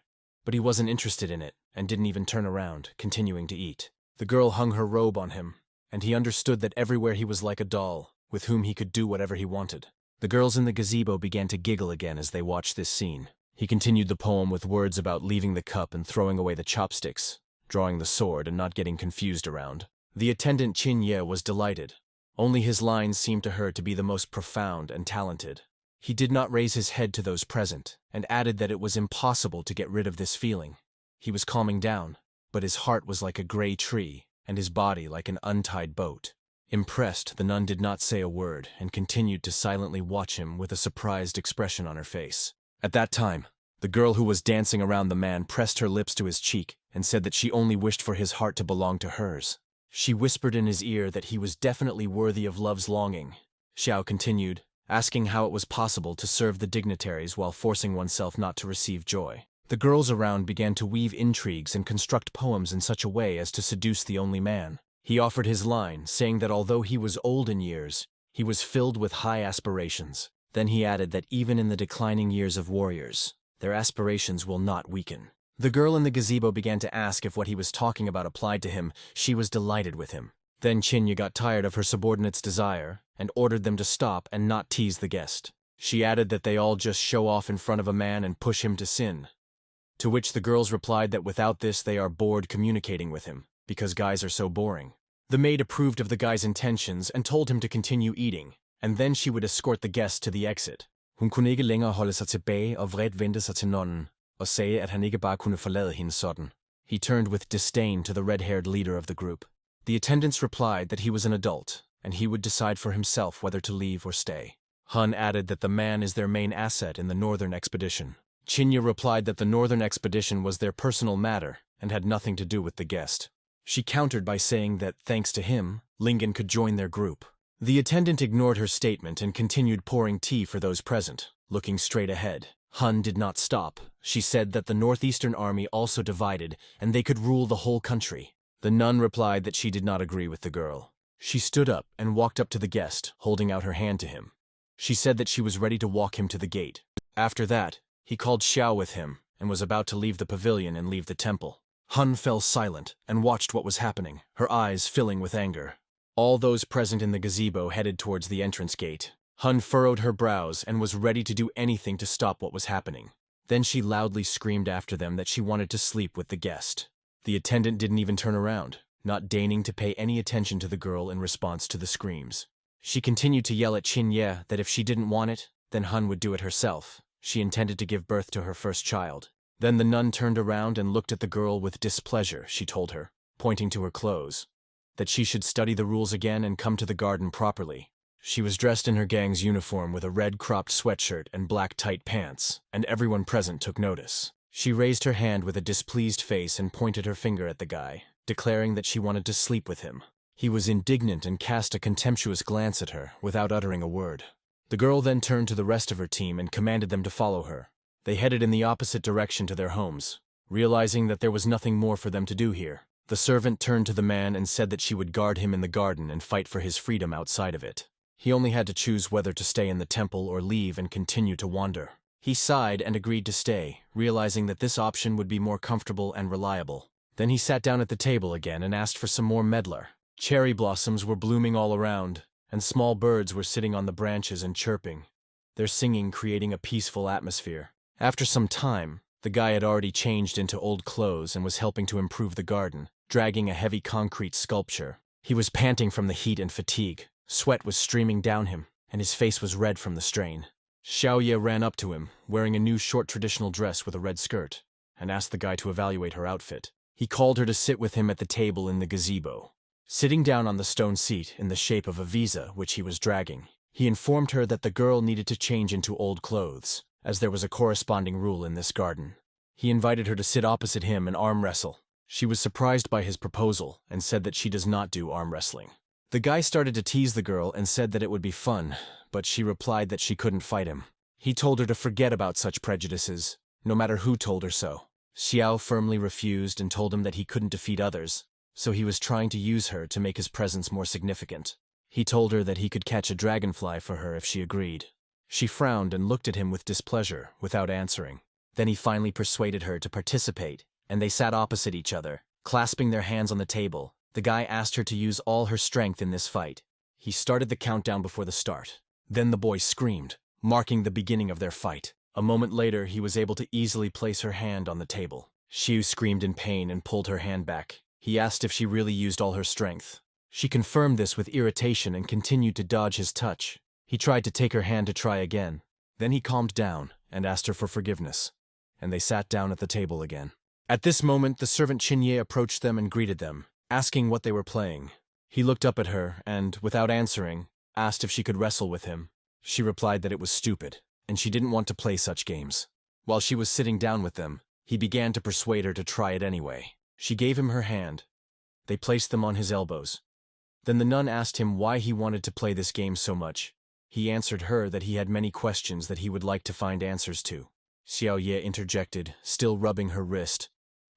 But he wasn't interested in it, and didn't even turn around, continuing to eat. The girl hung her robe on him, and he understood that everywhere he was like a doll, with whom he could do whatever he wanted. The girls in the gazebo began to giggle again as they watched this scene. He continued the poem with words about leaving the cup and throwing away the chopsticks, drawing the sword and not getting confused around. The attendant Chinye was delighted. Only his lines seemed to her to be the most profound and talented. He did not raise his head to those present, and added that it was impossible to get rid of this feeling. He was calming down, but his heart was like a gray tree, and his body like an untied boat. Impressed, the nun did not say a word, and continued to silently watch him with a surprised expression on her face. At that time, the girl who was dancing around the man pressed her lips to his cheek and said that she only wished for his heart to belong to hers. She whispered in his ear that he was definitely worthy of love's longing. Xiao continued, asking how it was possible to serve the dignitaries while forcing oneself not to receive joy. The girls around began to weave intrigues and construct poems in such a way as to seduce the only man. He offered his line, saying that although he was old in years, he was filled with high aspirations. Then he added that even in the declining years of warriors, their aspirations will not weaken. The girl in the gazebo began to ask if what he was talking about applied to him. She was delighted with him. Then Chinye got tired of her subordinate's desire and ordered them to stop and not tease the guest. She added that they all just show off in front of a man and push him to sin. To which the girls replied that without this they are bored communicating with him, because guys are so boring. The maid approved of the guy's intentions and told him to continue eating, and then she would escort the guest to the exit. Hun kunne ikke længere holde sig tilbage og vredt vendte sig til nonnen, og sagde at han ikke bare kunne forlade hende sådan. He turned with disdain to the red-haired leader of the group. The attendants replied that he was an adult, and he would decide for himself whether to leave or stay. Hun added that the man is their main asset in the northern expedition. Chinye replied that the northern expedition was their personal matter and had nothing to do with the guest. She countered by saying that, thanks to him, Lingen could join their group. The attendant ignored her statement and continued pouring tea for those present, looking straight ahead. Hun did not stop. She said that the northeastern army also divided and they could rule the whole country. The nun replied that she did not agree with the girl. She stood up and walked up to the guest, holding out her hand to him. She said that she was ready to walk him to the gate. After that, he called Xiao with him and was about to leave the pavilion and leave the temple. Hun fell silent and watched what was happening, her eyes filling with anger. All those present in the gazebo headed towards the entrance gate. Hun furrowed her brows and was ready to do anything to stop what was happening. Then she loudly screamed after them that she wanted to sleep with the guest. The attendant didn't even turn around, not deigning to pay any attention to the girl in response to the screams. She continued to yell at Chinye that if she didn't want it, then Hun would do it herself. She intended to give birth to her first child. Then the nun turned around and looked at the girl with displeasure. She told her, pointing to her clothes, that she should study the rules again and come to the garden properly. She was dressed in her gang's uniform with a red cropped sweatshirt and black tight pants, and everyone present took notice. She raised her hand with a displeased face and pointed her finger at the guy, declaring that she wanted to sleep with him. He was indignant and cast a contemptuous glance at her without uttering a word. The girl then turned to the rest of her team and commanded them to follow her. They headed in the opposite direction to their homes, realizing that there was nothing more for them to do here. The servant turned to the man and said that she would guard him in the garden and fight for his freedom outside of it. He only had to choose whether to stay in the temple or leave and continue to wander. He sighed and agreed to stay, realizing that this option would be more comfortable and reliable. Then he sat down at the table again and asked for some more medlar. Cherry blossoms were blooming all around, and small birds were sitting on the branches and chirping, their singing creating a peaceful atmosphere. After some time, the guy had already changed into old clothes and was helping to improve the garden, dragging a heavy concrete sculpture. He was panting from the heat and fatigue. Sweat was streaming down him, and his face was red from the strain. Xiaoye ran up to him, wearing a new short traditional dress with a red skirt, and asked the guy to evaluate her outfit. He called her to sit with him at the table in the gazebo. Sitting down on the stone seat in the shape of a visa which he was dragging, he informed her that the girl needed to change into old clothes, as there was a corresponding rule in this garden. He invited her to sit opposite him and arm wrestle. She was surprised by his proposal and said that she does not do arm wrestling. The guy started to tease the girl and said that it would be fun, but she replied that she couldn't fight him. He told her to forget about such prejudices, no matter who told her so. Xiao firmly refused and told him that he couldn't defeat others, so he was trying to use her to make his presence more significant. He told her that he could catch a dragonfly for her if she agreed. She frowned and looked at him with displeasure, without answering. Then he finally persuaded her to participate, and they sat opposite each other, clasping their hands on the table. The guy asked her to use all her strength in this fight. He started the countdown before the start. Then the boy screamed, marking the beginning of their fight. A moment later, he was able to easily place her hand on the table. Xiu screamed in pain and pulled her hand back. He asked if she really used all her strength. She confirmed this with irritation and continued to dodge his touch. He tried to take her hand to try again. Then he calmed down and asked her for forgiveness, and they sat down at the table again. At this moment, the servant Chinye approached them and greeted them, asking what they were playing. He looked up at her and, without answering, asked if she could wrestle with him. She replied that it was stupid, and she didn't want to play such games. While she was sitting down with them, he began to persuade her to try it anyway. She gave him her hand. They placed them on his elbows. Then the nun asked him why he wanted to play this game so much. He answered her that he had many questions that he would like to find answers to. Xiao Ye interjected, still rubbing her wrist,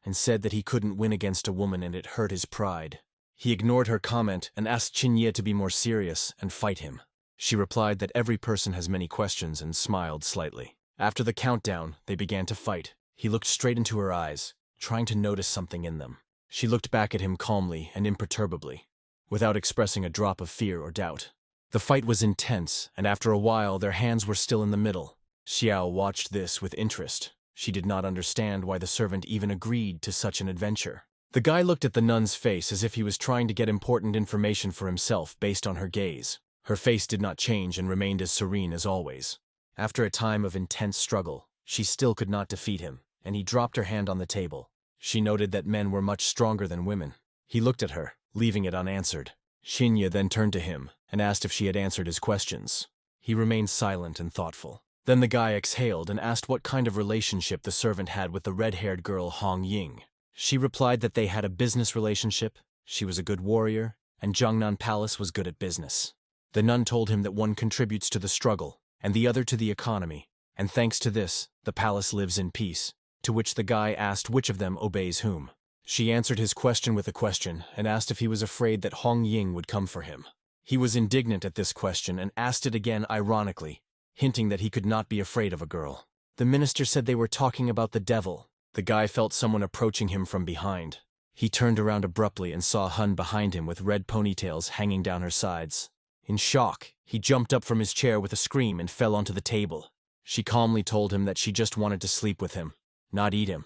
and said that he couldn't win against a woman and it hurt his pride. He ignored her comment and asked Chinye to be more serious and fight him. She replied that every person has many questions and smiled slightly. After the countdown, they began to fight. He looked straight into her eyes, trying to notice something in them. She looked back at him calmly and imperturbably, without expressing a drop of fear or doubt. The fight was intense, and after a while their hands were still in the middle. Xiao watched this with interest. She did not understand why the servant even agreed to such an adventure. The guy looked at the nun's face as if he was trying to get important information for himself based on her gaze. Her face did not change and remained as serene as always. After a time of intense struggle, she still could not defeat him, and he dropped her hand on the table. She noted that men were much stronger than women. He looked at her, leaving it unanswered. Shinya then turned to him and asked if she had answered his questions. He remained silent and thoughtful. Then the guy exhaled and asked what kind of relationship the servant had with the red-haired girl Hong Ying. She replied that they had a business relationship, she was a good warrior, and Jiangnan Palace was good at business. The nun told him that one contributes to the struggle, and the other to the economy, and thanks to this, the palace lives in peace, to which the guy asked which of them obeys whom. She answered his question with a question and asked if he was afraid that Hong Ying would come for him. He was indignant at this question and asked it again ironically, hinting that he could not be afraid of a girl. The minister said they were talking about the devil. The guy felt someone approaching him from behind. He turned around abruptly and saw Hun behind him with red ponytails hanging down her sides. In shock, he jumped up from his chair with a scream and fell onto the table. She calmly told him that she just wanted to sleep with him, not eat him,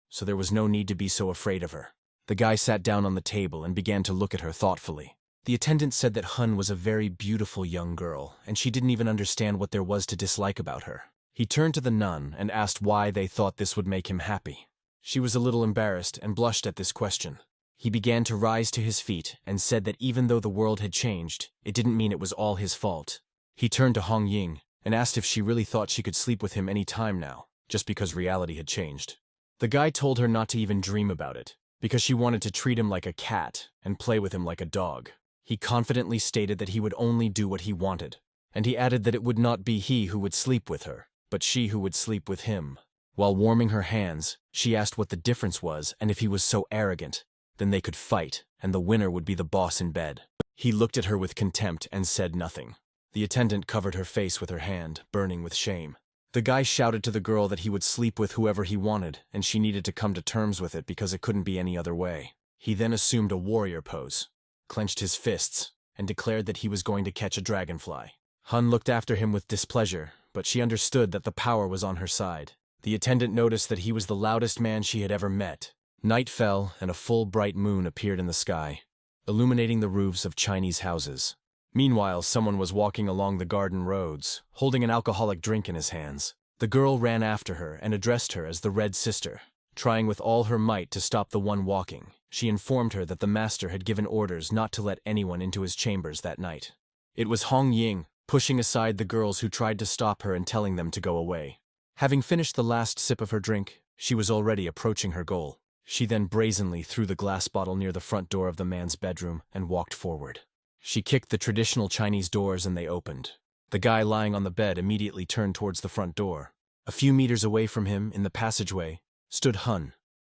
so there was no need to be so afraid of her. The guy sat down on the table and began to look at her thoughtfully. The attendant said that Hun was a very beautiful young girl, and she didn't even understand what there was to dislike about her. He turned to the nun and asked why they thought this would make him happy. She was a little embarrassed and blushed at this question. He began to rise to his feet and said that even though the world had changed, it didn't mean it was all his fault. He turned to Hong Ying and asked if she really thought she could sleep with him any time now, just because reality had changed. The guy told her not to even dream about it, because she wanted to treat him like a cat and play with him like a dog. He confidently stated that he would only do what he wanted, and he added that it would not be he who would sleep with her, but she who would sleep with him. While warming her hands, she asked what the difference was and if he was so arrogant, then they could fight, and the winner would be the boss in bed. He looked at her with contempt and said nothing. The attendant covered her face with her hand, burning with shame. The guy shouted to the girl that he would sleep with whoever he wanted, and she needed to come to terms with it because it couldn't be any other way. He then assumed a warrior pose, clenched his fists, and declared that he was going to catch a dragonfly. Hun looked after him with displeasure, but she understood that the power was on her side. The attendant noticed that he was the loudest man she had ever met. Night fell, and a full bright moon appeared in the sky, illuminating the roofs of Chinese houses. Meanwhile, someone was walking along the garden roads, holding an alcoholic drink in his hands. The girl ran after her and addressed her as the Red Sister. Trying with all her might to stop the one walking, she informed her that the master had given orders not to let anyone into his chambers that night. It was Hong Ying, pushing aside the girls who tried to stop her and telling them to go away. Having finished the last sip of her drink, She was already approaching her goal. She then brazenly threw the glass bottle near the front door of the man's bedroom and walked forward. She kicked the traditional Chinese doors and they opened. The guy lying on the bed immediately turned towards the front door. A few meters away from him, in the passageway, stood Hun,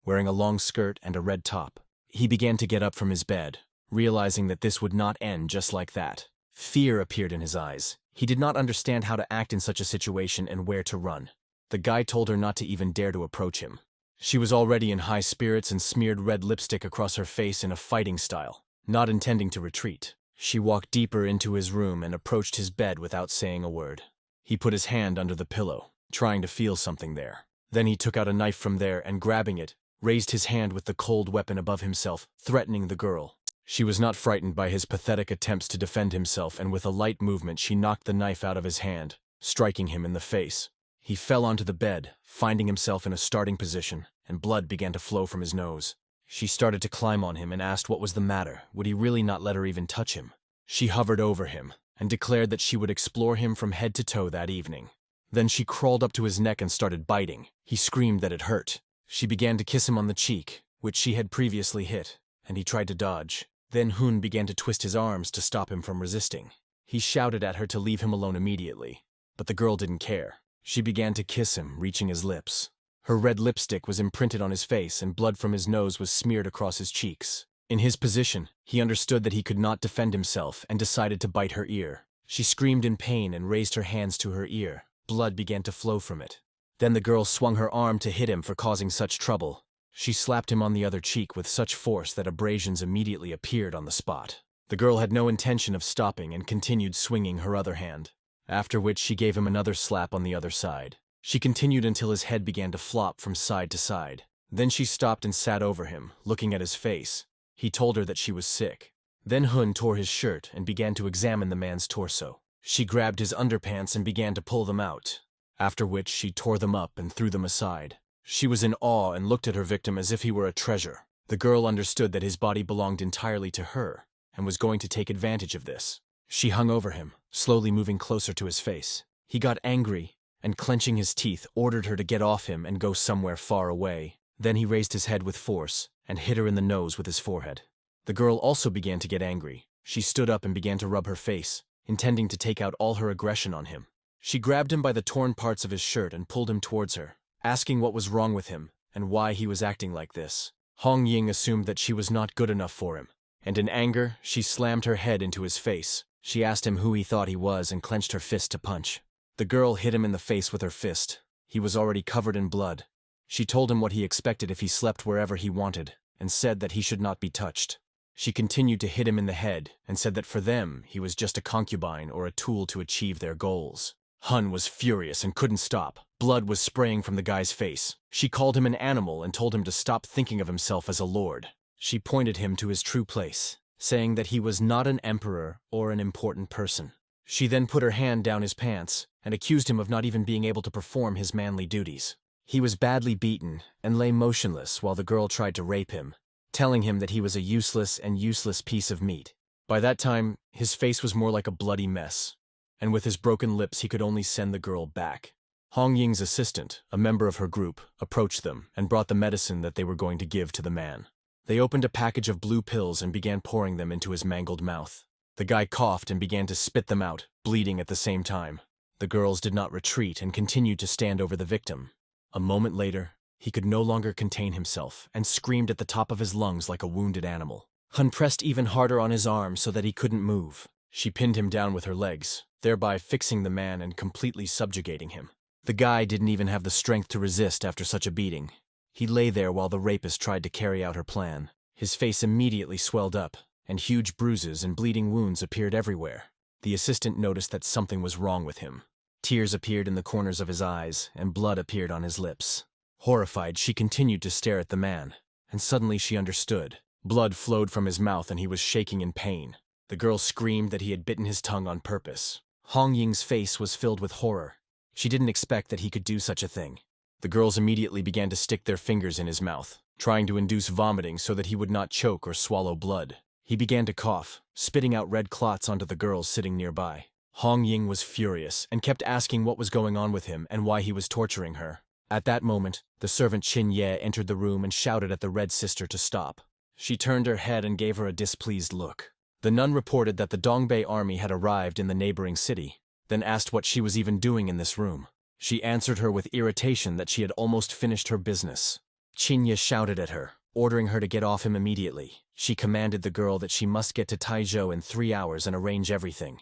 wearing a long skirt and a red top. He began to get up from his bed, realizing that this would not end just like that. Fear appeared in his eyes. He did not understand how to act in such a situation and where to run. The guy told her not to even dare to approach him. She was already in high spirits and smeared red lipstick across her face in a fighting style, not intending to retreat. She walked deeper into his room and approached his bed without saying a word. He put his hand under the pillow, trying to feel something there. Then he took out a knife from there and, grabbing it, raised his hand with the cold weapon above himself, threatening the girl. She was not frightened by his pathetic attempts to defend himself, and with a light movement she knocked the knife out of his hand, striking him in the face. He fell onto the bed, finding himself in a starting position, and blood began to flow from his nose. She started to climb on him and asked what was the matter. Would he really not let her even touch him? She hovered over him and declared that she would explore him from head to toe that evening. Then she crawled up to his neck and started biting. He screamed that it hurt. She began to kiss him on the cheek, which she had previously hit, and he tried to dodge. Then Hun began to twist his arms to stop him from resisting. He shouted at her to leave him alone immediately, but the girl didn't care. She began to kiss him, reaching his lips. Her red lipstick was imprinted on his face and blood from his nose was smeared across his cheeks. In his position, he understood that he could not defend himself and decided to bite her ear. She screamed in pain and raised her hands to her ear. Blood began to flow from it. Then the girl swung her arm to hit him for causing such trouble. She slapped him on the other cheek with such force that abrasions immediately appeared on the spot. The girl had no intention of stopping and continued swinging her other hand, after which she gave him another slap on the other side. She continued until his head began to flop from side to side. Then she stopped and sat over him, looking at his face. He told her that she was sick. Then Hun tore his shirt and began to examine the man's torso. She grabbed his underpants and began to pull them out, after which she tore them up and threw them aside. She was in awe and looked at her victim as if he were a treasure. The girl understood that his body belonged entirely to her and was going to take advantage of this. She hung over him, slowly moving closer to his face. He got angry and, clenching his teeth, ordered her to get off him and go somewhere far away. Then he raised his head with force and hit her in the nose with his forehead. The girl also began to get angry. She stood up and began to rub her face, intending to take out all her aggression on him. She grabbed him by the torn parts of his shirt and pulled him towards her, asking what was wrong with him and why he was acting like this. Hong Ying assumed that she was not good enough for him, and in anger, she slammed her head into his face. She asked him who he thought he was and clenched her fist to punch. The girl hit him in the face with her fist. He was already covered in blood. She told him what he expected if he slept wherever he wanted, and said that he should not be touched. She continued to hit him in the head and said that for them, he was just a concubine or a tool to achieve their goals. Hun was furious and couldn't stop. Blood was spraying from the guy's face. She called him an animal and told him to stop thinking of himself as a lord. She pointed him to his true place, saying that he was not an emperor or an important person. She then put her hand down his pants and accused him of not even being able to perform his manly duties. He was badly beaten and lay motionless while the girl tried to rape him, telling him that he was a useless piece of meat. By that time, his face was more like a bloody mess, and with his broken lips he could only send the girl back. Hong Ying's assistant, a member of her group, approached them and brought the medicine that they were going to give to the man. They opened a package of blue pills and began pouring them into his mangled mouth. The guy coughed and began to spit them out, bleeding at the same time. The girls did not retreat and continued to stand over the victim. A moment later, he could no longer contain himself and screamed at the top of his lungs like a wounded animal. Hun pressed even harder on his arm so that he couldn't move. She pinned him down with her legs, thereby fixing the man and completely subjugating him. The guy didn't even have the strength to resist after such a beating. He lay there while the rapist tried to carry out her plan. His face immediately swelled up, and huge bruises and bleeding wounds appeared everywhere. The assistant noticed that something was wrong with him. Tears appeared in the corners of his eyes, and blood appeared on his lips. Horrified, she continued to stare at the man, and suddenly she understood. Blood flowed from his mouth and he was shaking in pain. The girl screamed that he had bitten his tongue on purpose. Hong Ying's face was filled with horror. She didn't expect that he could do such a thing. The girls immediately began to stick their fingers in his mouth, trying to induce vomiting so that he would not choke or swallow blood. He began to cough, spitting out red clots onto the girls sitting nearby. Hong Ying was furious and kept asking what was going on with him and why he was torturing her. At that moment, the servant Qin Ye entered the room and shouted at the Red Sister to stop. She turned her head and gave her a displeased look. The nun reported that the Dongbei army had arrived in the neighboring city, then asked what she was even doing in this room. She answered her with irritation that she had almost finished her business. Qin Ye shouted at her, ordering her to get off him immediately. She commanded the girl that she must get to Taizhou in 3 hours and arrange everything.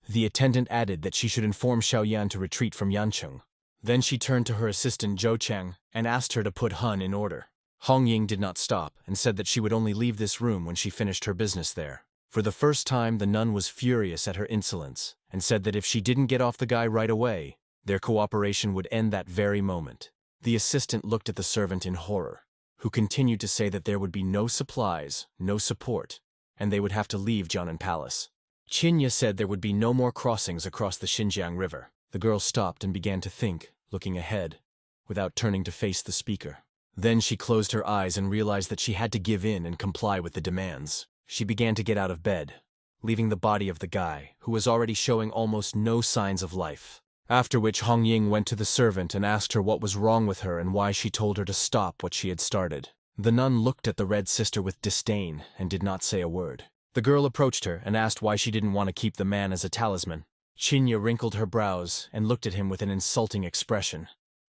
The attendant added that she should inform Xiaoyan to retreat from Yancheng. Then she turned to her assistant Zhou Cheng and asked her to put Hun in order. Hong Ying did not stop and said that she would only leave this room when she finished her business there. For the first time, the nun was furious at her insolence and said that if she didn't get off the guy right away, their cooperation would end that very moment. The assistant looked at the servant in horror, who continued to say that there would be no supplies, no support, and they would have to leave Jianan Palace. Qin Ye said there would be no more crossings across the Xinjiang River. The girl stopped and began to think, looking ahead, without turning to face the speaker. Then she closed her eyes and realized that she had to give in and comply with the demands. She began to get out of bed, leaving the body of the guy, who was already showing almost no signs of life. After which Hong Ying went to the servant and asked her what was wrong with her and why she told her to stop what she had started. The nun looked at the Red Sister with disdain and did not say a word. The girl approached her and asked why she didn't want to keep the man as a talisman. Qin Ye wrinkled her brows and looked at him with an insulting expression,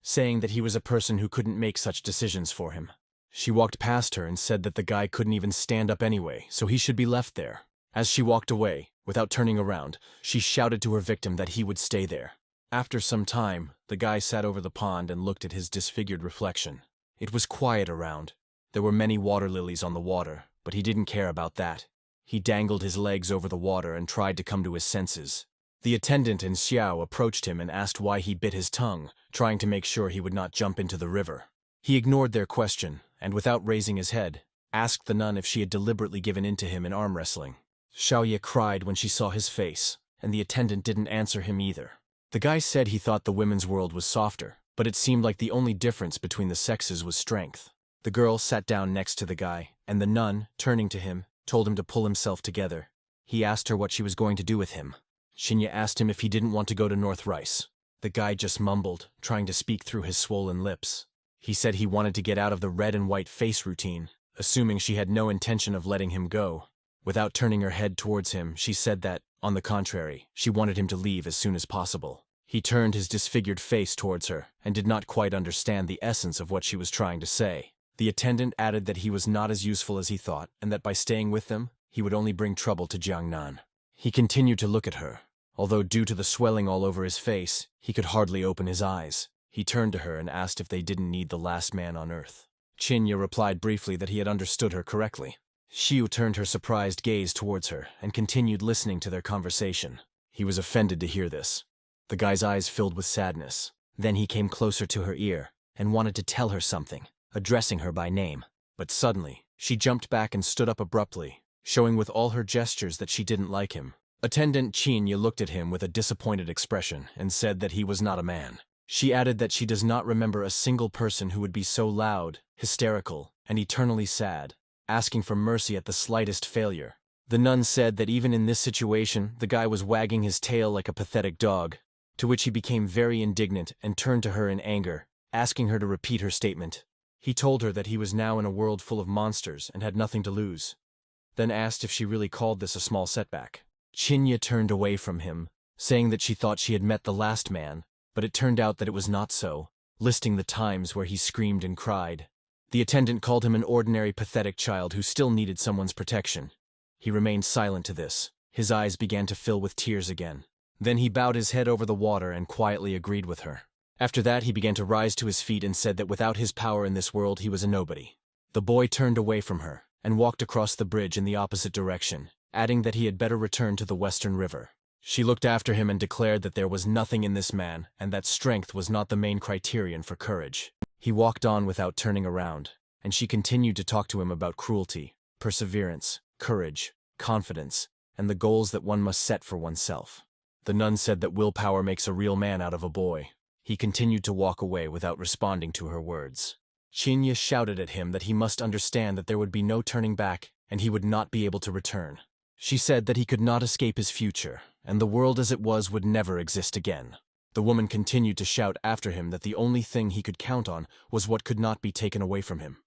saying that he was a person who couldn't make such decisions for him. She walked past her and said that the guy couldn't even stand up anyway, so he should be left there. As she walked away, without turning around, she shouted to her victim that he would stay there. After some time, the guy sat over the pond and looked at his disfigured reflection. It was quiet around. There were many water lilies on the water, but he didn't care about that. He dangled his legs over the water and tried to come to his senses. The attendant and Xiao approached him and asked why he bit his tongue, trying to make sure he would not jump into the river. He ignored their question, and without raising his head, asked the nun if she had deliberately given in to him in arm wrestling. Xiaoye cried when she saw his face, and the attendant didn't answer him either. The guy said he thought the women's world was softer, but it seemed like the only difference between the sexes was strength. The girl sat down next to the guy, and the nun, turning to him, told him to pull himself together. He asked her what she was going to do with him. Xinye asked him if he didn't want to go to North Rice. The guy just mumbled, trying to speak through his swollen lips. He said he wanted to get out of the red and white face routine, assuming she had no intention of letting him go. Without turning her head towards him, she said that, on the contrary, she wanted him to leave as soon as possible. He turned his disfigured face towards her and did not quite understand the essence of what she was trying to say. The attendant added that he was not as useful as he thought and that by staying with them, he would only bring trouble to Jiangnan. He continued to look at her. Although due to the swelling all over his face, he could hardly open his eyes. He turned to her and asked if they didn't need the last man on earth. Qinya replied briefly that he had understood her correctly. Xiu turned her surprised gaze towards her and continued listening to their conversation. He was offended to hear this. The guy's eyes filled with sadness. Then he came closer to her ear and wanted to tell her something, addressing her by name. But suddenly, she jumped back and stood up abruptly, showing with all her gestures that she didn't like him. Attendant Qinya looked at him with a disappointed expression and said that he was not a man. She added that she does not remember a single person who would be so loud, hysterical, and eternally sad, asking for mercy at the slightest failure. The nun said that even in this situation, the guy was wagging his tail like a pathetic dog, to which he became very indignant and turned to her in anger, asking her to repeat her statement. He told her that he was now in a world full of monsters and had nothing to lose, then asked if she really called this a small setback. Qinya turned away from him, saying that she thought she had met the last man, but it turned out that it was not so, listing the times where he screamed and cried. The attendant called him an ordinary pathetic child who still needed someone's protection. He remained silent to this. His eyes began to fill with tears again. Then he bowed his head over the water and quietly agreed with her. After that, he began to rise to his feet and said that without his power in this world, he was a nobody. The boy turned away from her and walked across the bridge in the opposite direction, adding that he had better return to the Western River. She looked after him and declared that there was nothing in this man and that strength was not the main criterion for courage. He walked on without turning around, and she continued to talk to him about cruelty, perseverance, courage, confidence, and the goals that one must set for oneself. The nun said that willpower makes a real man out of a boy. He continued to walk away without responding to her words. Qinya shouted at him that he must understand that there would be no turning back and he would not be able to return. She said that he could not escape his future, and the world as it was would never exist again. The woman continued to shout after him that the only thing he could count on was what could not be taken away from him.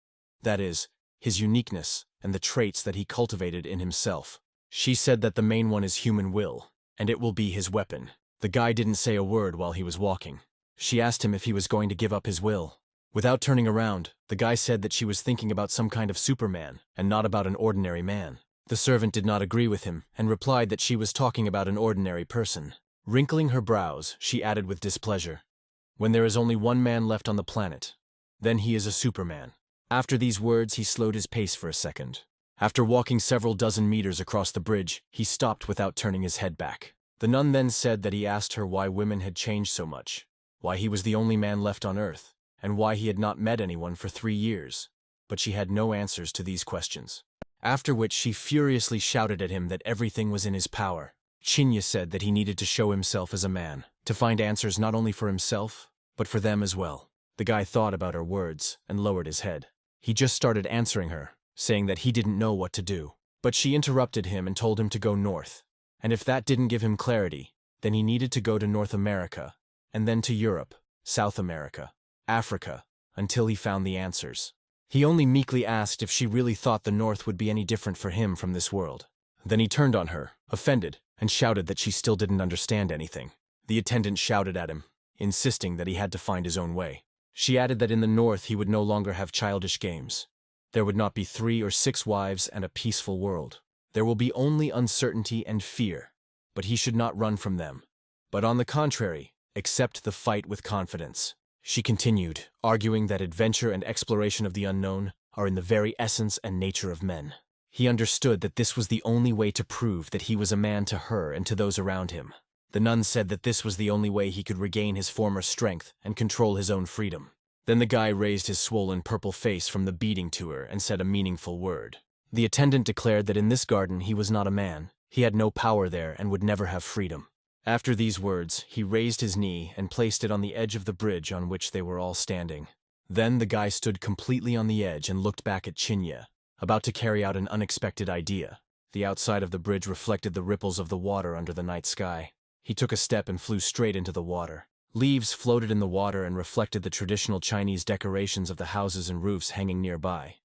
That is, his uniqueness and the traits that he cultivated in himself. She said that the main one is human will, and it will be his weapon. The guy didn't say a word while he was walking. She asked him if he was going to give up his will. Without turning around, the guy said that she was thinking about some kind of Superman and not about an ordinary man. The servant did not agree with him and replied that she was talking about an ordinary person. Wrinkling her brows, she added with displeasure, "When there is only one man left on the planet, then he is a Superman." After these words, he slowed his pace for a second. After walking several dozen meters across the bridge, he stopped without turning his head back. The nun then said that he asked her why women had changed so much, why he was the only man left on Earth, and why he had not met anyone for 3 years. But she had no answers to these questions. After which she furiously shouted at him that everything was in his power. Chinya said that he needed to show himself as a man, to find answers not only for himself, but for them as well. The guy thought about her words and lowered his head. He just started answering her, saying that he didn't know what to do. But she interrupted him and told him to go north, and if that didn't give him clarity, then he needed to go to North America, and then to Europe, South America, Africa, until he found the answers. He only meekly asked if she really thought the North would be any different for him from this world. Then he turned on her, offended, and shouted that she still didn't understand anything. The attendant shouted at him, insisting that he had to find his own way. She added that in the North he would no longer have childish games. There would not be 3 or 6 wives and a peaceful world. There will be only uncertainty and fear, but he should not run from them. But on the contrary, accept the fight with confidence. She continued, arguing that adventure and exploration of the unknown are in the very essence and nature of men. He understood that this was the only way to prove that he was a man to her and to those around him. The nun said that this was the only way he could regain his former strength and control his own freedom. Then the guy raised his swollen purple face from the beating to her and said a meaningful word. The attendant declared that in this garden he was not a man, he had no power there and would never have freedom. After these words, he raised his knee and placed it on the edge of the bridge on which they were all standing. Then the guy stood completely on the edge and looked back at Chinya, about to carry out an unexpected idea. The outside of the bridge reflected the ripples of the water under the night sky. He took a step and flew straight into the water. Leaves floated in the water and reflected the traditional Chinese decorations of the houses and roofs hanging nearby.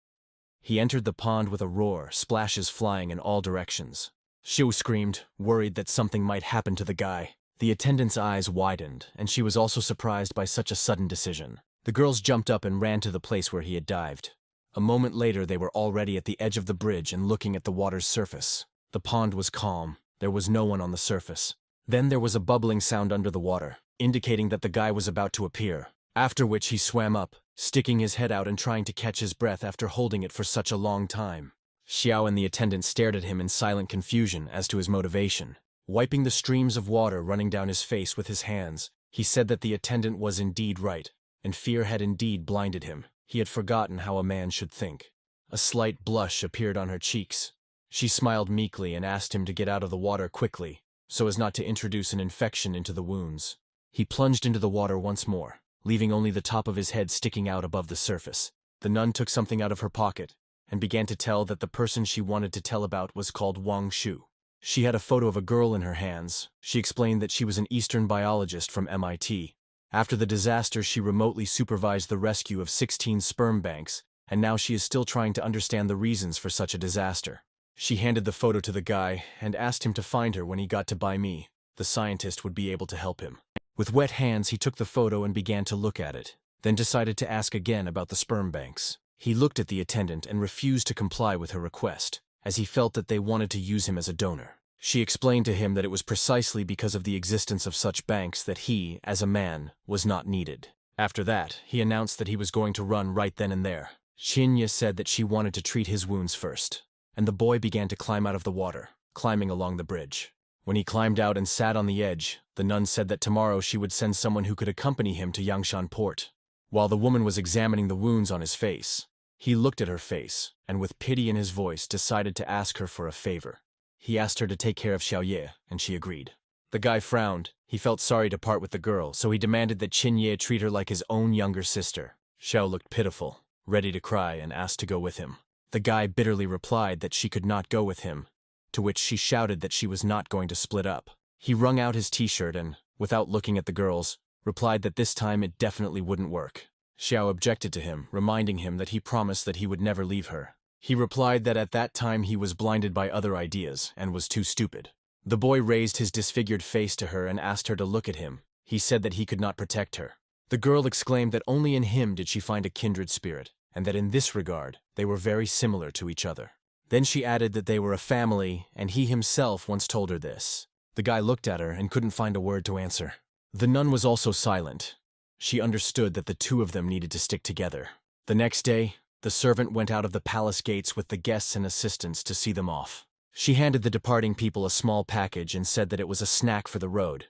He entered the pond with a roar, splashes flying in all directions. Xiu screamed, worried that something might happen to the guy. The attendant's eyes widened, and she was also surprised by such a sudden decision. The girls jumped up and ran to the place where he had dived. A moment later they were already at the edge of the bridge and looking at the water's surface. The pond was calm. There was no one on the surface. Then there was a bubbling sound under the water, indicating that the guy was about to appear, after which he swam up, sticking his head out and trying to catch his breath after holding it for such a long time. Xiao and the attendant stared at him in silent confusion as to his motivation. Wiping the streams of water running down his face with his hands, he said that the attendant was indeed right, and fear had indeed blinded him. He had forgotten how a man should think. A slight blush appeared on her cheeks. She smiled meekly and asked him to get out of the water quickly, so as not to introduce an infection into the wounds. He plunged into the water once more, leaving only the top of his head sticking out above the surface. The nun took something out of her pocket and began to tell that the person she wanted to tell about was called Wang Shu. She had a photo of a girl in her hands. She explained that she was an Eastern biologist from MIT. After the disaster, she remotely supervised the rescue of 16 sperm banks, and now she is still trying to understand the reasons for such a disaster. She handed the photo to the guy and asked him to find her when he got to Bai Mi. The scientist would be able to help him. With wet hands, he took the photo and began to look at it, then decided to ask again about the sperm banks. He looked at the attendant and refused to comply with her request, as he felt that they wanted to use him as a donor. She explained to him that it was precisely because of the existence of such banks that he, as a man, was not needed. After that, he announced that he was going to run right then and there. Chinya said that she wanted to treat his wounds first, and the boy began to climb out of the water, climbing along the bridge. When he climbed out and sat on the edge, the nun said that tomorrow she would send someone who could accompany him to Yangshan port. While the woman was examining the wounds on his face, he looked at her face, and with pity in his voice decided to ask her for a favor. He asked her to take care of Xiaoye, and she agreed. The guy frowned. He felt sorry to part with the girl, so he demanded that Qinye treat her like his own younger sister. Xiao looked pitiful, ready to cry, and asked to go with him. The guy bitterly replied that she could not go with him, to which she shouted that she was not going to split up. He wrung out his t-shirt and, without looking at the girls, replied that this time it definitely wouldn't work. Xiao objected to him, reminding him that he promised that he would never leave her. He replied that at that time he was blinded by other ideas and was too stupid. The boy raised his disfigured face to her and asked her to look at him. He said that he could not protect her. The girl exclaimed that only in him did she find a kindred spirit, and that in this regard they were very similar to each other. Then she added that they were a family, and he himself once told her this. The guy looked at her and couldn't find a word to answer. The nun was also silent. She understood that the two of them needed to stick together. The next day, the servant went out of the palace gates with the guests and assistants to see them off. She handed the departing people a small package and said that it was a snack for the road.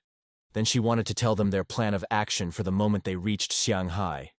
Then she wanted to tell them their plan of action for the moment they reached Xianghai,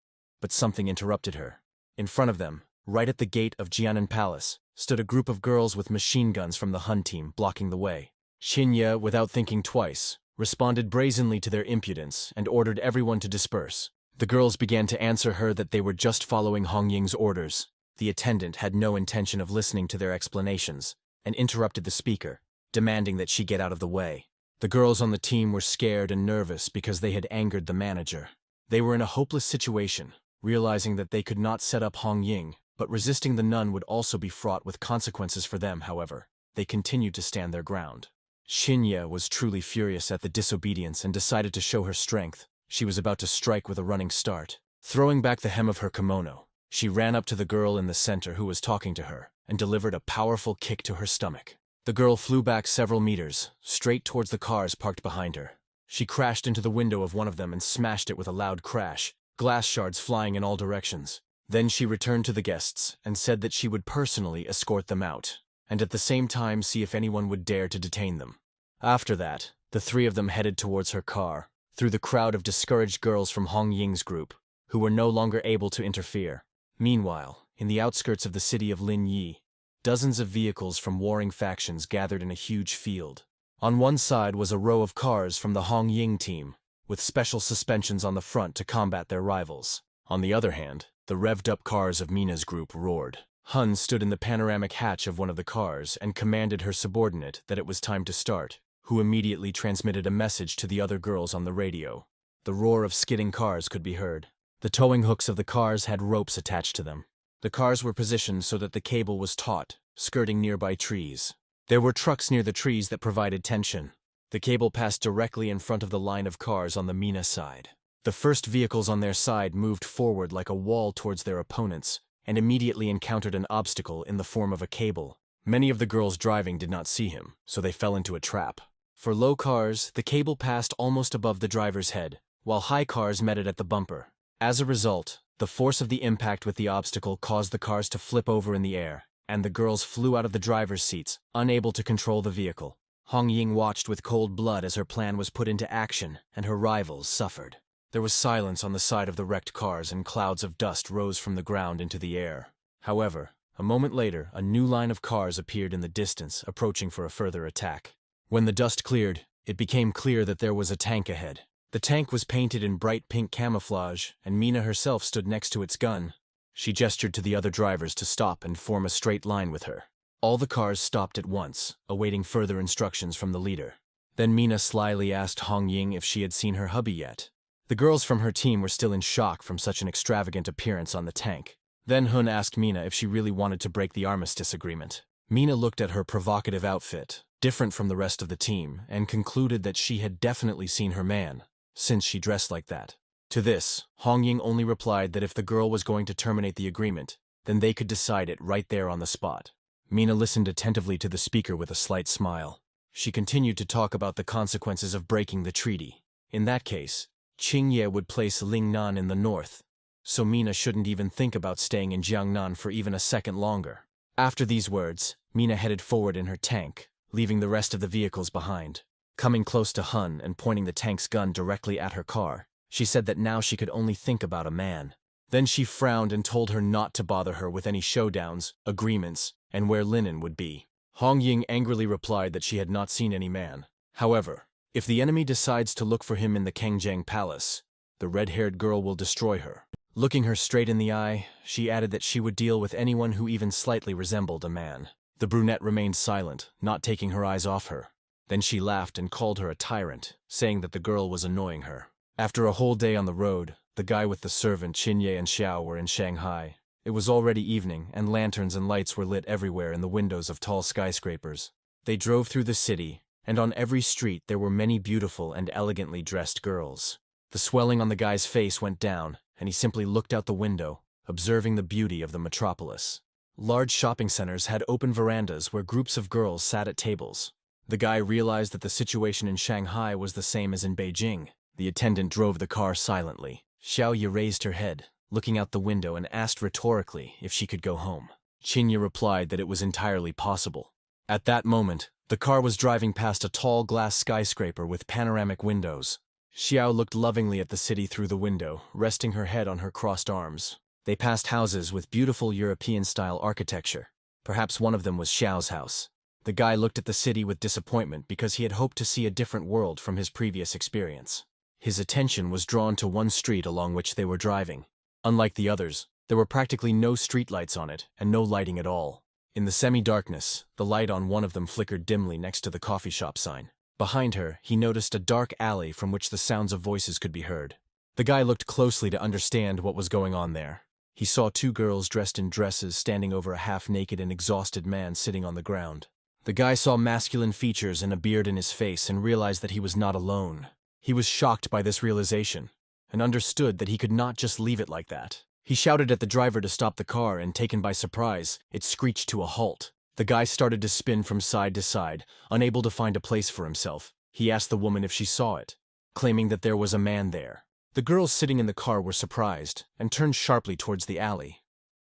but something interrupted her. In front of them, right at the gate of Jianan Palace, stood a group of girls with machine guns from the Hun team blocking the way. Xinye, without thinking twice, responded brazenly to their impudence and ordered everyone to disperse. The girls began to answer her that they were just following Hong Ying's orders. The attendant had no intention of listening to their explanations and interrupted the speaker, demanding that she get out of the way. The girls on the team were scared and nervous because they had angered the manager. They were in a hopeless situation, realizing that they could not set up Hong Ying, but resisting the nun would also be fraught with consequences for them. However, they continued to stand their ground. Xinye was truly furious at the disobedience and decided to show her strength. She was about to strike with a running start. Throwing back the hem of her kimono, she ran up to the girl in the center who was talking to her and delivered a powerful kick to her stomach. The girl flew back several meters, straight towards the cars parked behind her. She crashed into the window of one of them and smashed it with a loud crash, glass shards flying in all directions. Then she returned to the guests and said that she would personally escort them out, and at the same time see if anyone would dare to detain them. After that, the three of them headed towards her car, through the crowd of discouraged girls from Hong Ying's group, who were no longer able to interfere. Meanwhile, in the outskirts of the city of Lin Yi, dozens of vehicles from warring factions gathered in a huge field. On one side was a row of cars from the Hong Ying team, with special suspensions on the front to combat their rivals. On the other hand, the revved-up cars of Mina's group roared. Hun stood in the panoramic hatch of one of the cars and commanded her subordinate that it was time to start, who immediately transmitted a message to the other girls on the radio. The roar of skidding cars could be heard. The towing hooks of the cars had ropes attached to them. The cars were positioned so that the cable was taut, skirting nearby trees. There were trucks near the trees that provided tension. The cable passed directly in front of the line of cars on the Mina side. The first vehicles on their side moved forward like a wall towards their opponents, and immediately encountered an obstacle in the form of a cable. Many of the girls driving did not see him, so they fell into a trap. For low cars, the cable passed almost above the driver's head, while high cars met it at the bumper. As a result, the force of the impact with the obstacle caused the cars to flip over in the air, and the girls flew out of the driver's seats, unable to control the vehicle. Hong Ying watched with cold blood as her plan was put into action, and her rivals suffered. There was silence on the side of the wrecked cars, and clouds of dust rose from the ground into the air. However, a moment later, a new line of cars appeared in the distance, approaching for a further attack. When the dust cleared, it became clear that there was a tank ahead. The tank was painted in bright pink camouflage, and Mina herself stood next to its gun. She gestured to the other drivers to stop and form a straight line with her. All the cars stopped at once, awaiting further instructions from the leader. Then Mina slyly asked Hong Ying if she had seen her hubby yet. The girls from her team were still in shock from such an extravagant appearance on the tank. Then Hun asked Mina if she really wanted to break the armistice agreement. Mina looked at her provocative outfit, different from the rest of the team, and concluded that she had definitely seen her man, since she dressed like that. To this, Hong Ying only replied that if the girl was going to terminate the agreement, then they could decide it right there on the spot. Mina listened attentively to the speaker with a slight smile. She continued to talk about the consequences of breaking the treaty. In that case, Qingye would place Lingnan in the north, so Mina shouldn't even think about staying in Jiangnan for even a second longer. After these words, Mina headed forward in her tank, leaving the rest of the vehicles behind. Coming close to Hun and pointing the tank's gun directly at her car, she said that now she could only think about a man. Then she frowned and told her not to bother her with any showdowns, agreements, and where Linen would be. Hong Ying angrily replied that she had not seen any man. However, if the enemy decides to look for him in the Kangjiang Palace, the red-haired girl will destroy her. Looking her straight in the eye, she added that she would deal with anyone who even slightly resembled a man. The brunette remained silent, not taking her eyes off her. Then she laughed and called her a tyrant, saying that the girl was annoying her. After a whole day on the road, the guy with the servant Qinye and Xiao were in Shanghai. It was already evening, and lanterns and lights were lit everywhere in the windows of tall skyscrapers. They drove through the city, and on every street there were many beautiful and elegantly dressed girls. The swelling on the guy's face went down, and he simply looked out the window, observing the beauty of the metropolis. Large shopping centers had open verandas where groups of girls sat at tables. The guy realized that the situation in Shanghai was the same as in Beijing. The attendant drove the car silently. Xiao Yi raised her head, looking out the window, and asked rhetorically if she could go home. Qinye replied that it was entirely possible. At that moment, the car was driving past a tall glass skyscraper with panoramic windows. Xiao looked lovingly at the city through the window, resting her head on her crossed arms. They passed houses with beautiful European-style architecture. Perhaps one of them was Xiao's house. The guy looked at the city with disappointment because he had hoped to see a different world from his previous experience. His attention was drawn to one street along which they were driving. Unlike the others, there were practically no streetlights on it and no lighting at all. In the semi-darkness, the light on one of them flickered dimly next to the coffee shop sign. Behind her, he noticed a dark alley from which the sounds of voices could be heard. The guy looked closely to understand what was going on there. He saw two girls dressed in dresses standing over a half-naked and exhausted man sitting on the ground. The guy saw masculine features and a beard in his face and realized that he was not alone. He was shocked by this realization and understood that he could not just leave it like that. He shouted at the driver to stop the car, and taken by surprise, it screeched to a halt. The guy started to spin from side to side, unable to find a place for himself. He asked the woman if she saw it, claiming that there was a man there. The girls sitting in the car were surprised and turned sharply towards the alley.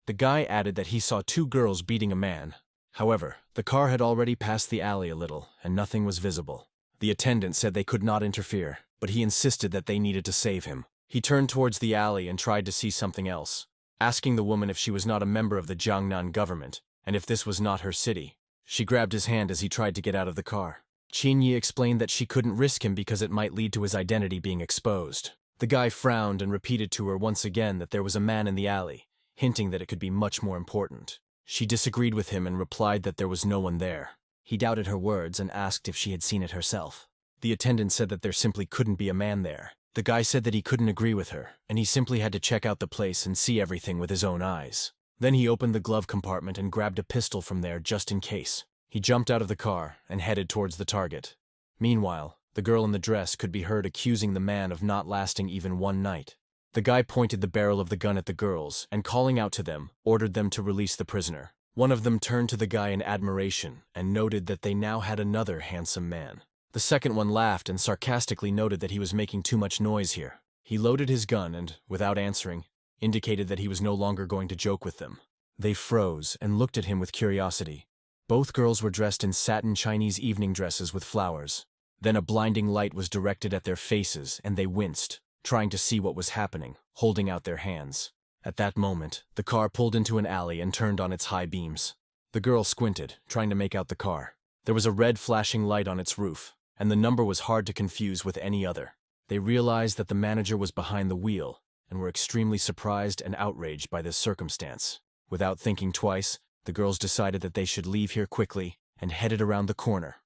The guy added that he saw two girls beating a man. However, the car had already passed the alley a little, and nothing was visible. The attendant said they could not interfere, but he insisted that they needed to save him. He turned towards the alley and tried to see something else, asking the woman if she was not a member of the Jiangnan government, and if this was not her city. She grabbed his hand as he tried to get out of the car. Qinye explained that she couldn't risk him because it might lead to his identity being exposed. The guy frowned and repeated to her once again that there was a man in the alley, hinting that it could be much more important. She disagreed with him and replied that there was no one there. He doubted her words and asked if she had seen it herself. The attendant said that there simply couldn't be a man there. The guy said that he couldn't agree with her, and he simply had to check out the place and see everything with his own eyes. Then he opened the glove compartment and grabbed a pistol from there just in case. He jumped out of the car and headed towards the target. Meanwhile, the girl in the dress could be heard accusing the man of not lasting even one night. The guy pointed the barrel of the gun at the girls and, calling out to them, ordered them to release the prisoner. One of them turned to the guy in admiration and noted that they now had another handsome man. The second one laughed and sarcastically noted that he was making too much noise here. He loaded his gun and, without answering, indicated that he was no longer going to joke with them. They froze and looked at him with curiosity. Both girls were dressed in satin Chinese evening dresses with flowers. Then a blinding light was directed at their faces and they winced, trying to see what was happening, holding out their hands. At that moment, the car pulled into an alley and turned on its high beams. The girl squinted, trying to make out the car. There was a red flashing light on its roof, and the number was hard to confuse with any other. They realized that the manager was behind the wheel and were extremely surprised and outraged by this circumstance. Without thinking twice, the girls decided that they should leave here quickly and headed around the corner,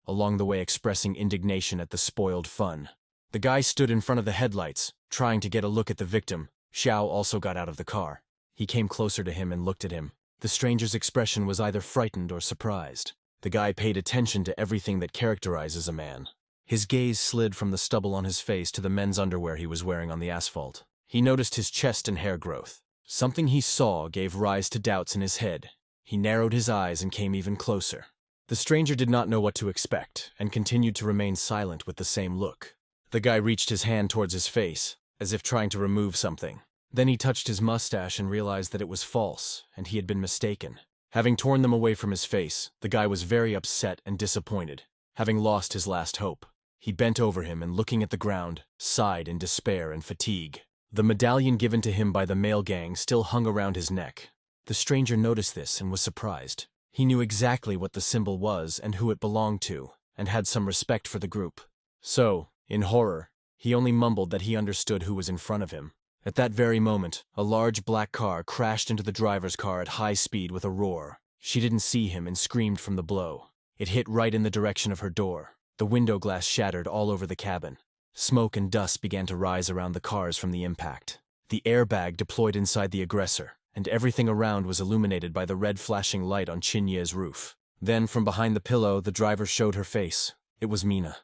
along the way expressing indignation at the spoiled fun. The guy stood in front of the headlights, trying to get a look at the victim. Xiao also got out of the car. He came closer to him and looked at him. The stranger's expression was either frightened or surprised. The guy paid attention to everything that characterizes a man. His gaze slid from the stubble on his face to the men's underwear he was wearing on the asphalt. He noticed his chest and hair growth. Something he saw gave rise to doubts in his head. He narrowed his eyes and came even closer. The stranger did not know what to expect and continued to remain silent with the same look. The guy reached his hand towards his face, as if trying to remove something. Then he touched his mustache and realized that it was false, and he had been mistaken. Having torn them away from his face, the guy was very upset and disappointed, having lost his last hope. He bent over him and, looking at the ground, sighed in despair and fatigue. The medallion given to him by the male gang still hung around his neck. The stranger noticed this and was surprised. He knew exactly what the symbol was and who it belonged to, and had some respect for the group. So, in horror, he only mumbled that he understood who was in front of him. At that very moment, a large black car crashed into the driver's car at high speed with a roar. She didn't see him and screamed from the blow. It hit right in the direction of her door. The window glass shattered all over the cabin. Smoke and dust began to rise around the cars from the impact. The airbag deployed inside the aggressor, and everything around was illuminated by the red flashing light on Chinye's roof. Then, from behind the pillow, the driver showed her face. It was Mina.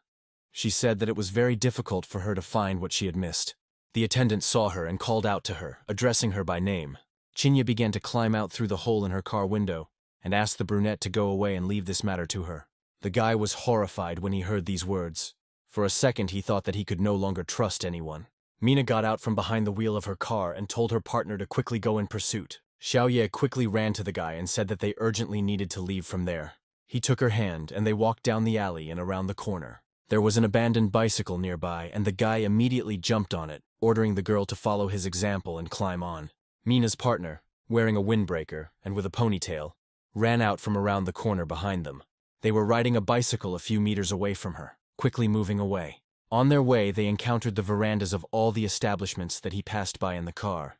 She said that it was very difficult for her to find what she had missed. The attendant saw her and called out to her, addressing her by name. Chinye began to climb out through the hole in her car window and asked the brunette to go away and leave this matter to her. The guy was horrified when he heard these words. For a second he thought that he could no longer trust anyone. Mina got out from behind the wheel of her car and told her partner to quickly go in pursuit. Xiaoye quickly ran to the guy and said that they urgently needed to leave from there. He took her hand and they walked down the alley and around the corner. There was an abandoned bicycle nearby and the guy immediately jumped on it, ordering the girl to follow his example and climb on. Mina's partner, wearing a windbreaker and with a ponytail, ran out from around the corner behind them. They were riding a bicycle a few meters away from her, quickly moving away. On their way, they encountered the verandas of all the establishments that he passed by in the car.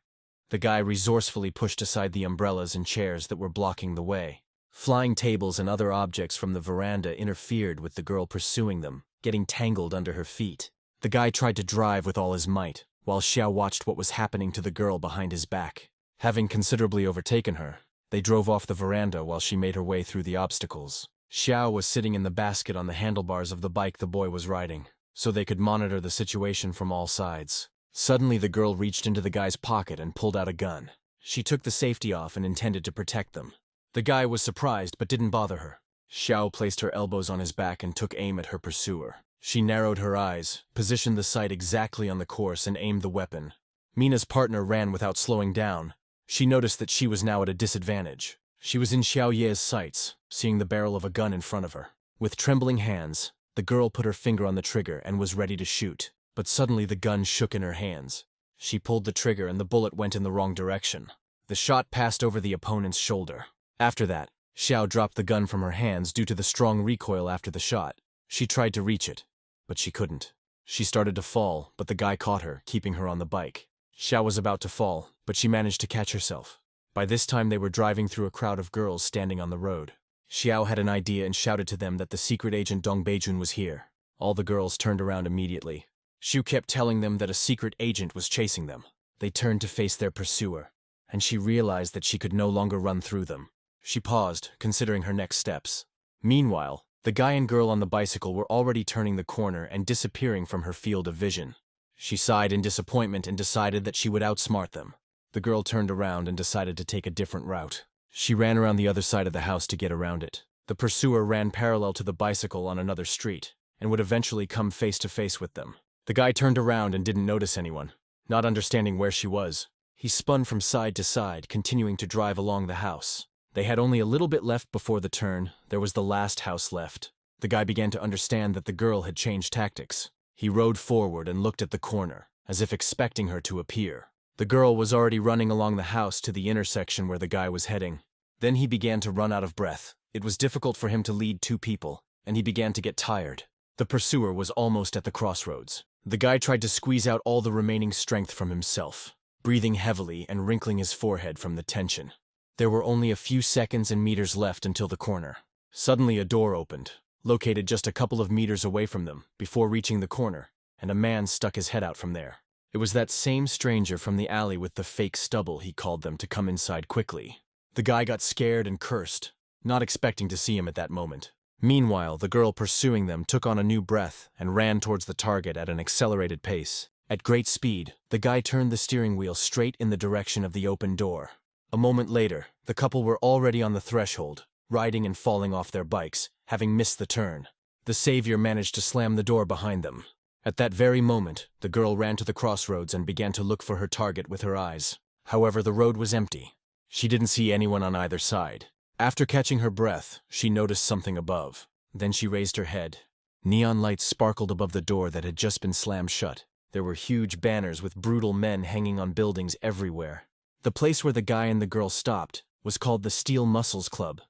The guy resourcefully pushed aside the umbrellas and chairs that were blocking the way. Flying tables and other objects from the veranda interfered with the girl pursuing them, getting tangled under her feet. The guy tried to drive with all his might, while Xiao watched what was happening to the girl behind his back. Having considerably overtaken her, they drove off the veranda while she made her way through the obstacles. Xiao was sitting in the basket on the handlebars of the bike the boy was riding, so they could monitor the situation from all sides. Suddenly the girl reached into the guy's pocket and pulled out a gun. She took the safety off and intended to protect them. The guy was surprised but didn't bother her. Xiao placed her elbows on his back and took aim at her pursuer. She narrowed her eyes, positioned the sight exactly on the course and aimed the weapon. Mina's partner ran without slowing down. She noticed that she was now at a disadvantage. She was in Xiaoye's sights, seeing the barrel of a gun in front of her. With trembling hands, the girl put her finger on the trigger and was ready to shoot, but suddenly the gun shook in her hands. She pulled the trigger and the bullet went in the wrong direction. The shot passed over the opponent's shoulder. After that, Xiao dropped the gun from her hands due to the strong recoil after the shot. She tried to reach it, but she couldn't. She started to fall, but the guy caught her, keeping her on the bike. Xiao was about to fall, but she managed to catch herself. By this time they were driving through a crowd of girls standing on the road. Xiao had an idea and shouted to them that the secret agent Dong Beijun was here. All the girls turned around immediately. Xiu kept telling them that a secret agent was chasing them. They turned to face their pursuer, and she realized that she could no longer run through them. She paused, considering her next steps. Meanwhile, the guy and girl on the bicycle were already turning the corner and disappearing from her field of vision. She sighed in disappointment and decided that she would outsmart them. The girl turned around and decided to take a different route. She ran around the other side of the house to get around it. The pursuer ran parallel to the bicycle on another street, and would eventually come face to face with them. The guy turned around and didn't notice anyone, not understanding where she was. He spun from side to side, continuing to drive along the house. They had only a little bit left before the turn. There was the last house left. The guy began to understand that the girl had changed tactics. He rode forward and looked at the corner, as if expecting her to appear. The girl was already running along the house to the intersection where the guy was heading. Then he began to run out of breath. It was difficult for him to lead two people, and he began to get tired. The pursuer was almost at the crossroads. The guy tried to squeeze out all the remaining strength from himself, breathing heavily and wrinkling his forehead from the tension. There were only a few seconds and meters left until the corner. Suddenly a door opened, located just a couple of meters away from them, before reaching the corner, and a man stuck his head out from there. It was that same stranger from the alley with the fake stubble. He called them to come inside quickly. The guy got scared and cursed, not expecting to see him at that moment. Meanwhile, the girl pursuing them took on a new breath and ran towards the target at an accelerated pace. At great speed, the guy turned the steering wheel straight in the direction of the open door. A moment later, the couple were already on the threshold, riding and falling off their bikes, having missed the turn. The savior managed to slam the door behind them. At that very moment, the girl ran to the crossroads and began to look for her target with her eyes. However, the road was empty. She didn't see anyone on either side. After catching her breath, she noticed something above. Then she raised her head. Neon lights sparkled above the door that had just been slammed shut. There were huge banners with brutal men hanging on buildings everywhere. The place where the guy and the girl stopped was called the Steel Muscles Club.